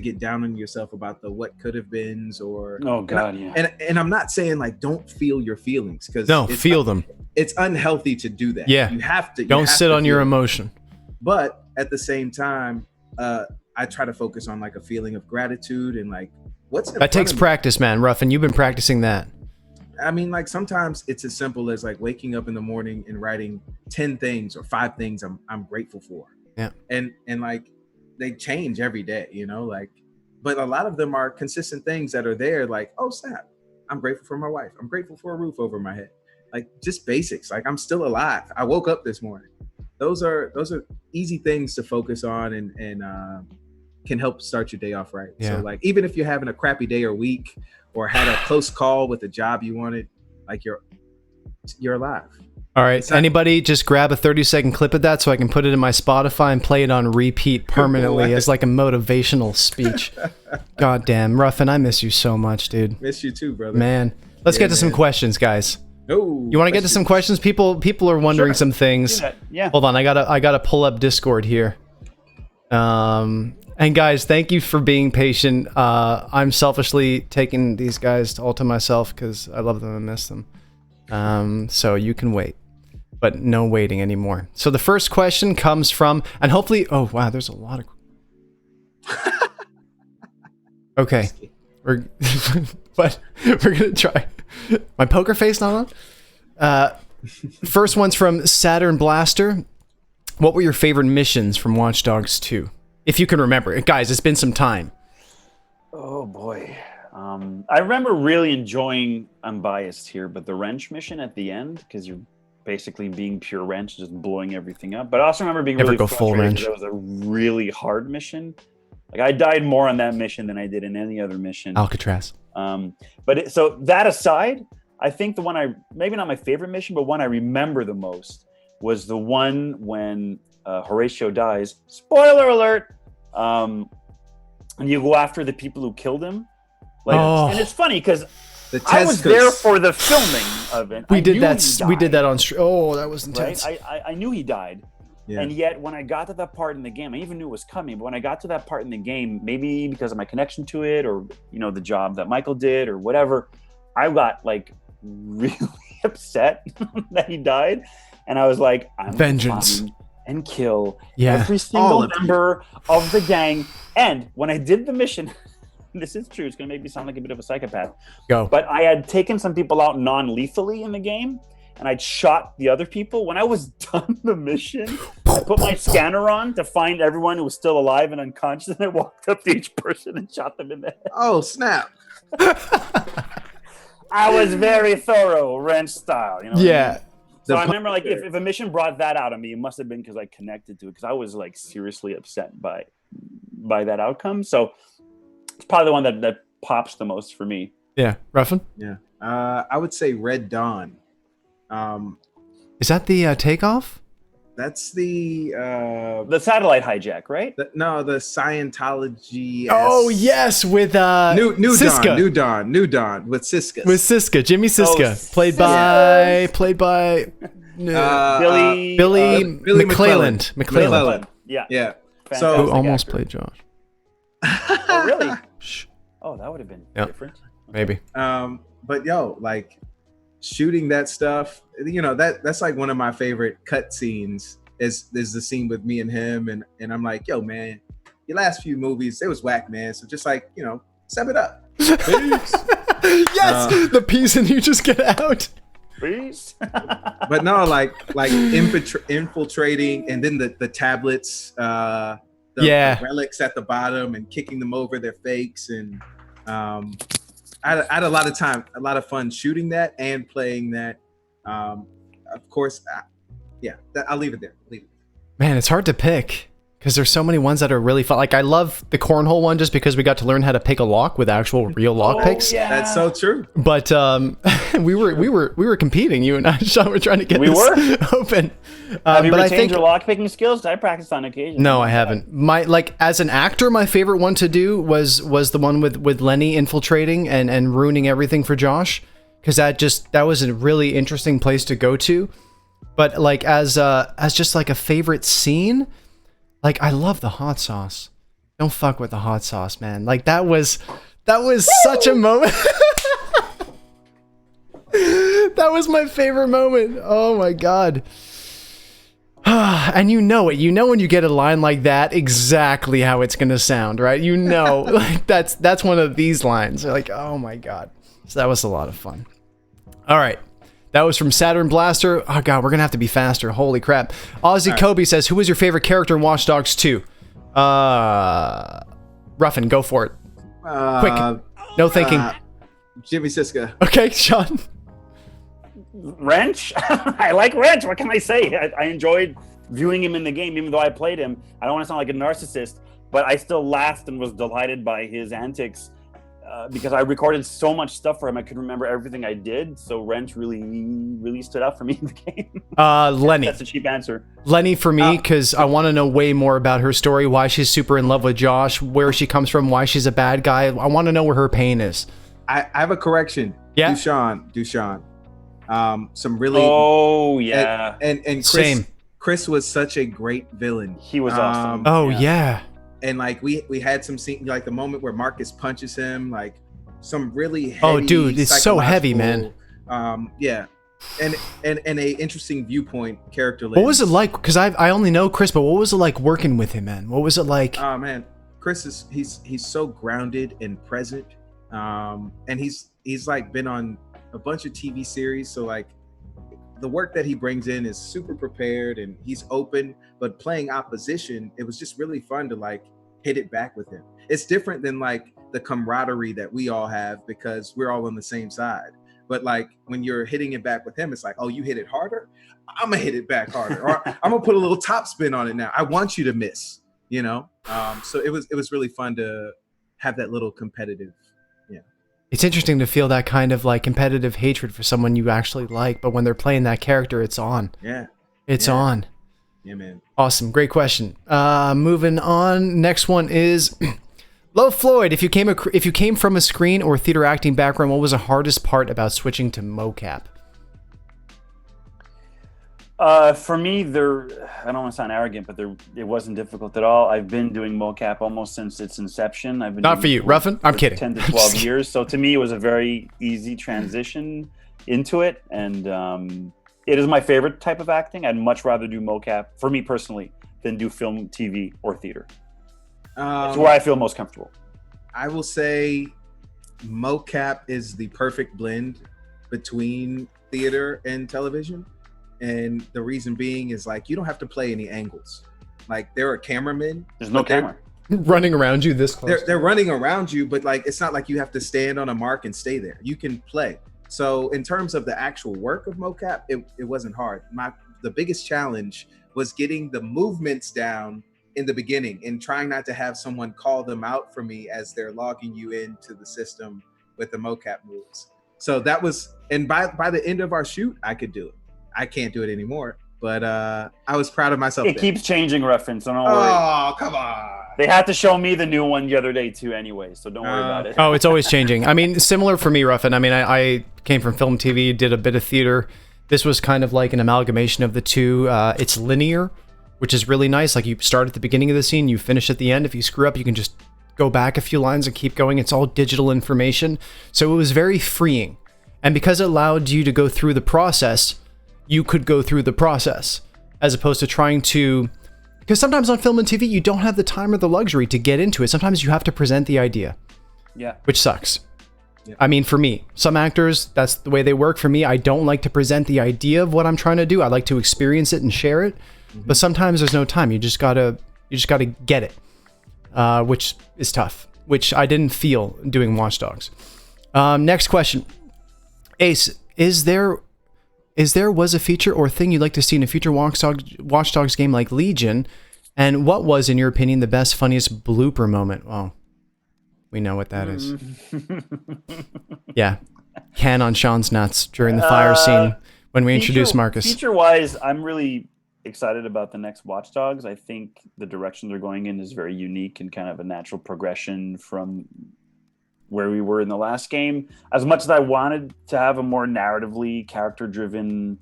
get down on yourself about the what could have beens, or and I'm not saying like don't feel your feelings, because feel them. It's unhealthy to do that. Yeah, you have to. Don't sit on your emotion. But at the same time, I try to focus on like a feeling of gratitude and like what's in that takes practice, man. Ruffin, you've been practicing that. I mean, like sometimes it's as simple as like waking up in the morning and writing 10 things or 5 things I'm grateful for. Yeah. And like they change every day, like, but a lot of them are consistent things that are there. Like, oh snap, I'm grateful for my wife. I'm grateful for a roof over my head. Like just basics. Like I'm still alive. I woke up this morning. Those are easy things to focus on and can help start your day off right. Yeah. So like, even if you're having a crappy day or week, or had a close call with a job you wanted, like you're alive. All right. Anybody just grab a 30-second clip of that so I can put it in my Spotify and play it on repeat permanently as like a motivational speech. God damn. Ruffin, I miss you so much, dude. Miss you too, brother. Man. Let's get to some questions, guys. Oh, you want to get to some questions? People are wondering some things. Yeah. Hold on. I gotta pull up Discord here. And guys, thank you for being patient. I'm selfishly taking these guys all to myself because I love them and miss them. So you can wait, but no waiting anymore. So the first question comes from, and hopefully, oh wow, there's a lot of. Okay, but we're gonna try. My poker face not on. First one's from Saturn Blaster. What were your favorite missions from Watch Dogs 2? If you can remember it. Guys, it's been some time. Oh, boy. I remember really enjoying, I'm biased here, but the wrench mission at the end, because you're basically being pure wrench, just blowing everything up. But I also remember being Never really go full frustrated wrench. because it was a really hard mission. Like, I died more on that mission than I did in any other mission. Alcatraz. So that aside, I think the one maybe not my favorite mission, but one I remember the most was the one when Horatio dies. Spoiler alert! And you go after the people who killed him. Like, and it's funny because I was there for the filming of it. We did that on stream. Oh, that was intense. Right? I knew he died. Yeah. And yet when I got to that part in the game, I even knew it was coming, but when I got to that part in the game, maybe because of my connection to it or, the job that Michael did or whatever, I got like really upset that he died. And I was like, I'm vengeance going to find and kill every single member of the gang. And when I did the mission, this is true, it's going to make me sound like a bit of a psychopath. Go. But I had taken some people out non-lethally in the game, and I'd shot the other people. When I was done the mission, I put my scanner on to find everyone who was still alive and unconscious, and I walked up to each person and shot them in the head. Oh, snap. I was very thorough, wrench style. Yeah. So I remember, like, if a mission brought that out of me, it must have been because I connected to it, because I was, like, seriously upset by that outcome. So it's probably the one that pops the most for me. Yeah. Ruffin? Yeah. I would say Red Dawn. Is that the takeoff? That's the satellite hijack, right? The Scientology. Oh yes, with New Siska. Dawn with Siska. With Siska, Jimmy Siska, played by Billy McClelland. Yeah. So who almost played Josh. Oh really? Oh, that would have been different. Maybe. But like shooting that stuff, that's like one of my favorite cut scenes is the scene with me and him, and I'm like, yo man, your last few movies, it was whack, man. So just like, step it up. Peace. Yes, the piece and you just get out. Peace. But no, like infiltrating, and then the tablets, the relics at the bottom, and kicking them over their fakes, and I had a lot of fun shooting that and playing that. Of course, I'll leave it there. Man, it's hard to pick because there's so many ones that are really fun. Like I love the cornhole one just because we got to learn how to pick a lock with actual real lock picks. Yeah. That's so true. But we were competing. You and I, Shawn, were trying to get this open. Have you but retained your lock picking skills? I practice on occasion. No, I haven't. As an actor, my favorite one to do was the one with Lenny infiltrating and ruining everything for Josh, because that was a really interesting place to go to. But like as just like a favorite scene, like I love the hot sauce. Don't fuck with the hot sauce, man. Like that was such a moment. That was my favorite moment. Oh my god. And you know it. You know when you get a line like that exactly how it's gonna sound, right? You know, like that's one of these lines. You're like, oh my god. So that was a lot of fun. All right. That was from Saturn Blaster. Oh god, we're gonna have to be faster. Holy crap. Ozzy Kobe says, who was your favorite character in Watch Dogs 2? Ruffin, go for it. Quick. No thinking. Jimmy Siska. Okay, Shawn. Wrench. I like Wrench. What can I say? I enjoyed viewing him in the game, even though I played him. I don't want to sound like a narcissist, but I still laughed and was delighted by his antics because I recorded so much stuff for him. I couldn't remember everything I did. So Wrench really stood out for me in the game. Lenny. That's a cheap answer. Lenny for me, because I want to know way more about her story, why she's super in love with Josh, where she comes from, why she's a bad guy. I want to know where her pain is. I have a correction. Yeah. Dushan. Some really. Oh yeah. And Chris, same. Chris was such a great villain. He was awesome. Oh yeah. And like we had some scene, like the moment where Marcus punches him, like some really heavy, oh dude, it's so heavy, man. Yeah. And a interesting viewpoint character lens. What was it like? Because I only know Chris, but what was it like working with him, man? What was it like? Oh man, Chris he's so grounded and present. And he's like been on a bunch of TV series, so like the work that he brings in is super prepared and he's open, but playing opposition, it was just really fun to like hit it back with him. It's different than like the camaraderie that we all have because we're all on the same side. But like when you're hitting it back with him, it's like, oh, you hit it harder? I'm gonna hit it back harder. Or I'm gonna put a little top spin on it now. I want you to miss, you know? So it was really fun to have that little competitive. It's interesting to feel that kind of like competitive hatred for someone you actually like, but when they're playing that character, it's on. Yeah. It's on. Yeah, man. Awesome. Great question. Moving on. Next one is Love Floyd. If you came from a screen or theater acting background, what was the hardest part about switching to mocap? For me, I don't want to sound arrogant, but it wasn't difficult at all. I've been doing mocap almost since its inception. I've been not for you, Ruffin. I'm kidding. 10 to 12 years. So to me, it was a very easy transition into it, and it is my favorite type of acting. I'd much rather do mocap, for me personally, than do film, TV, or theater. It's where I feel most comfortable. I will say, mocap is the perfect blend between theater and television. And the reason being is like, you don't have to play any angles. Like there are cameramen. There's no camera. Running around you this close. They're running around you, but like, it's not like you have to stand on a mark and stay there. You can play. So in terms of the actual work of mocap, it wasn't hard. The biggest challenge was getting the movements down in the beginning and trying not to have someone call them out for me as they're logging you into the system with the mocap moves. So that was, and by the end of our shoot, I could do it. I can't do it anymore, but I was proud of myself. It keeps changing, Ruffin, so don't worry. Oh, come on. They had to show me the new one the other day too anyway, so don't worry about it. Oh, it's always changing. I mean, similar for me, Ruffin. I mean, I came from film, TV, did a bit of theater. This was kind of like an amalgamation of the two. It's linear, which is really nice. Like you start at the beginning of the scene, you finish at the end. If you screw up, you can just go back a few lines and keep going. It's all digital information. So it was very freeing. And because it allowed you to go through the process, you could go through the process as opposed to trying to, because sometimes on film and TV, you don't have the time or the luxury to get into it. Sometimes you have to present the idea, which sucks. Yeah. I mean, for me, some actors, that's the way they work. For me, I don't like to present the idea of what I'm trying to do. I like to experience it and share it, but sometimes there's no time. You just gotta get it, which is tough, which I didn't feel doing Watch Dogs. Next question. Ace, was a feature or thing you'd like to see in a future Watch Dogs game like Legion? And what was, in your opinion, the best, funniest blooper moment? Well, we know what that is. Yeah. Can on Shawn's nuts during the fire scene when we introduce Marcus. Feature-wise, I'm really excited about the next Watch Dogs. I think the direction they're going in is very unique and kind of a natural progression from where we were in the last game. As much as I wanted to have a more narratively character-driven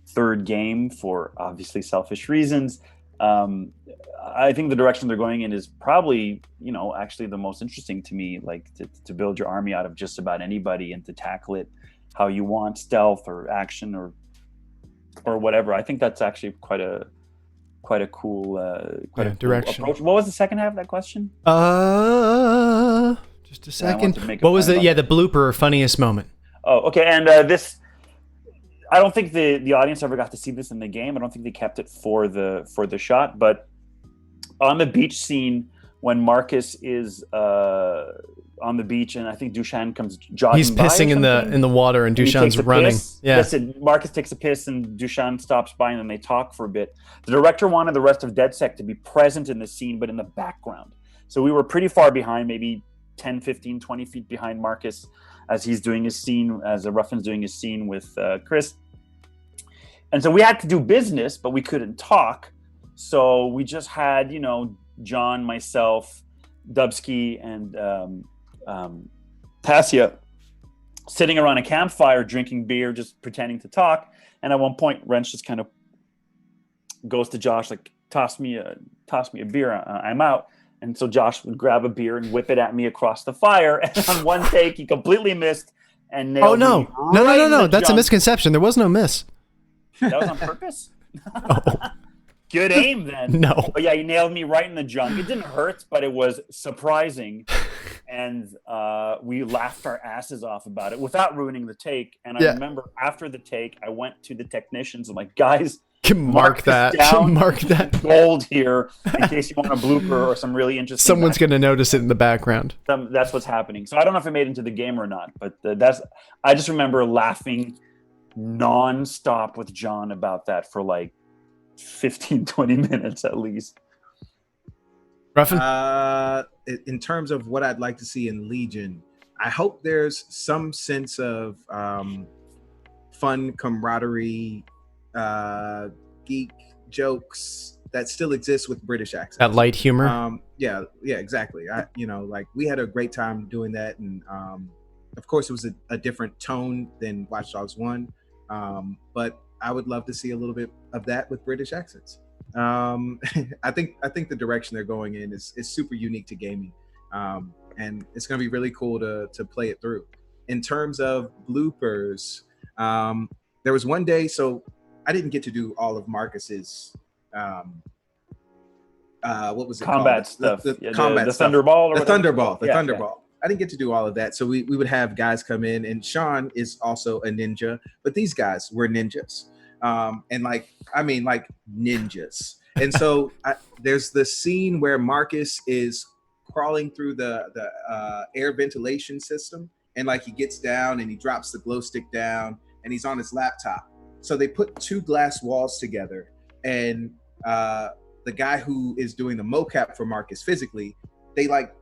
third game for obviously selfish reasons, I think the direction they're going in is probably, actually the most interesting to me, like to build your army out of just about anybody and to tackle it how you want, stealth or action or whatever. I think that's actually quite a cool direction. Cool approach. What was the second half of that question? Just a second. What was the blooper funniest moment? Oh, okay. And this, I don't think the audience ever got to see this in the game. I don't think they kept it for the shot, but on the beach scene when Marcus is on the beach and I think Dushan comes jogging. He's pissing in the water and Dushan's running. Yeah. Listen, Marcus takes a piss and Dushan stops by and then they talk for a bit. The director wanted the rest of DedSec to be present in the scene, but in the background. So we were pretty far behind, maybe 10, 15, 20 feet behind Marcus as he's doing his scene, as Ruffin's doing his scene with Chris. And so we had to do business, but we couldn't talk. So we just had, John, myself, Dubsky, and Tassia sitting around a campfire drinking beer, just pretending to talk. And at one point, Wrench just kind of goes to Josh, like, toss me a beer. I'm out. And so Josh would grab a beer and whip it at me across the fire. And on one take, he completely missed and nailed me. No. That's a misconception. There was no miss. That was on purpose? Oh. Good aim then. No. But yeah, he nailed me right in the junk. It didn't hurt, but it was surprising. And we laughed our asses off about it without ruining the take. And I remember after the take, I went to the technicians. I'm like, guys, mark that. Mark that. Gold here in case you want a blooper or some really interesting. Someone's going to notice it in the background. That's what's happening. So I don't know if it made it into the game or not, but I just remember laughing non-stop with John about that for like 15, 20 minutes at least. Ruffin? In terms of what I'd like to see in Legion, I hope there's some sense of fun, camaraderie, geek jokes that still exists with British accents. That light humor? Yeah, exactly. We had a great time doing that. And of course, it was a different tone than Watch Dogs 1. But I would love to see a little bit of that with British accents. I think the direction they're going in is super unique to gaming, and it's going to be really cool to play it through. In terms of bloopers, there was one day, so I didn't get to do all of Marcus's what was it combat called? stuff, the combat stuff. Thunderball, or the Thunderball, the Thunderball. Yeah. I didn't get to do all of that. So we would have guys come in, and Shawn is also a ninja, but these guys were ninjas. And like ninjas. And so there's the scene where Marcus is crawling through the air ventilation system. And like he gets down and he drops the glow stick down and he's on his laptop. So they put two glass walls together, and the guy who is doing the mocap for Marcus physically, they like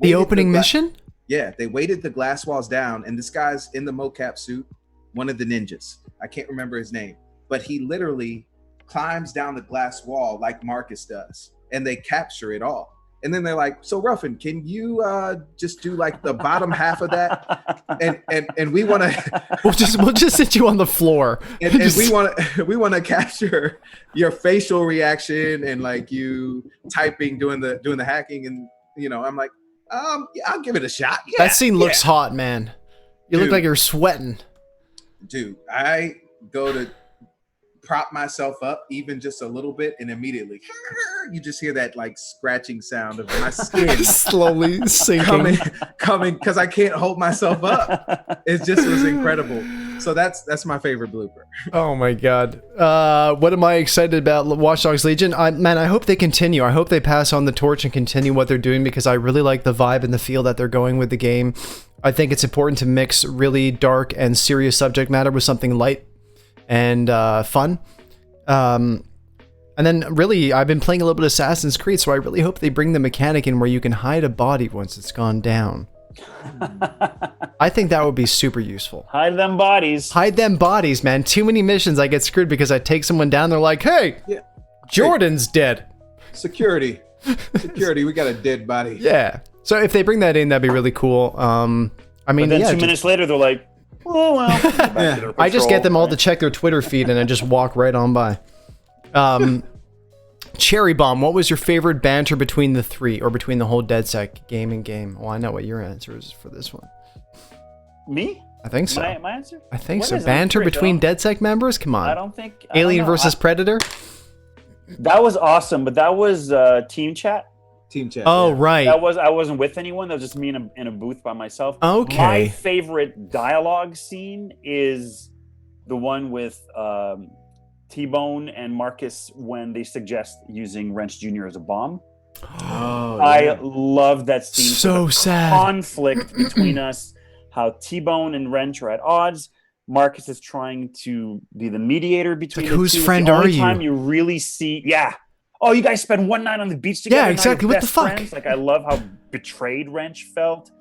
the opening mission? Yeah, they weighted the glass walls down, and this guy's in the mocap suit, one of the ninjas. I can't remember his name, but he literally climbs down the glass wall like Marcus does, and they capture it all. And then they're like, "So Ruffin, can you just do like the bottom half of that?" And we want to. we'll just sit you on the floor. And we want to capture your facial reaction and like you typing, doing the hacking, and I'm like, yeah, I'll give it a shot. Yeah, that scene looks hot, man. You look like you're sweating. Dude, I go to prop myself up even just a little bit, and immediately you just hear that like scratching sound of my skin slowly sinking coming because I can't hold myself up. It just was incredible. So that's my favorite blooper. Oh my god. What am I excited about Watch Dogs Legion? I hope they continue. I hope they pass on the torch and continue what they're doing, because I really like the vibe and the feel that they're going with the game. I think it's important to mix really dark and serious subject matter with something light and fun. And then really, I've been playing a little bit of Assassin's Creed, so I really hope they bring the mechanic in where you can hide a body once it's gone down. I think that would be super useful. Hide them bodies. Hide them bodies, man. Too many missions I get screwed because I take someone down, they're like, hey, Jordan's dead. Security, we got a dead body. Yeah. So if they bring that in, that'd be really cool. I mean, but then 2 minutes later, they're like, oh, well. I just get them all to check their Twitter feed and I just walk right on by. Cherry Bomb, what was your favorite banter between the three, or between the whole DedSec game? Well, I know what your answer is for this one. Me? I think so. My answer? I think so. Banter between DedSec members? Come on. I don't think... Alien versus Predator? That was awesome, but that was team chat. Team chat. Oh, right. I wasn't with anyone. That was just me in a booth by myself. Okay. My favorite dialogue scene is the one with T-Bone and Marcus when they suggest using Wrench Jr. as a bomb. Oh, I love that scene. So sad. Conflict between us, how T-Bone and Wrench are at odds. Marcus is trying to be the mediator between the two. Whose friend are you? It's the only time you really see, oh, you guys spend one night on the beach together. Yeah, exactly. What the fuck? Friends? Like, I love how betrayed Wrench felt.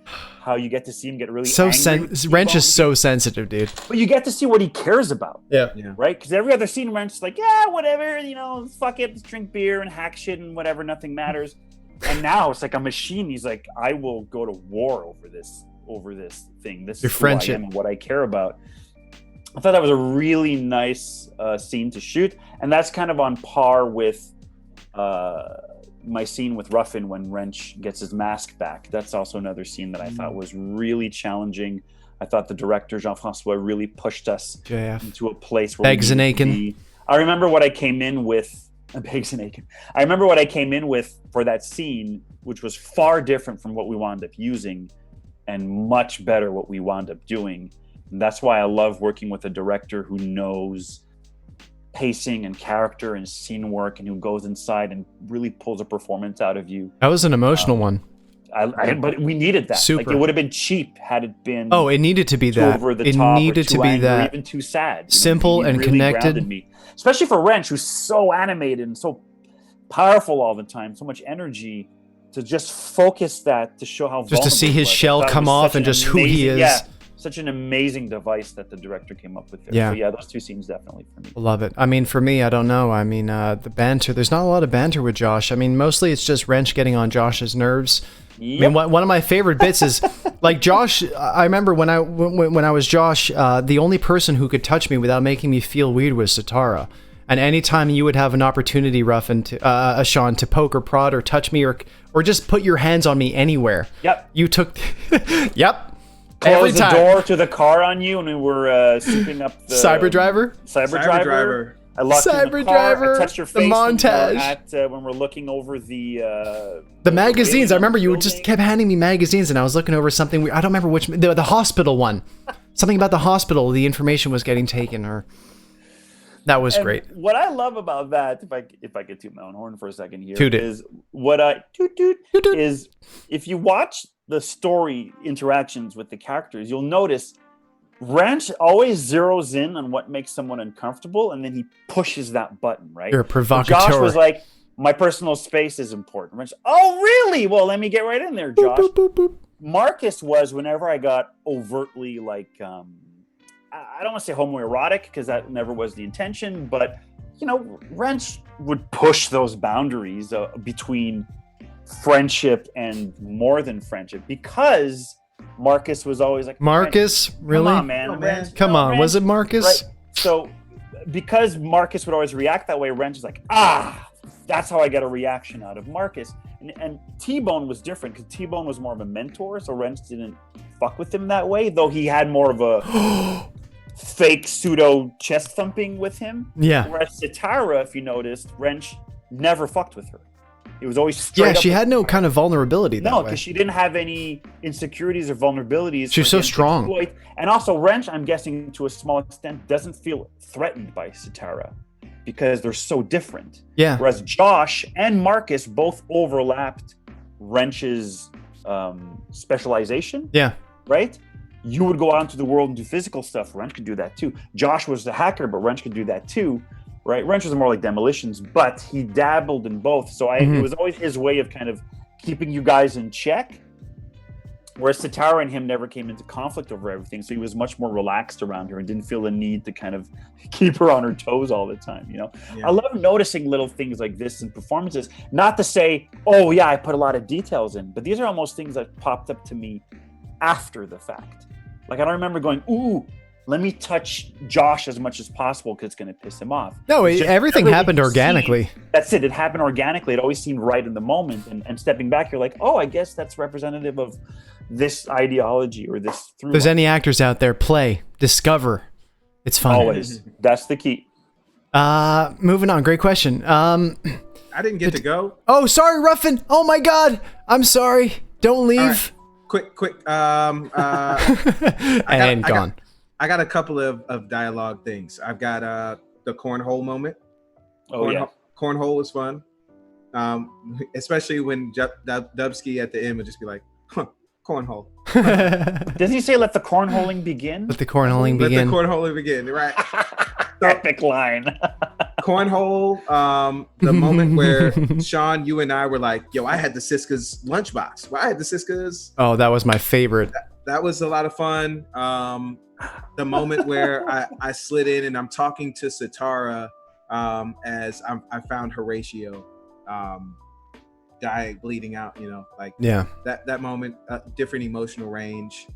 How you get to see him get really angry. Wrench is so sensitive, dude. But you get to see what he cares about. Yeah. Right? Because every other scene, Wrench is like, yeah, whatever, fuck it, let's drink beer and hack shit and whatever, nothing matters. And now it's like a machine. He's like, I will go to war over this thing. This is who I am and what I care about. I thought that was a really nice scene to shoot. And that's kind of on par with my scene with Ruffin when Wrench gets his mask back. That's also another scene that I thought was really challenging. I thought the director, Jean-Francois, really pushed us into a place where Begs and Aiken. I remember what I came in with. Begs and Aiken. I remember what I came in with for that scene, which was far different from what we wound up using and much better what we wound up doing. And that's why I love working with a director who knows pacing and character and scene work, and who goes inside and really pulls a performance out of you. That was an emotional one. But we needed that. Super. Like, it would have been cheap had it been. Oh, it needed to be that. Over the it top, needed or too to be angry, that. or even too sad. Simple and really connected. grounded me. Especially for Wrench, who's so animated and so powerful all the time, so much energy. To just focus that to show how just to see his shell come off and just who he is. Yeah. Such an amazing device that the director came up with there. Yeah. So yeah, those two scenes definitely for me. Love it. I mean, for me, I don't know. I mean, the banter, there's not a lot of banter with Josh. I mean, mostly it's just Wrench getting on Josh's nerves. Yep. I mean, one of my favorite bits is, like, Josh, I remember when I was Josh, the only person who could touch me without making me feel weird was Satara. And anytime you would have an opportunity, Ruffin, to Shawn, to poke or prod or touch me or just put your hands on me anywhere. Yep. You took, yep. Close the door to the car on you, and we were souping up the Cyber Driver. Cyber Driver. I locked you in the car. Driver. I touched your The face montage. when we're looking over the magazines. I remember you just kept handing me magazines, and I was looking over something. I don't remember which. The hospital one. Something about the hospital. The information was getting taken, or that was great. What I love about that, if I could toot my own horn for a second here, Toot it. is is if you watch the story interactions with the characters, you'll notice Wrench always zeroes in on what makes someone uncomfortable, and then he pushes that button, right? You're a provocateur. So Josh was like, my personal space is important. Wrench, oh, really? Well, let me get right in there, Josh. Boop, boop, boop, boop. Marcus was whenever I got overtly, like, I don't want to say homoerotic, because that never was the intention, but, Wrench would push those boundaries between friendship and more than friendship, because Marcus was always like, Marcus, really? Come on, man. Oh, man. Come on, was it Marcus? Right. So because Marcus would always react that way, Wrench is like, that's how I get a reaction out of Marcus. And T-Bone was different, because T-Bone was more of a mentor, so Wrench didn't fuck with him that way, though he had more of a fake pseudo chest thumping with him. Yeah. Whereas Satara, if you noticed, Wrench never fucked with her. It was always straight up. Yeah, she had no kind of vulnerability that No, way. because she didn't have any insecurities or vulnerabilities. She was so strong. And also, Wrench, I'm guessing to a small extent, doesn't feel threatened by Satara because they're so different. Yeah. Whereas Josh and Marcus both overlapped Wrench's specialization. Yeah. Right? You would go out into the world and do physical stuff. Wrench could do that too. Josh was the hacker, but Wrench could do that too. right? Wrench was more like demolitions, but he dabbled in both. So it was always his way of kind of keeping you guys in check. Whereas Sitara and him never came into conflict over everything, so he was much more relaxed around her and didn't feel the need to kind of keep her on her toes all the time, you know? Yeah. I love noticing little things like this in performances. Not to say, oh yeah, I put a lot of details in, but these are almost things that popped up to me after the fact. Like, I don't remember going, ooh, let me touch Josh as much as possible because it's going to piss him off. No, everything happened organically. That's it. It happened organically. It always seemed right in the moment. And stepping back, you're like, oh, I guess that's representative of this ideology or this through. If there's any actors out there, play, discover. It's fun. Always. That's the key. Moving on. Great question. I didn't get to go. Oh, sorry, Ruffin. Oh my God. I'm sorry. Don't leave. Quick. Gone. I got a couple of dialogue things. I've got the cornhole moment. Cornhole is fun. Especially when Dubsky at the end would just be like, huh, cornhole. Doesn't he say, let the cornholing begin? Let the cornholing begin. Let the cornholing begin, right. Epic line. Cornhole, the moment where Shawn, you and I were like, yo, I had the Siska's lunchbox. Well, I had the Siska's. Oh, that was my favorite. That was a lot of fun. The moment where I slid in and I'm talking to Sitara as I found Horatio bleeding out, you know, like that moment, different emotional range.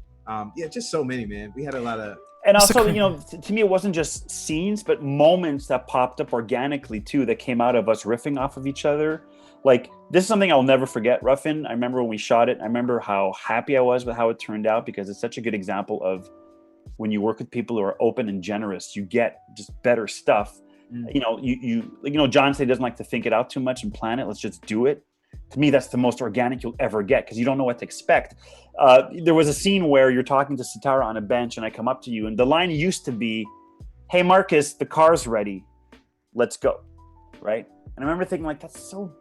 Just so many, man. We had a lot of. And also, you know, to me, it wasn't just scenes, but moments that popped up organically too, that came out of us riffing off of each other. Like, this is something I'll never forget, Ruffin. I remember when we shot it. I remember how happy I was with how it turned out, because it's such a good example of when you work with people who are open and generous, you get just better stuff. You know, John said he doesn't like to think it out too much and plan it. Let's just do it. To me, that's the most organic you'll ever get, because you don't know what to expect. There was a scene where you're talking to Sitara on a bench and I come up to you and the line used to be, hey, Marcus, the car's ready. Let's go. Right? And I remember thinking, like, that's so,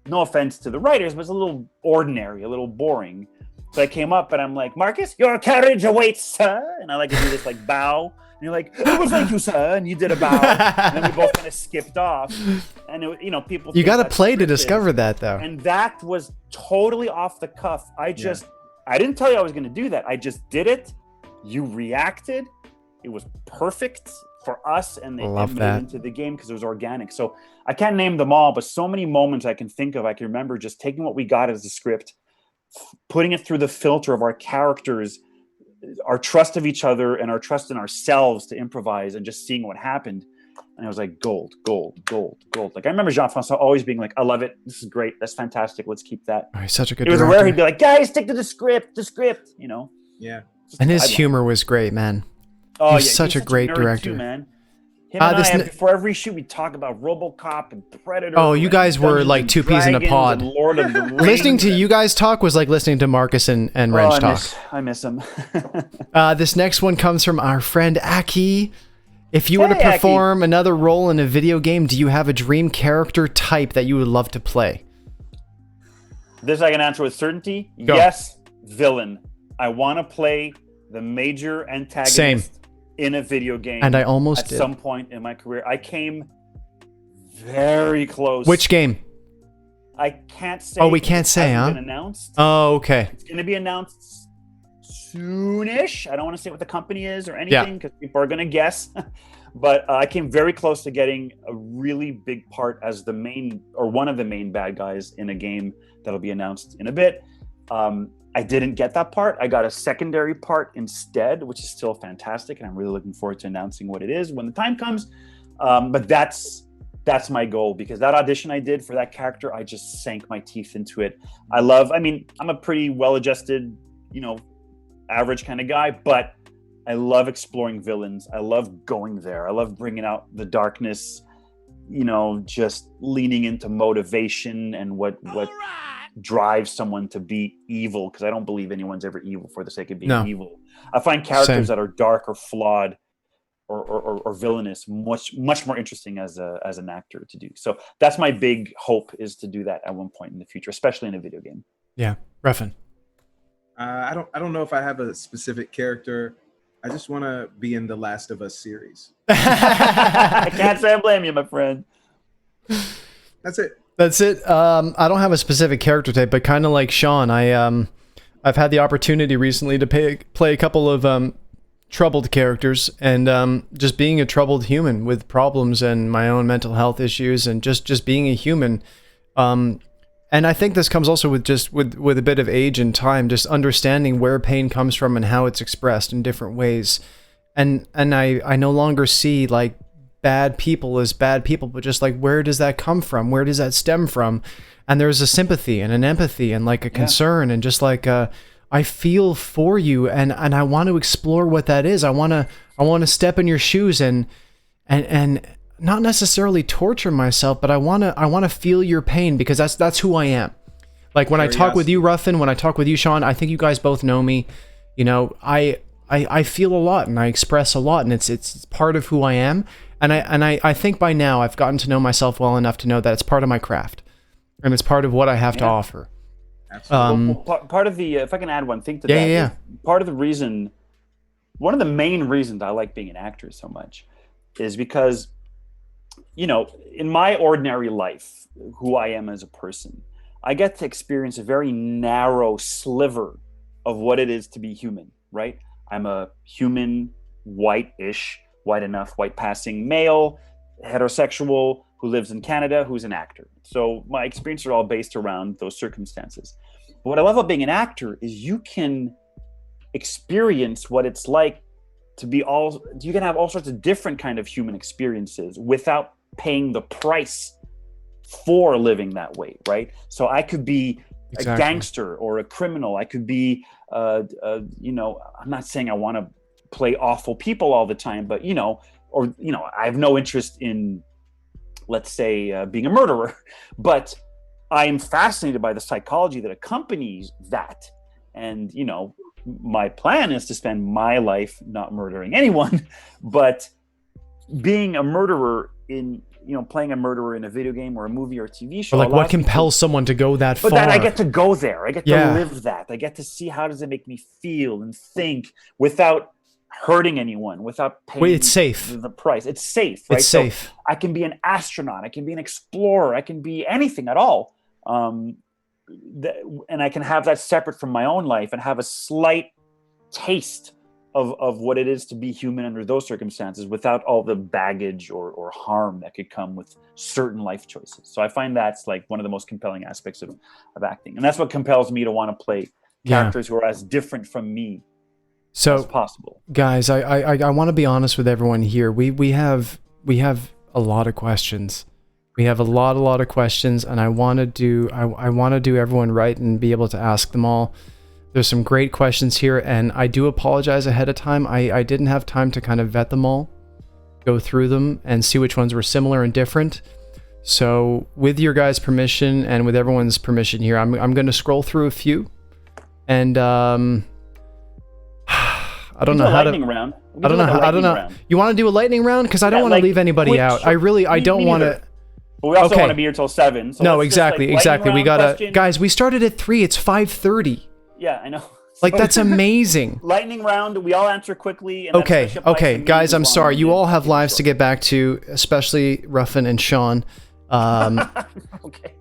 no offense to the writers, but it's a little ordinary, a little boring. So I came up and I'm like, Marcus, your carriage awaits, sir. And I like to do this like bow. And you're like, oh, thank you, sir. And you did a bow. And then we both kind of skipped off. And, you know, people. You got to play to discover that, though. And that was totally off the cuff. I didn't tell you I was going to do that. I just did it. You reacted. It was perfect for us. And they made it into the game because it was organic. So I can't name them all, but so many moments I can think of. I can remember just taking what we got as a script, putting it through the filter of our characters, our trust of each other and our trust in ourselves to improvise, and just seeing what happened. And I was like, gold. Like, I remember Jean-François always being like, I love it. This is great. That's fantastic. Let's keep that. Oh, he's such a good director. It was rare he'd be like, guys, stick to the script, you know? Yeah. And his humor was great, man. Oh, he's such a great director. Too, man. Him and I, before every shoot, we talk about RoboCop and Predator. Oh, you guys were like two peas in a pod. Lord of the Rings. Listening to you guys talk was like listening to Marcus and Wrench talk. I miss him. This next one comes from our friend Aki. If you were to perform another role in a video game, do you have a dream character type that you would love to play? This I can answer with certainty. Go. Yes, villain. I want to play the major antagonist. Same. In a video game, and I almost at some point in my career. I came very close. Which game? I can't say. Oh, we can't say, huh? Been announced. Oh, okay. It's going to be announced soonish. I don't want to say what the company is or anything because people are going to guess. But I came very close to getting a really big part as the main or one of the main bad guys in a game that'll be announced in a bit. I didn't get that part. I got a secondary part instead, which is still fantastic. And I'm really looking forward to announcing what it is when the time comes. But that's my goal, because that audition I did for that character, I just sank my teeth into it. I'm a pretty well-adjusted, you know, average kind of guy, but I love exploring villains. I love going there. I love bringing out the darkness, you know, just leaning into motivation and what drives someone to be evil, because I don't believe anyone's ever evil for the sake of being evil. I find characters that are dark or flawed or villainous much more interesting as an actor to do. So that's my big hope, is to do that at one point in the future, especially in a video game. Yeah, Ruffin. I don't know if I have a specific character. I just want to be in the Last of Us series. I can't say I blame you, my friend. That's it. That's it. I don't have a specific character type, but kind of like Shawn, I've had the opportunity recently to play a couple of troubled characters, and just being a troubled human with problems and my own mental health issues, and just being a human. And I think this comes also with a bit of age and time, just understanding where pain comes from and how it's expressed in different ways. And I no longer see like bad people as bad people, but just like, where does that come from? Where does that stem from? And there's a sympathy and an empathy and like a concern, and just like I feel for you, and I want to explore what that is. I want to step in your shoes and not necessarily torture myself, but I want to feel your pain, because that's who I am. Like when I talk with you, Ruffin, when I talk with you, Shawn, I think you guys both know me. You know, I feel a lot and I express a lot, and it's part of who I am. And I think by now I've gotten to know myself well enough to know that it's part of my craft, and it's part of what I have to offer. Absolutely. Part of the, if I can add one thing to that, part of the reason, one of the main reasons I like being an actor so much is because, you know, in my ordinary life, who I am as a person, I get to experience a very narrow sliver of what it is to be human, right? I'm a human, white enough, white passing male, heterosexual, who lives in Canada, who's an actor. So my experiences are all based around those circumstances. But what I love about being an actor is you can experience what it's like to be you can have all sorts of different kind of human experiences without paying the price for living that way, right? So I could be a gangster or a criminal. I could be, you know, I'm not saying I want to play awful people all the time, but, you know, or, you know, I have no interest in, let's say, being a murderer, but I am fascinated by the psychology that accompanies that. And, you know, my plan is to spend my life not murdering anyone, but being a murderer in, you know, playing a murderer in a video game or a movie or a TV show. Or like what compels someone to go that far? But that I get to go there. I get to live that. I get to see how does it make me feel and think without hurting anyone, without paying it's safe. The price. It's safe, right? It's safe. So I can be an astronaut. I can be an explorer. I can be anything at all. And I can have that separate from my own life and have a slight taste of what it is to be human under those circumstances without all the baggage or harm that could come with certain life choices. So I find that's like one of the most compelling aspects of acting. And that's what compels me to want to play characters who are as different from me as possible. Guys, I want to be honest with everyone here. We have a lot of questions. We have a lot of questions, and I want to do everyone right and be able to ask them all. There's some great questions here, and I do apologize ahead of time. I didn't have time to kind of vet them all, go through them, and see which ones were similar and different. So with your guys' permission and with everyone's permission here, I'm going to scroll through a few, and I don't know how to. Round. I don't know. Round. You want to do a lightning round? Because I don't want to leave anybody out. Sure. I don't want to. But we also want to be here till 7. So no, exactly. We gotta, guys. We started at 3. It's 5:30. Yeah, I know. Like that's amazing. Lightning round. We all answer quickly. And okay, guys. I'm sorry. You all have lives to get back to, especially Ruffin and Shawn. Okay.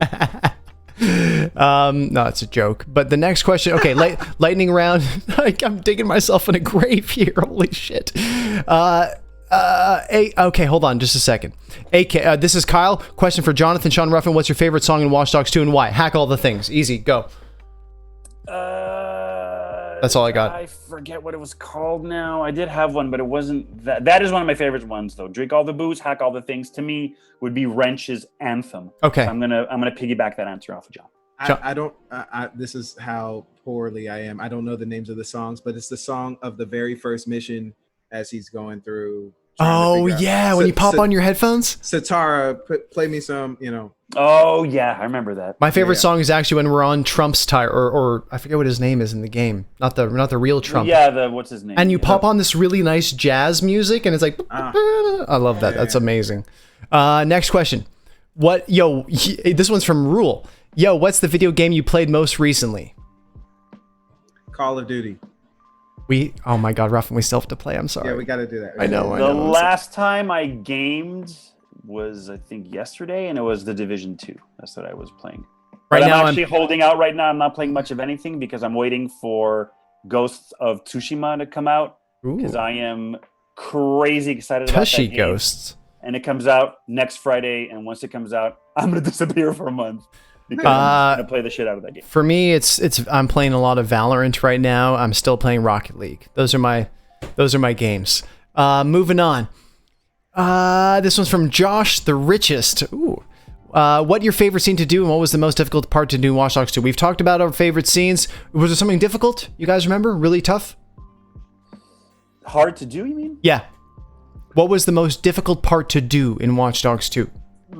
No, it's a joke. But the next question. Okay, lightning round. I'm digging myself in a grave here. Holy shit. Okay, hold on just a second. This is Kyle. Question for Jonathan, Shawn, Ruffin. What's your favorite song in Watch Dogs 2 and why? Hack all the things. Easy, go. That's all I got. I forget what it was called now. I did have one, but it wasn't that. That is one of my favorite ones, though. Drink all the booze, hack all the things. To me, would be Wrench's Anthem. Okay. So I'm gonna piggyback that answer off of John. I don't. This is how poorly I am. I don't know the names of the songs, but it's the song of the very first mission as he's going through. Oh yeah, when you pop on your headphones. Satara, play me some. You know. Oh yeah, I remember that. My favorite song is actually when we're on Trump's tire, or I forget what his name is in the game. Not the real Trump. Yeah, what's his name? And you pop on this really nice jazz music, and it's like, I love that. That's amazing. Next question. This one's from Rule. What's the video game you played most recently? Call of Duty. Oh my God, Ruffin, we still have to play. I'm sorry. Yeah, we got to do that. I know. The last time I gamed was, I think, yesterday, and it was the Division 2. That's what I was playing. Right but now, I'm actually holding out right now. I'm not playing much of anything because I'm waiting for Ghosts of Tsushima to come out. Because I am crazy excited about that game. Ghosts. And it comes out next Friday, and once it comes out, I'm going to disappear for a month. Because I'm going to play the shit out of that game. For me, I'm playing a lot of Valorant right now. I'm still playing Rocket League. Those are my games. Moving on. This one's from Josh the Richest. Ooh. What your favorite scene to do, and what was the most difficult part to do in Watch Dogs 2? We've talked about our favorite scenes. Was there something difficult? You guys remember? Really tough? Hard to do, you mean? Yeah. What was the most difficult part to do in Watch Dogs 2?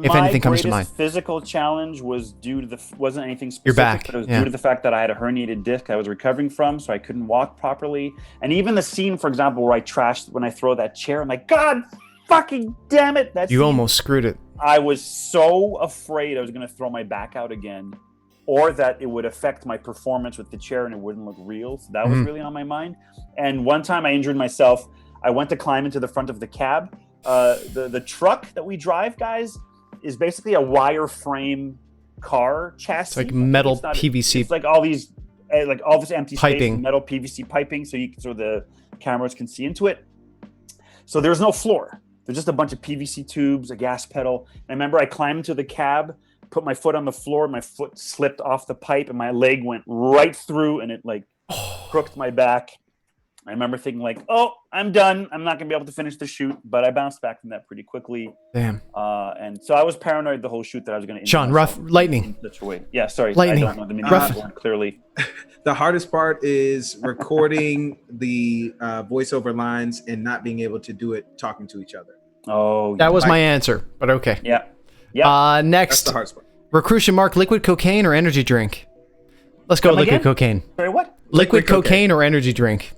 If anything comes to mind. My physical challenge was due to wasn't anything specific. Your back. But it was due to the fact that I had a herniated disc I was recovering from, so I couldn't walk properly. And even the scene, for example, where I trashed when I throw that chair, I'm like, God fucking damn it! You almost screwed it. I was so afraid I was going to throw my back out again, or that it would affect my performance with the chair and it wouldn't look real. So that was really on my mind. And one time I injured myself. I went to climb into the front of the cab. The truck that we drive, guys, is basically a wireframe car chassis. It's like metal PVC. It's like all this empty piping. Space, metal PVC piping, so the cameras can see into it. So there's no floor. There's just a bunch of PVC tubes, a gas pedal. And I remember I climbed into the cab, put my foot on the floor, my foot slipped off the pipe, and my leg went right through, and it crooked my back. I remember thinking oh, I'm done. I'm not going to be able to finish the shoot, but I bounced back from that pretty quickly. Damn. And so I was paranoid the whole shoot that I was going to. Shawn, lightning. Yeah, sorry. Lightning. I don't know the meaning clearly. The hardest part is recording the voiceover lines and not being able to do it talking to each other. Oh, that was my answer, but okay. Yeah. Yeah. Next. That's the hardest part. Recrution Mark, liquid cocaine or energy drink? Let's go liquid cocaine. Sorry, what? Liquid cocaine or energy drink?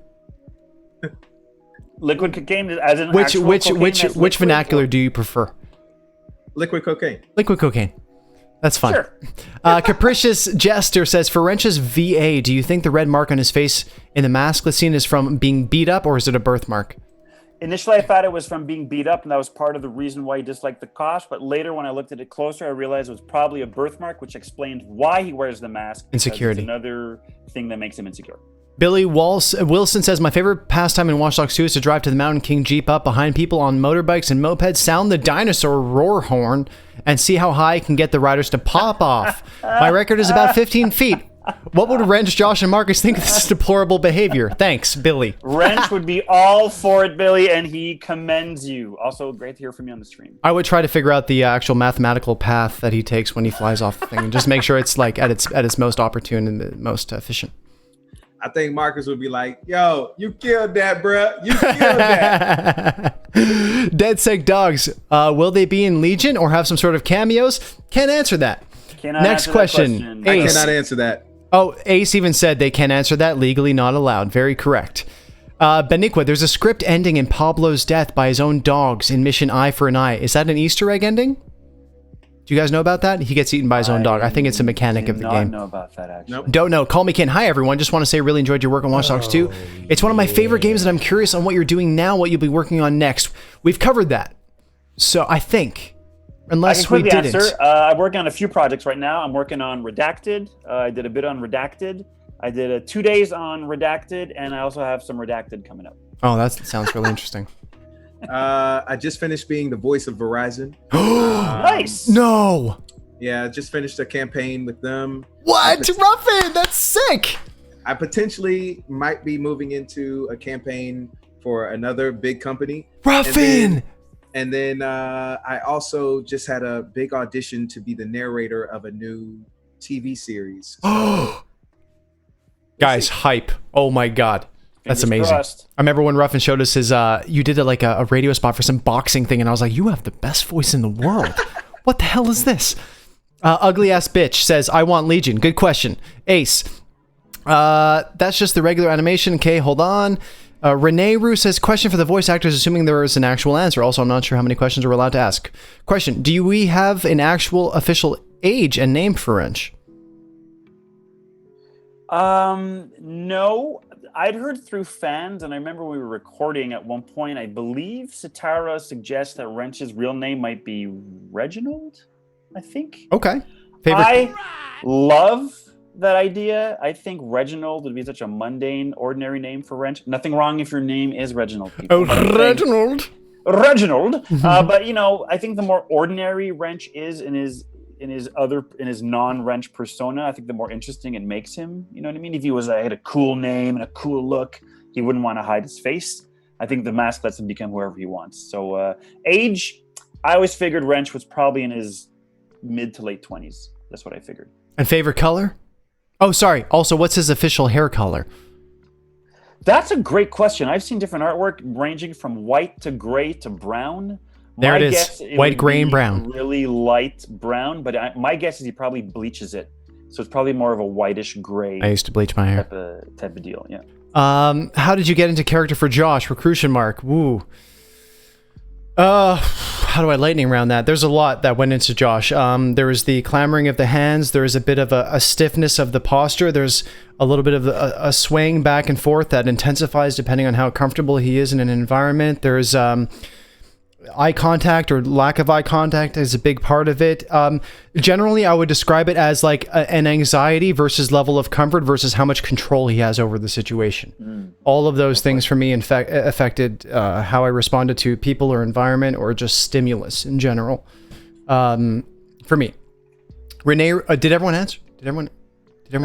Liquid cocaine, as in which vernacular do you prefer? Liquid cocaine. Liquid cocaine. That's fun. Sure. Capricious Jester says, for Wrench's VA, do you think the red mark on his face in the maskless scene is from being beat up, or is it a birthmark? Initially, I thought it was from being beat up, and that was part of the reason why he disliked the cost. But later, when I looked at it closer, I realized it was probably a birthmark, which explained why he wears the mask. Insecurity. It's another thing that makes him insecure. Billy Wilson says, my favorite pastime in Watch Dogs 2 is to drive to the Mountain King Jeep up behind people on motorbikes and mopeds, sound the dinosaur roar horn, and see how high I can get the riders to pop off. My record is about 15 feet. What would Wrench, Josh, and Marcus think of this deplorable behavior? Thanks, Billy. Wrench would be all for it, Billy, and he commends you. Also, great to hear from you on the stream. I would try to figure out the actual mathematical path that he takes when he flies off the thing, and just make sure it's at its most opportune and the most efficient. I think Marcus would be like, yo, you killed that, bruh. You killed that. Dead Sick Dogs. Will they be in Legion or have some sort of cameos? Can't answer that. Next question. I cannot answer that. Oh, Ace even said they can't answer that. Legally not allowed. Very correct. Beniqua, there's a script ending in Pablo's death by his own dogs in Mission Eye for an Eye. Is that an Easter egg ending? Do you guys know about that? He gets eaten by his own dog. I think it's a mechanic of the game. I don't know about that, actually. Nope. Don't know. Call me Ken. Hi, everyone. Just want to say I really enjoyed your work on Watch Dogs 2. It's one of my favorite games, and I'm curious on what you're doing now, what you'll be working on next. We've covered that. So I think, unless we didn't. Answer. I'm working on a few projects right now. I'm working on Redacted. I did a bit on Redacted. I did 2 days on Redacted, and I also have some Redacted coming up. Oh, that sounds really interesting. I just finished being the voice of Verizon. Nice. No. Yeah, I just finished a campaign with them. What? Ruffin, that's sick. I potentially might be moving into a campaign for another big company. Ruffin. And then I also just had a big audition to be the narrator of a new TV series. So, guys, hype. Oh my God. That's amazing. Crossed. I remember when Ruffin showed us his, you did a radio spot for some boxing thing, and I was like, you have the best voice in the world. What the hell is this? Ugly Ass Bitch says, I want Legion. Good question. Ace. That's just the regular animation. Okay, hold on. Renee Rue says, question for the voice actors, assuming there is an actual answer. Also, I'm not sure how many questions we're allowed to ask. Question, do we have an actual official age and name for Wrench? No. I'd heard through fans, and I remember we were recording at one point. I believe Satara suggests that Wrench's real name might be Reginald. I think. Okay. Favorite. I love that idea. I think Reginald would be such a mundane, ordinary name for Wrench. Nothing wrong if your name is Reginald. People. Reginald. Reginald. But I think the more ordinary Wrench is in his non-Wrench persona, I think the more interesting it makes him. You know what I mean? If he had a cool name and a cool look, he wouldn't want to hide his face. I think the mask lets him become whoever he wants. So age, I always figured Wrench was probably in his mid to late 20s. That's what I figured. And favorite color? Oh, sorry. Also, what's his official hair color? That's a great question. I've seen different artwork ranging from white to gray to brown. There it is. White, gray, and brown. Really light brown, but my guess is he probably bleaches it. So it's probably more of a whitish gray. I used to bleach my hair. Type of deal, yeah. How did you get into character for Josh? Recruition mark. Woo. How do I lightning round that? There's a lot that went into Josh. There was the clamoring of the hands. There is a bit of a stiffness of the posture. There's a little bit of a swaying back and forth that intensifies depending on how comfortable he is in an environment. There's eye contact or lack of eye contact is a big part of it. Generally, I would describe it as like an anxiety versus level of comfort versus how much control he has over the situation. All of those things for me affected how I responded to people or environment or just stimulus in general. For me, Renee, did everyone answer? Did everyone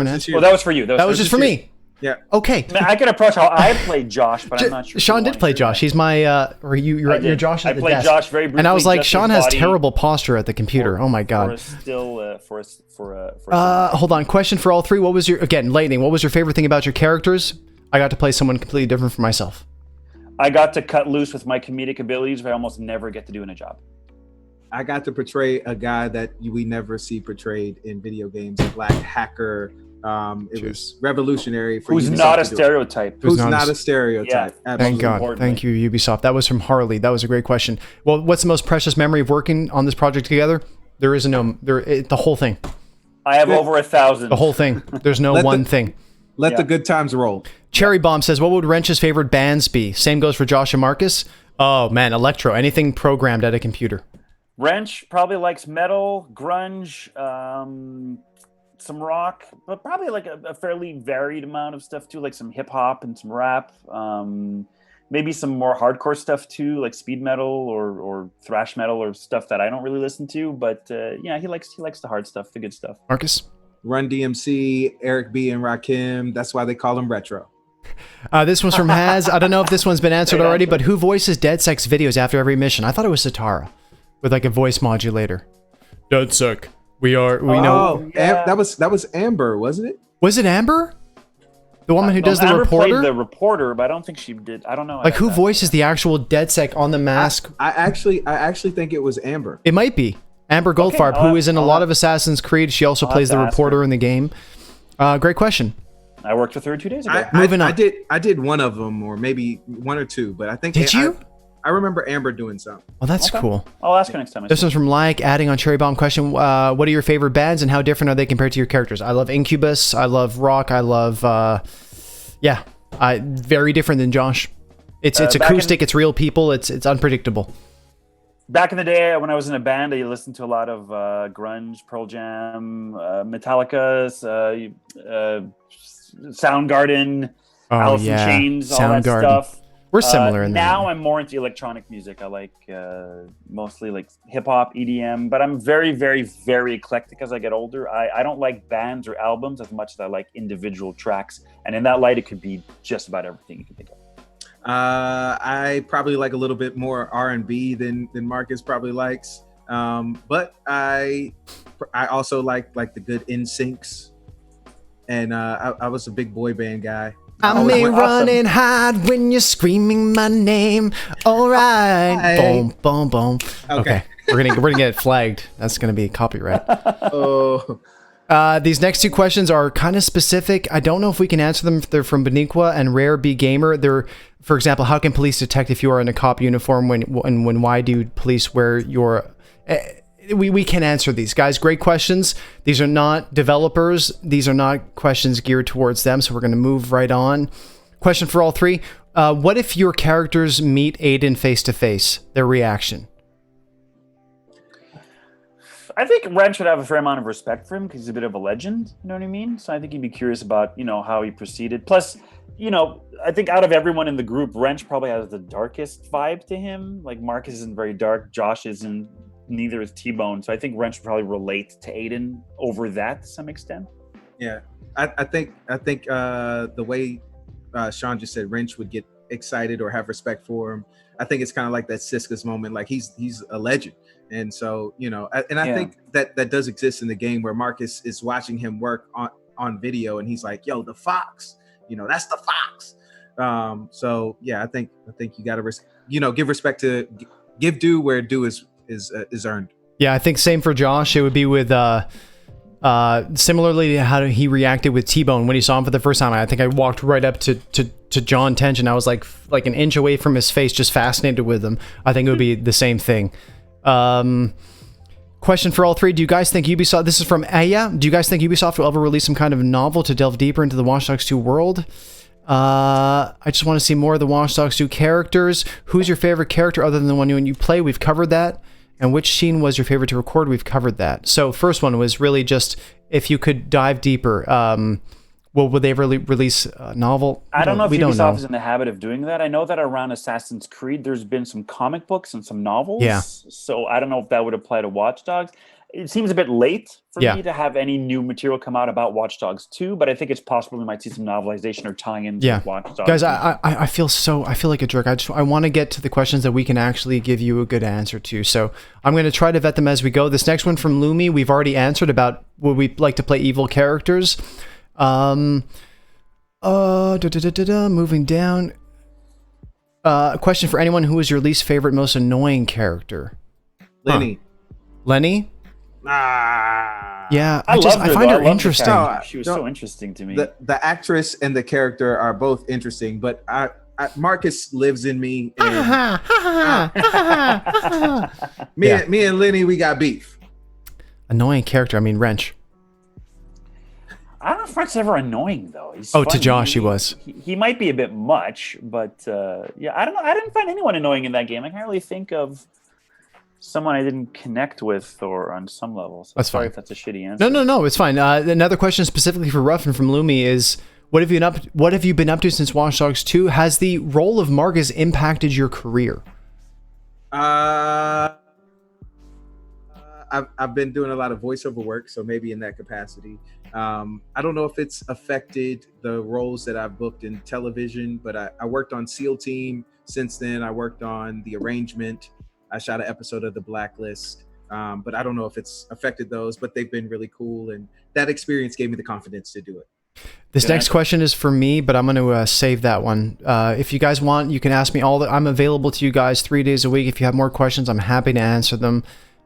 answer? Well, that was for you. That was just for me. Yeah. Okay. I can approach how I played Josh, but I'm not sure. Shawn did play Josh. He's my, or you're Josh at the desk. I played Josh very briefly. And I was like, Shawn has terrible posture at the computer. Oh my God. Hold on. Question for all three. What was lightning, what was your favorite thing about your characters? I got to play someone completely different from myself. I got to cut loose with my comedic abilities, which I almost never get to do in a job. I got to portray a guy that we never see portrayed in video games, a black hacker. It was revolutionary for who's not a stereotype. Who's not a stereotype. Yeah. Thank God. Thank you, Ubisoft. That was from Harley. That was a great question. Well, what's the most precious memory of working on this project together? There is the whole thing. I have over 1,000. The whole thing. There's no one thing. Let the good times roll. Cherry Bomb says, what would Wrench's favorite bands be? Same goes for Josh and Marcus. Oh man, electro. Anything programmed at a computer. Wrench probably likes metal, grunge, some rock, but probably like a fairly varied amount of stuff too, like some hip hop and some rap, maybe some more hardcore stuff too, like speed metal or thrash metal or stuff that I don't really listen to. But yeah, he likes the hard stuff, the good stuff. Marcus? Run DMC, Eric B. and Rakim. That's why they call him retro. This one's from Haz. I don't know if this one's been answered already, but who voices Dead Sec's videos after every mission? I thought it was Satara with like a voice modulator. Dead Sec. We know. Yeah. That was Amber, wasn't it? Was it Amber? The woman who does the Amber reporter? Played the reporter, but I don't think she did. I don't know. Like who voices the actual DedSec on the mask? I actually think it was Amber. It might be. Amber Goldfarb, who is in a lot of Assassin's Creed. She also plays the reporter in the game. Great question. I worked with her 2 days ago. Moving on. I did one of them, or maybe one or two, but I think Did you? I remember Amber doing something. Well, that's cool. I'll ask her next time. This one's from Like, adding on Cherry Bomb question. What are your favorite bands and how different are they compared to your characters? I love Incubus. I love rock. I love, very different than Josh. It's acoustic. It's real people. It's unpredictable. Back in the day when I was in a band, I listened to a lot of grunge, Pearl Jam, Metallica, Soundgarden, Alice in Chains, all that stuff. We're similar in that. Now I'm more into electronic music. I like mostly like hip hop, EDM, but I'm very, very, very eclectic as I get older. I don't like bands or albums as much as I like individual tracks. And in that light, it could be just about everything you can think of. I probably like a little bit more R&B than Marcus probably likes. But I also like the good NSYNCs. And I was a big boy band guy. I may run and hide when you're screaming my name. All right. Boom, boom, boom. Okay. We're gonna get flagged. That's gonna be copyright. Oh. These next two questions are kind of specific. I don't know if we can answer them. They're from Beniqua and Rare B Gamer. They're, for example, how can police detect if you are in a cop uniform when why do police wear your... We can answer these, guys. Great questions. These are not developers. These are not questions geared towards them. So we're going to move right on. Question for all three. What if your characters meet Aiden face to face? Their reaction? I think Wrench would have a fair amount of respect for him because he's a bit of a legend. You know what I mean? So I think he'd be curious about, how he proceeded. Plus, I think out of everyone in the group, Wrench probably has the darkest vibe to him. Like Marcus isn't very dark. Josh isn't. Neither is T-Bone. So I think Wrench would probably relate to Aiden over that to some extent. Yeah, I think the way Shawn just said, Wrench would get excited or have respect for him. I think it's kind of like that Siska's moment. Like he's a legend. And so, I think that does exist in the game where Marcus is watching him work on video and he's like, yo, the fox, that's the fox. So yeah, I think you got to, give respect to, give due where due is earned. Yeah, I think same for Josh. It would be with, similarly to how he reacted with T-Bone when he saw him for the first time. I think I walked right up to John Tench and I was like an inch away from his face, just fascinated with him. I think it would be the same thing. Question for all three. Do you guys think Ubisoft, this is from Aya, do you guys think Ubisoft will ever release some kind of novel to delve deeper into the Watch Dogs 2 world? I just want to see more of the Watch Dogs 2 characters. Who's your favorite character other than the one you play? We've covered that. And which scene was your favorite to record? We've covered that. So first one was really just if you could dive deeper. Well, would they ever release a novel? I don't know if Ubisoft is in the habit of doing that. I know that around Assassin's Creed, there's been some comic books and some novels. Yeah. So I don't know if that would apply to Watch Dogs. It seems a bit late for me to have any new material come out about Watch Dogs 2, but I think it's possible we might see some novelization or tie-in with Watch Dogs. Guys, I feel like a jerk. I want to get to the questions that we can actually give you a good answer to. So I'm going to try to vet them as we go. This next one from Lumi, we've already answered about would we like to play evil characters. Moving down. Question for anyone: who is your least favorite, most annoying character? Lenny. Lenny? Yeah, I find her interesting. She was so interesting to me. The actress and the character are both interesting, but Marcus lives in me. And, me and Lenny, we got beef. Annoying character. I mean, Wrench. I don't know if Wrench's ever annoying though. He's funny. To Josh, he was. He might be a bit much, but I don't know. I didn't find anyone annoying in that game. I can't really think of someone I didn't connect with or on some level. So that's sorry fine. If that's a shitty answer. No, it's fine. Another question specifically for Ruffin from Lumi is, what have you been up to since Watch Dogs 2? Has the role of Marcus impacted your career? I've been doing a lot of voiceover work, so maybe in that capacity. I don't know if it's affected the roles that I've booked in television, but I worked on SEAL Team. Since then, I worked on The Arrangement. I shot an episode of The Blacklist, but I don't know if it's affected those, but they've been really cool. And that experience gave me the confidence to do it. This next question is for me, but I'm going to save that one. If you guys want, you can ask me I'm available to you guys 3 days a week. If you have more questions, I'm happy to answer them.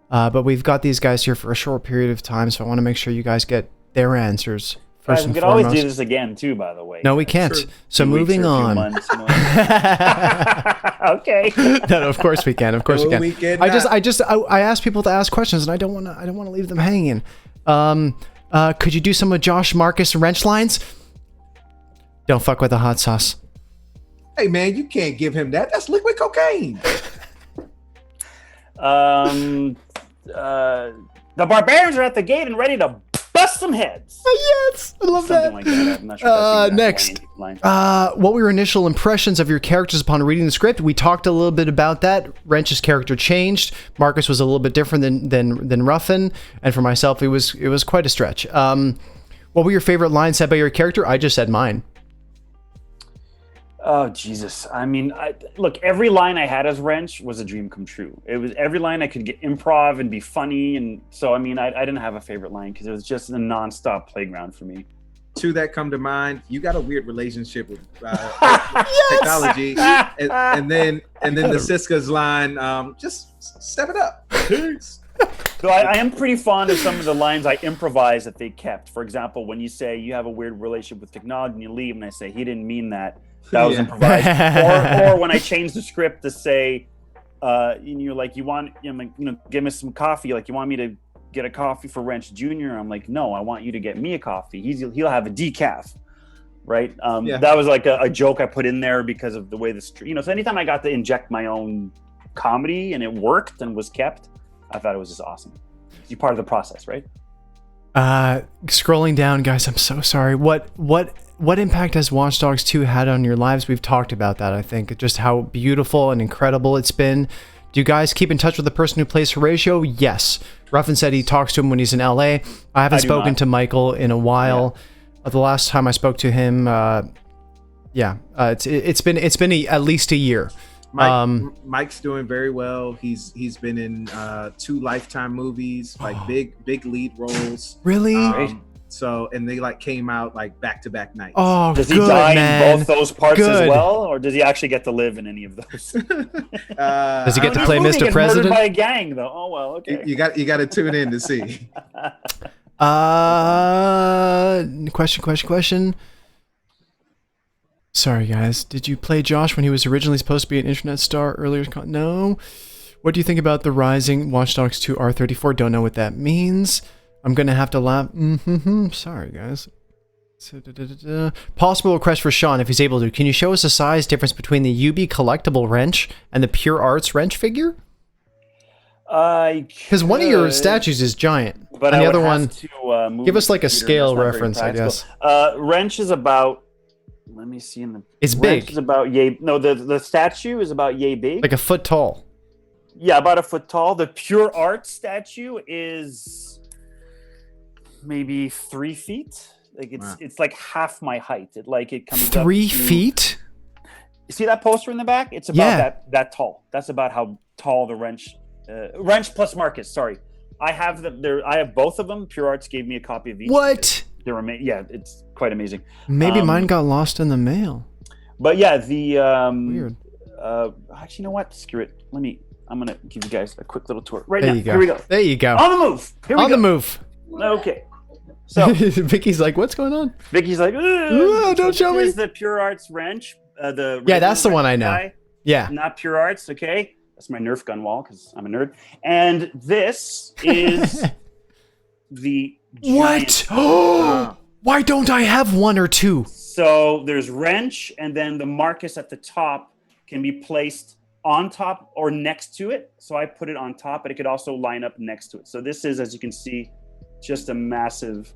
But we've got these guys here for a short period of time, so I want to make sure you guys get their answers. Guys, we could always do this again too, by the way. No, we can't. True. So moving on. Okay. No, of course we can. Of course we can. I ask people to ask questions, and I don't want to leave them hanging. Could you do some of Josh, Marcus, Wrench lines? Don't fuck with the hot sauce. Hey man, you can't give him that. That's liquid cocaine. The barbarians are at the gate and ready to bust some heads. Yes, I love Something like that. I'm not sure next, what were your initial impressions of your characters upon reading the script? We talked a little bit about that. Wrench's character changed. Marcus was a little bit different than Ruffin, and for myself, it was quite a stretch. What were your favorite lines said by your character? I just said mine. Oh, Jesus. I mean, look, every line I had as Wrench was a dream come true. It was every line I could get improv and be funny. And so, I mean, I didn't have a favorite line because it was just a nonstop playground for me. Two that come to mind. You got a weird relationship with technology. And then the Siska's line, just step it up. Peace. So I am pretty fond of some of the lines I improvise that they kept. For example, when you say you have a weird relationship with technology and you leave and I say, he didn't mean that. That was improvised. or when I changed the script to say, and you're like, give me some coffee. Like, you want me to get a coffee for Wrench Jr.? I'm like, no, I want you to get me a coffee. He'll have a decaf. right? That was like a joke I put in there because of the way the stream. So anytime I got to inject my own comedy and it worked and was kept, I thought it was just awesome. You're part of the process, right? Scrolling down, guys, I'm so sorry. What impact has Watch Dogs 2 had on your lives? We've talked about that, I think. Just how beautiful and incredible it's been. Do you guys keep in touch with the person who plays Horatio? Yes. Ruffin said he talks to him when he's in LA. I haven't spoken to Michael in a while. Yeah. The last time I spoke to him, it's been at least a year. Mike's doing very well. He's been in 2 Lifetime movies, like big lead roles. Really? So, and they like came out like back-to-back nights. Oh, does he die in both those parts as well, or does he actually get to live in any of those? Does he get to play Mr. President? Murdered by a gang, though. Oh well, okay. You got to tune in to see. Question. Sorry, guys. Did you play Josh when he was originally supposed to be an internet star earlier? No. What do you think about the rising Watch Dogs 2 R34? Don't know what that means. I'm going to have to laugh. Sorry, guys. Possible request for Shawn, if he's able to. Can you show us a size difference between the UB collectible wrench and the Pure Arts wrench figure? Because one of your statues is giant. But and the other one, give us like a scale reference, I guess. Wrench is about... Let me see. It's big. Is about the statue is about yay big. Like a foot tall. Yeah, about a foot tall. The Pure Art statue is maybe 3 feet. Like it's like half my height. It comes 3 feet. You see that poster in the back? It's about that tall. That's about how tall the wrench plus Marcus. Sorry, I have I have both of them. Pure Arts gave me a copy of each. What? It's quite amazing. Maybe mine got lost in the mail. But yeah, the weird. Actually, you know what? Screw it. I'm gonna give you guys a quick little tour Here we go. There you go. On the move. Here we go. On the move. Okay. So Vicky's like, what's going on? Vicky's like, don't show me. This is the Pure Arts wrench. That's the one I know. Guy. Yeah. Not Pure Arts. Okay. That's my Nerf gun wall because I'm a nerd. And this is the giant... What? Why don't I have 1 or 2? So there's wrench, and then the Marcus at the top can be placed on top or next to it. So I put it on top, but it could also line up next to it. So this is, as you can see, just a massive,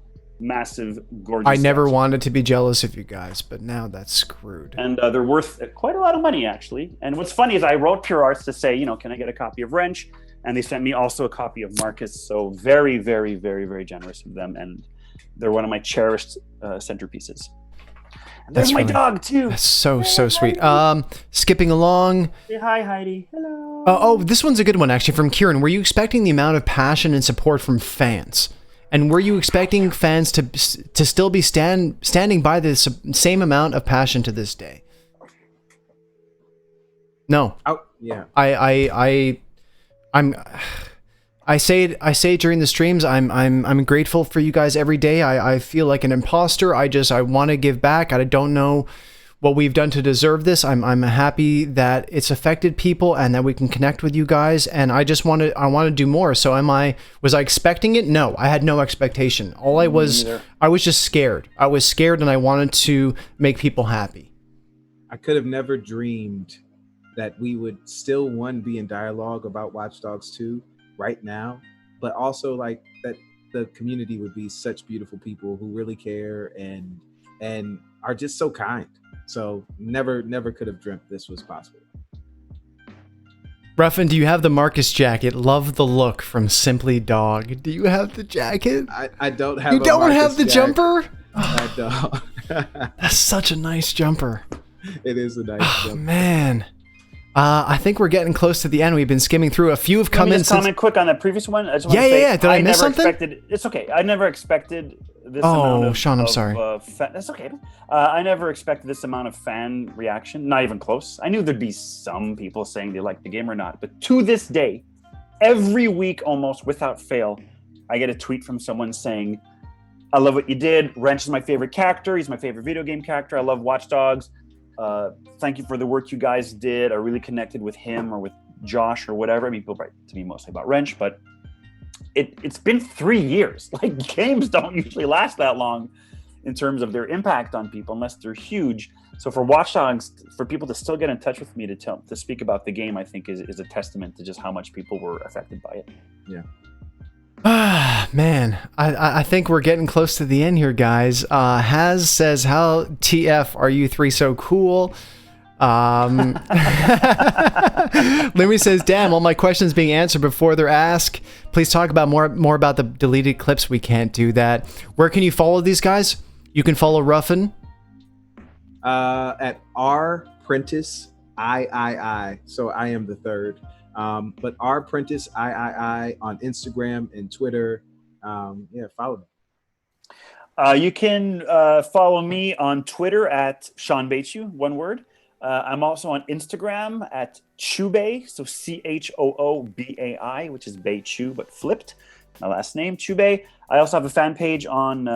gorgeous. I never wanted to be jealous of you guys, but now that's screwed. And they're worth quite a lot of money, actually. And what's funny is I wrote Pure Arts to say, can I get a copy of Wrench? And they sent me also a copy of Marcus. So very, very, very, very generous of them. And they're one of my cherished centerpieces. And there's my dog, too. That's so sweet. Skipping along. Say hi, Heidi. Hello. This one's a good one, actually, from Kieran. Were you expecting the amount of passion and support from fans? And were you expecting fans to still be standing by the same amount of passion to this day? No. Oh, yeah. I say it during the streams. I'm grateful for you guys every day. I feel like an imposter. I want to give back. I don't know what we've done to deserve this. I'm happy that it's affected people and that we can connect with you guys. And I want to do more. So was I expecting it? No, I had no expectation. I was just scared. I was scared and I wanted to make people happy. I could have never dreamed that we would still be in dialogue about Watch Dogs 2 right now, but also like that the community would be such beautiful people who really care and are just so kind. So never could have dreamt this was possible. Ruffin, do you have the Marcus jacket? Love the look from Simply Dog. Do you have the jacket? I don't have. You don't have the jumper? I don't. That's such a nice jumper. It is a nice jumper. Man. I think we're getting close to the end. We've been skimming through. A few have come in. Just comment quick on that previous one. I just want to say, Did I miss something? It's okay. I never expected this amount of... Shawn, I'm sorry. That's okay. I never expected this amount of fan reaction. Not even close. I knew there'd be some people saying they like the game or not. But to this day, every week almost without fail, I get a tweet from someone saying, I love what you did. Wrench is my favorite character. He's my favorite video game character. I love Watch Dogs. Thank you for the work you guys did. I really connected with him or with Josh or whatever. I mean, people write to me mostly about Wrench, but it's been 3 years. Like, games don't usually last that long. in terms of their impact on people, unless they're huge. So for Watchdogs, for people to still get in touch with me to speak about the game, I think is a testament to just how much people were affected by it. Yeah. Man, I think we're getting close to the end here, guys. Haz says, how TF are you three so cool? Louis says, damn, all my questions being answered before they're asked. Please talk about more about the deleted clips. We can't do that. Where can you follow these guys? You can follow Ruffin at R Prentiss III. So I am the third. But R Prentiss III on Instagram and Twitter. Follow me. You can follow me on Twitter at Shawn Baichoo, one word. I'm also on Instagram at Chubei, so CHOOBAI, which is Baichoo, but flipped. My last name, Chubei. I also have a fan page on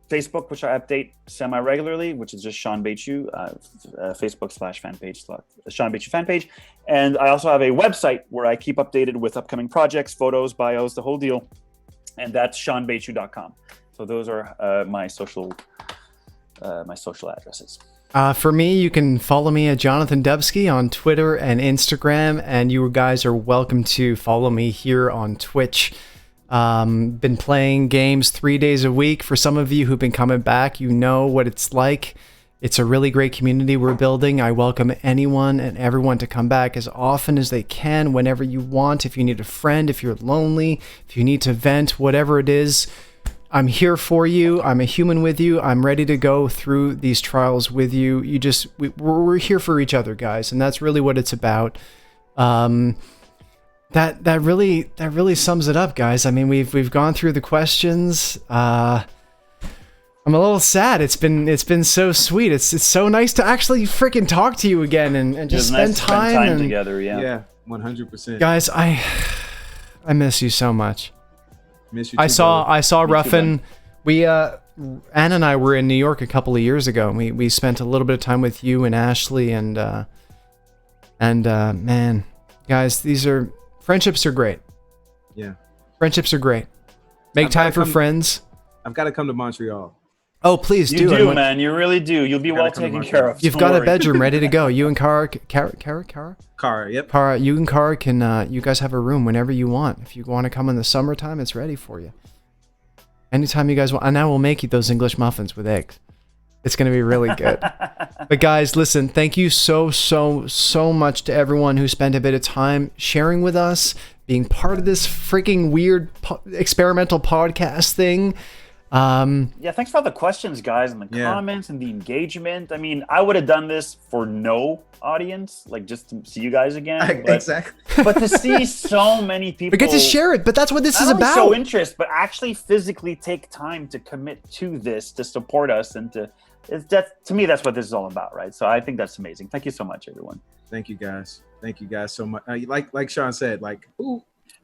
Facebook, which I update semi-regularly, which is just Shawn Baichoo, Facebook/fan page, Shawn Baichoo fan page. And I also have a website where I keep updated with upcoming projects, photos, bios, the whole deal. And that's ShawnBaichoo.com. So those are my social addresses. For me, you can follow me at Jonathan Dubsky on Twitter and Instagram, and you guys are welcome to follow me here on Twitch. Been playing games 3 days a week. For some of you who've been coming back, you know what it's like. It's a really great community we're building. I welcome anyone and everyone to come back as often as they can, whenever you want. If you need a friend, if you're lonely, if you need to vent, whatever it is, I'm here for you. I'm a human with you. I'm ready to go through these trials with you. We're here for each other, guys, and that's really what it's about. That really sums it up, guys. I mean, we've gone through the questions. I'm a little sad. It's been so sweet. It's so nice to actually freaking talk to you again and just spend time together. Yeah, 100%. Guys, I miss you so much. Miss you too, I saw Ruffin. Anna and I were in New York a couple of years ago, and we spent a little bit of time with you and Ashley, and man, guys, friendships are great. Yeah, friendships are great. Make time for friends. I've got to come to Montreal. Oh, please do. You do, man. You really do. You'll be well taken care of. You've got a bedroom ready to go. You and Kara, yep. Kara, you and Kara can, you guys have a room whenever you want. If you want to come in the summertime, it's ready for you. Anytime you guys want. And I will make you those English muffins with eggs. It's going to be really good. But guys, listen, thank you so much to everyone who spent a bit of time sharing with us, being part of this freaking weird experimental podcast thing. Thanks for all the questions, guys, and the comments and the engagement. I mean, I would have done this for no audience, like just to see you guys again. Exactly. But to see so many people, we get to share it. But that's what this is about. Show interest, but actually physically take time to commit to this, to support us, and to me, that's what this is all about, right? So I think that's amazing. Thank you so much, everyone. Thank you, guys. Thank you guys so much. Like Shawn said,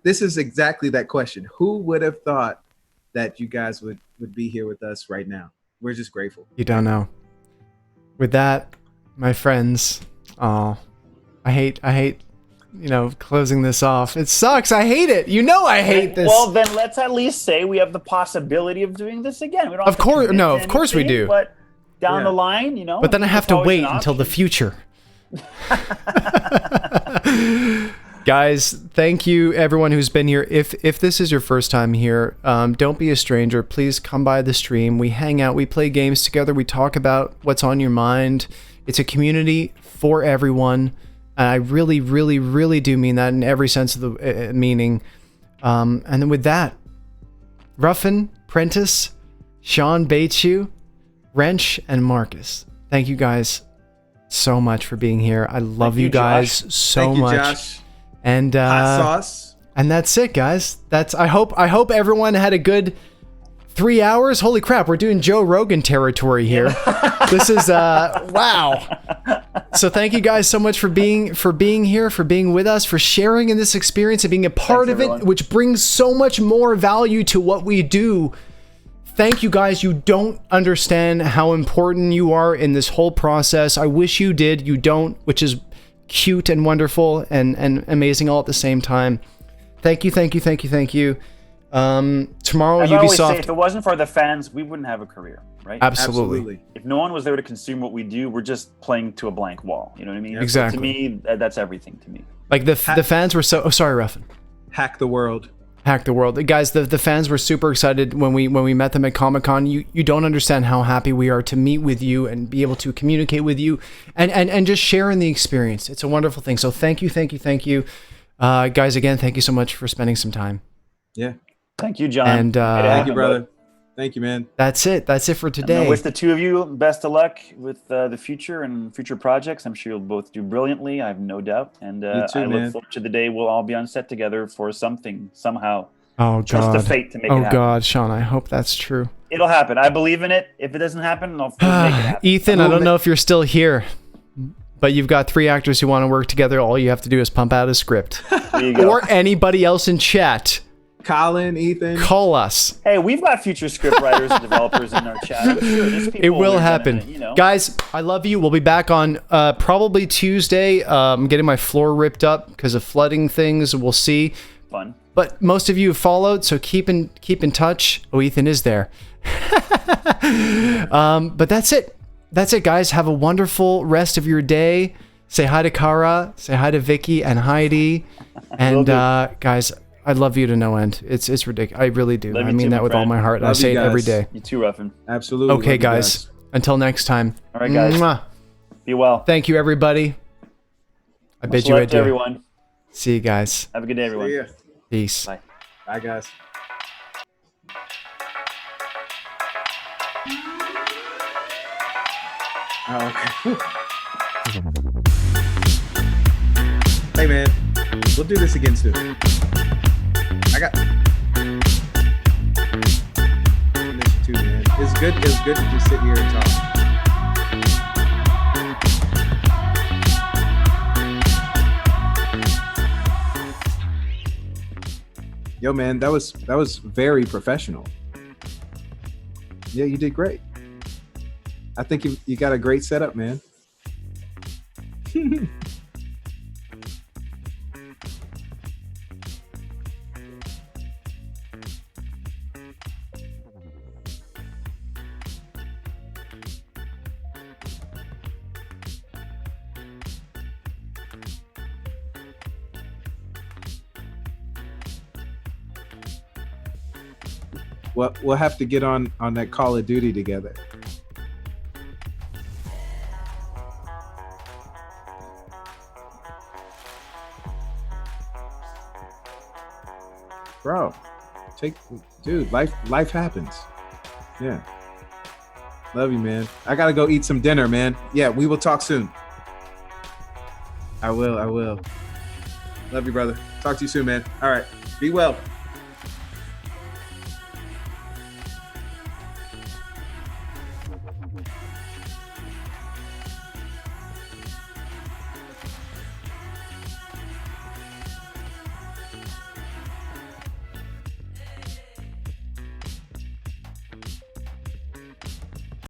this is exactly that question. Who would have thought that you guys would be here with us right now? We're just grateful. You don't know. With that, my friends, I hate, closing this off. It sucks. I hate it. I hate this. Well, then let's at least say we have the possibility of doing this again. We don't. Of course we do. But down the line, But then I have to wait until the future. Guys, thank you everyone who's been here. If this is your first time here, don't be a stranger. Please come by the stream. We hang out, we play games together, we talk about what's on your mind. It's a community for everyone, and I really, really, really do mean that in every sense of the meaning. And then with that, Ruffin, Prentiss, Shawn Baichoo, Wrench, and Marcus, thank you guys so much for being here. I love you guys so much. Josh. And hot sauce. And that's it, guys. I hope everyone had a good 3 hours. Holy crap, we're doing Joe Rogan territory here. This is wow. So thank you guys so much for being here, for being with us, for sharing in this experience and being a part of it, which brings so much more value to what we do. Thank you guys. You don't understand how important you are in this whole process. I wish you did. You don't, which is cute and wonderful and amazing all at the same time. Thank you. Tomorrow, As I always say, Ubisoft. if it wasn't for the fans, we wouldn't have a career, right? Absolutely. If no one was there to consume what we do, we're just playing to a blank wall. You know what I mean? Exactly. So to me, that's everything to me. Like the fans were so. Oh, sorry, Ruffin. Hack the world. Hack the world, guys. The fans were super excited when we met them at Comic-Con. You don't understand how happy we are to meet with you and be able to communicate with you and just share in the experience. It's a wonderful thing. So thank you, guys. Again, thank you so much for spending some time. Yeah. Thank you, John. And thank you, brother. Thank you, man. That's it for today. I wish the two of you best of luck with the future and future projects. I'm sure you'll both do brilliantly. I have no doubt. And You too, I man. look forward to the day we'll all be on set together for something, somehow. Oh, God. Trust the fate to make it happen. Oh, God, Shawn, I hope that's true. It'll happen. I believe in it. If it doesn't happen, I'll make it happen. Ethan, I don't know if you're still here, but you've got 3 actors who want to work together. All you have to do is pump out a script. There you go. Or anybody else in chat. Colin, Ethan. Call us. Hey, we've got future script writers and developers in our chat. I'm sure there's people It will who are happen. gonna, Guys, I love you. We'll be back on probably Tuesday. I'm getting my floor ripped up because of flooding things. We'll see. Fun. But most of you have followed, so keep in touch. Oh, Ethan is there. But that's it. That's it, guys. Have a wonderful rest of your day. Say hi to Kara. Say hi to Vicky and Heidi. And guys, I love you to no end. It's ridiculous. I really do. I mean that with all my heart. I say it every day. You too, Ruffin. Absolutely. Okay, guys. Until next time. All right, guys. Mwah. Be well. Thank you, everybody. I bid you Much luck to adieu. everyone. See you guys. Have a good day, everyone. See ya. Peace. Bye. Bye, guys. Oh, okay. Hey, man. We'll do this again soon. I got. I miss you too, man. It's good to just sit here and talk. Yo, man, that was very professional. Yeah, you did great. I think you got a great setup, man. Well, we'll have to get on that Call of Duty together. Bro, dude, life happens. Yeah. Love you, man. I gotta go eat some dinner, man. Yeah, we will talk soon. I will. Love you, brother. Talk to you soon, man. All right. Be well.